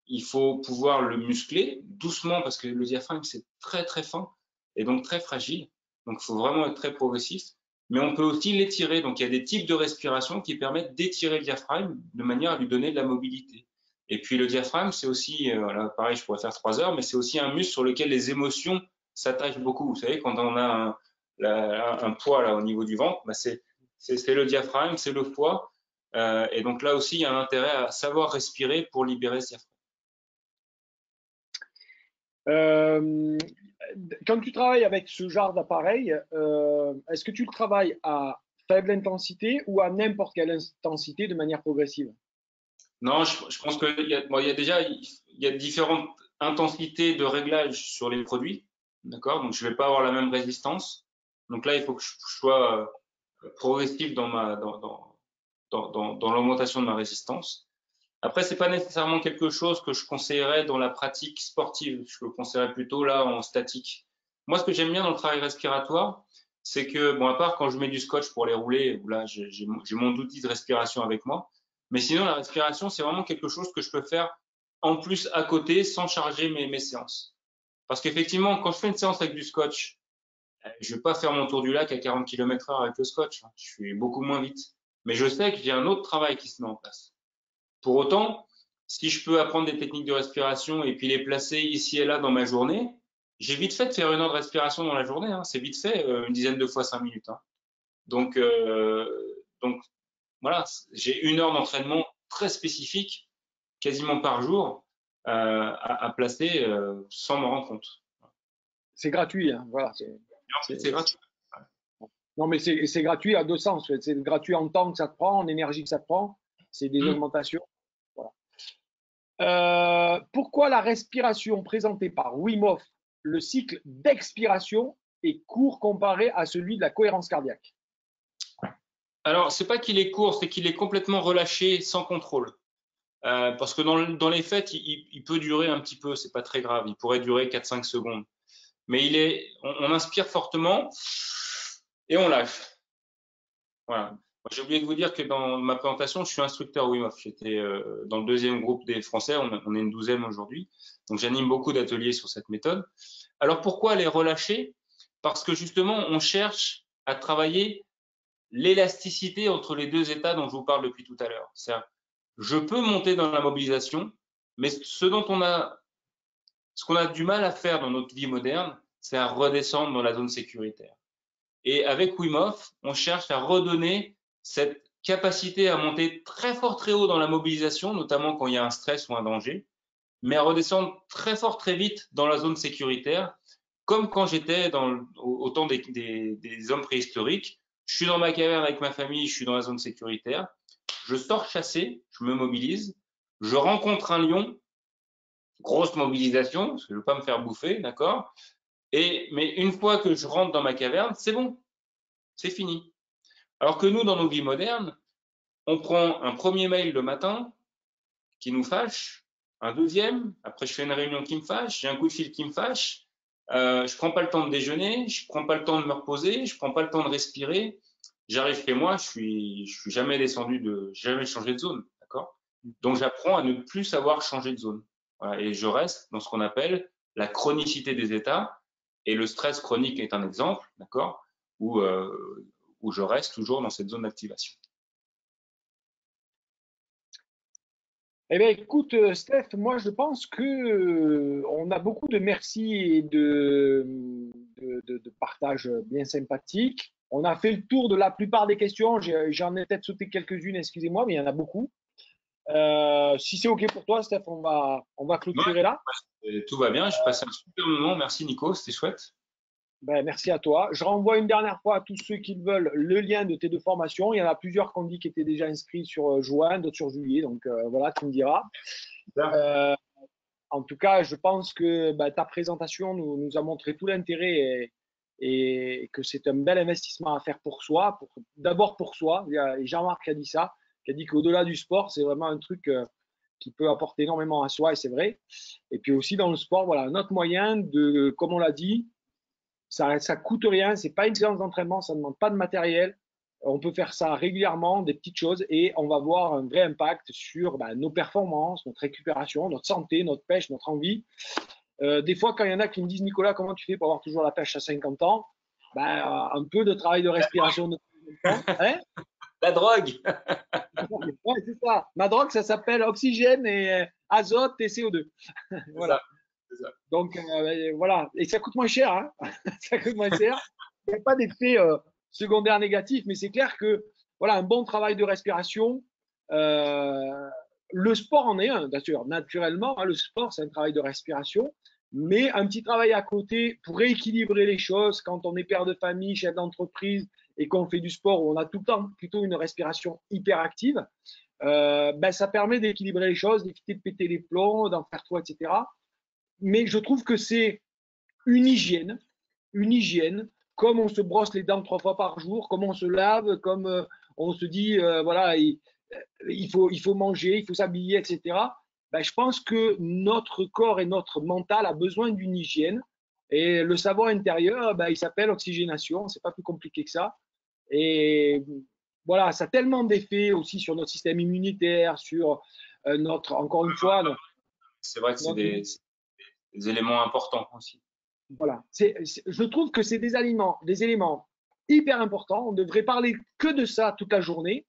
[SPEAKER 2] il faut pouvoir le muscler doucement parce que le diaphragme, c'est très, très fin et donc très fragile. Donc, il faut vraiment être très progressif. Mais on peut aussi l'étirer. Donc, il y a des types de respiration qui permettent d'étirer le diaphragme de manière à lui donner de la mobilité. Et puis, le diaphragme, c'est aussi, voilà, pareil, je pourrais faire 3 heures, mais c'est aussi un muscle sur lequel les émotions s'attachent beaucoup. Vous savez, quand on a un poids là au niveau du ventre, bah c'est le diaphragme, c'est le foie. Et donc là aussi, il y a un intérêt à savoir respirer pour libérer ce diaphragme.
[SPEAKER 1] Quand tu travailles avec ce genre d'appareil, est-ce que tu le travailles à faible intensité ou à n'importe quelle intensité de manière progressive?
[SPEAKER 2] Non, je pense qu'il y a, bon, il y a déjà il y a différentes intensités de réglage sur les produits, d'accord? Donc je vais pas avoir la même résistance. Donc là, il faut que je sois progressif dans l'augmentation de ma résistance. Après, c'est pas nécessairement quelque chose que je conseillerais dans la pratique sportive. Je le conseillerais plutôt là en statique. Moi, ce que j'aime bien dans le travail respiratoire, c'est que, bon, à part quand je mets du scotch pour les rouler, où là, j'ai mon outil de respiration avec moi. Mais sinon, la respiration, c'est vraiment quelque chose que je peux faire en plus à côté sans charger mes séances. Parce qu'effectivement, quand je fais une séance avec du scotch, je vais pas faire mon tour du lac à 40 km/h avec le scotch. Je suis beaucoup moins vite. Mais je sais que j'ai un autre travail qui se met en place. Pour autant, si je peux apprendre des techniques de respiration et puis les placer ici et là dans ma journée, j'ai vite fait de faire 1 heure de respiration dans la journée. Hein. C'est vite fait, une dizaine de fois 5 minutes. Hein. Donc voilà, j'ai 1 heure d'entraînement très spécifique, quasiment par jour, à placer sans m'en rendre compte.
[SPEAKER 1] C'est gratuit, hein, voilà.
[SPEAKER 2] C'est gratuit.
[SPEAKER 1] Non, mais c'est gratuit à deux sens. C'est gratuit en temps que ça te prend, en énergie que ça te prend. C'est des augmentations. Voilà. Pourquoi la respiration présentée par Wim Hof, le cycle d'expiration est court comparé à celui de la cohérence cardiaque?
[SPEAKER 2] Alors, c'est pas qu'il est court, c'est qu'il est complètement relâché sans contrôle. Parce que dans les faits, il peut durer un petit peu, c'est pas très grave. Il pourrait durer 4-5 secondes. Mais on inspire fortement et on lâche. Voilà. J'ai oublié de vous dire que dans ma présentation, je suis instructeur Wim Hof. J'étais dans le 2e groupe des Français. On est une 12e aujourd'hui. Donc, j'anime beaucoup d'ateliers sur cette méthode. Alors, pourquoi les relâcher? Parce que justement, on cherche à travailler l'élasticité entre les deux états dont je vous parle depuis tout à l'heure. C'est-à-dire, je peux monter dans la mobilisation, mais ce qu'on a du mal à faire dans notre vie moderne, c'est à redescendre dans la zone sécuritaire. Et avec Wim Hof, on cherche à redonner cette capacité à monter très fort, très haut dans la mobilisation, notamment quand il y a un stress ou un danger, mais à redescendre très fort, très vite dans la zone sécuritaire, comme quand j'étais au temps des hommes préhistoriques. Je suis dans ma caverne avec ma famille, je suis dans la zone sécuritaire, je sors chasser, je me mobilise, je rencontre un lion, grosse mobilisation, parce que je ne veux pas me faire bouffer, d'accord? Mais une fois que je rentre dans ma caverne, c'est bon, c'est fini. Alors que nous, dans nos vies modernes, on prend un premier mail le matin qui nous fâche, un deuxième, après je fais une réunion qui me fâche, j'ai un coup de fil qui me fâche, je prends pas le temps de déjeuner, je prends pas le temps de me reposer, je prends pas le temps de respirer. J'arrive chez moi, je suis jamais jamais changé de zone, d'accord? Donc j'apprends à ne plus savoir changer de zone. Voilà, et je reste dans ce qu'on appelle la chronicité des états. Et le stress chronique est un exemple, d'accord, où je reste toujours dans cette zone d'activation.
[SPEAKER 1] Eh bien, écoute, Steph, moi, je pense que on a beaucoup de merci et de partage bien sympathiques. On a fait le tour de la plupart des questions. J'en ai peut-être sauté quelques-unes, excusez-moi, mais il y en a beaucoup. Si c'est OK pour toi, Steph, on va clôturer là.
[SPEAKER 2] Ouais, tout va bien, j'ai passé un super moment. Merci Nico, c'était chouette.
[SPEAKER 1] Ben, merci à toi. Je renvoie une dernière fois à tous ceux qui veulent le lien de tes deux formations. Il y en a plusieurs qu'on dit qui étaient déjà inscrits sur juin, d'autres sur juillet. Donc voilà, tu me diras. Euh, En tout cas, je pense que ta présentation nous a montré tout l'intérêt et que c'est un bel investissement à faire pour soi, d'abord pour soi. Il y a Jean-Marc qui a dit ça, qui a dit qu'au-delà du sport, c'est vraiment un truc qui peut apporter énormément à soi, et c'est vrai. Et puis aussi dans le sport, voilà, un autre moyen de, comme on l'a dit, ça coûte rien, c'est pas une séance d'entraînement, ça ne demande pas de matériel. On peut faire ça régulièrement, des petites choses, et on va avoir un vrai impact sur nos performances, notre récupération, notre santé, notre pêche, notre envie. Des fois, quand il y en a qui me disent Nicolas, comment tu fais pour avoir toujours la pêche à 50 ans? Un peu de travail de respiration de temps. Hein.
[SPEAKER 2] La drogue.
[SPEAKER 1] Ouais, c'est ça. Ma drogue, ça s'appelle oxygène et azote et CO2. Voilà.
[SPEAKER 2] C'est ça.
[SPEAKER 1] Donc voilà, et ça coûte moins cher, hein. Ça coûte moins cher. Il n'y a pas d'effet secondaire négatif, mais c'est clair que voilà, un bon travail de respiration, euh, le sport en est un, bien sûr, naturellement, hein, le sport c'est un travail de respiration, mais un petit travail à côté pour rééquilibrer les choses quand on est père de famille, chef d'entreprise et qu'on fait du sport où on a tout le temps plutôt une respiration hyper active, ça permet d'équilibrer les choses, d'éviter de péter les plombs, d'en faire trop, etc. Mais je trouve que c'est une hygiène, comme on se brosse les dents 3 fois par jour, comme on se lave, comme on se dit, voilà, il faut manger, il faut s'habiller, etc. Je pense que notre corps et notre mental a besoin d'une hygiène. Et le savoir intérieur, il s'appelle oxygénation, c'est pas plus compliqué que ça. Et voilà, ça a tellement d'effets aussi sur notre système immunitaire, sur encore une fois,
[SPEAKER 2] C'est vrai que c'est des éléments importants aussi.
[SPEAKER 1] voilà. Je trouve que c'est des éléments hyper importants. On devrait parler que de ça toute la journée.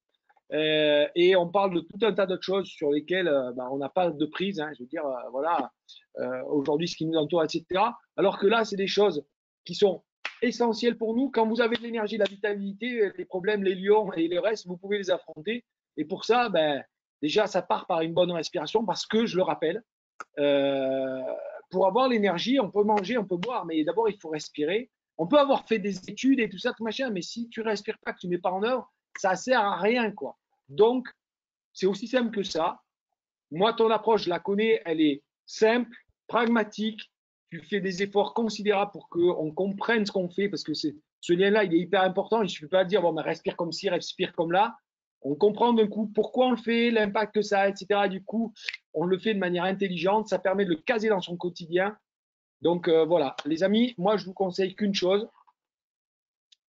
[SPEAKER 1] Et on parle de tout un tas d'autres choses sur lesquelles on n'a pas de prise. Hein, je veux dire, voilà, aujourd'hui, ce qui nous entoure, etc. Alors que là, c'est des choses qui sont essentielles pour nous. Quand vous avez de l'énergie, de la vitalité, les problèmes, les lions et le reste, vous pouvez les affronter. Et pour ça, déjà, ça part par une bonne respiration parce que, je le rappelle, euh, pour avoir l'énergie, on peut manger, on peut boire, mais d'abord, il faut respirer. On peut avoir fait des études et tout ça, tout machin, mais si tu ne respires pas, que tu ne mets pas en œuvre, ça ne sert à rien, quoi. Donc, c'est aussi simple que ça. Moi, ton approche, je la connais, elle est simple, pragmatique. Tu fais des efforts considérables pour qu'on comprenne ce qu'on fait, parce que ce lien-là, il est hyper important. Il ne suffit pas de dire, bon, respire comme ci, respire comme là. On comprend d'un coup pourquoi on le fait, l'impact que ça a, etc. Du coup, on le fait de manière intelligente. Ça permet de le caser dans son quotidien. Donc, voilà, les amis, moi, je vous conseille qu'une chose.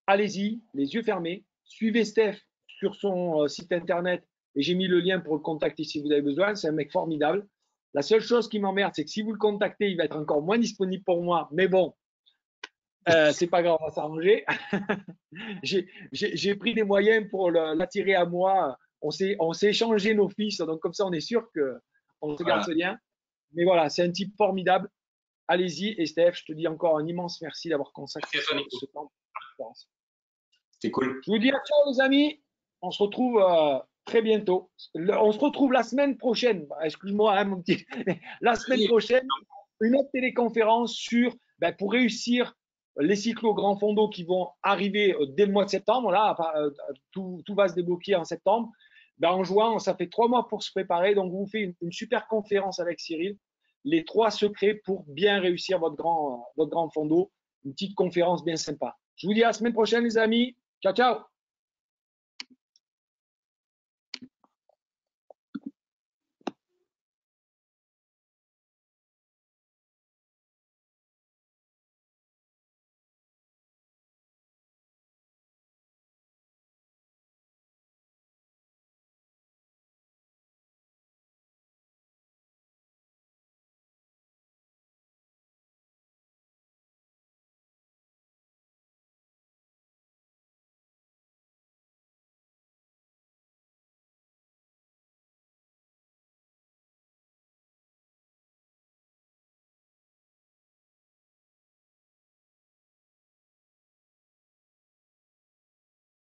[SPEAKER 1] Allez-y, les yeux fermés. Suivez Steph sur son site internet et j'ai mis le lien pour le contacter si vous avez besoin. C'est un mec formidable. La seule chose qui m'emmerde, c'est que si vous le contactez, il va être encore moins disponible pour moi. Mais bon, C'est pas grave, on va s'arranger. J'ai pris des moyens pour l'attirer à moi. On s'est échangé nos fils, donc comme ça, on est sûr qu'on se garde
[SPEAKER 2] Voilà.
[SPEAKER 1] ce lien. Mais voilà, c'est un type formidable. Allez-y. Et Steph, je te dis encore un immense merci d'avoir consacré
[SPEAKER 2] Merci à toi, Nico.
[SPEAKER 1] ce temps.
[SPEAKER 2] C'était cool.
[SPEAKER 1] Je vous dis à ciao, les amis. On se retrouve très bientôt. On se retrouve la semaine prochaine. Excuse-moi, hein, mon petit. La semaine prochaine, une autre téléconférence sur pour réussir les cyclos grands fonds qui vont arriver dès le mois de septembre. Là, tout va se débloquer en septembre. En juin, ça fait 3 mois pour se préparer. Donc, on vous fait une super conférence avec Cyril. Les 3 secrets pour bien réussir votre grand fondo. Une petite conférence bien sympa. Je vous dis à la semaine prochaine, les amis. Ciao, ciao.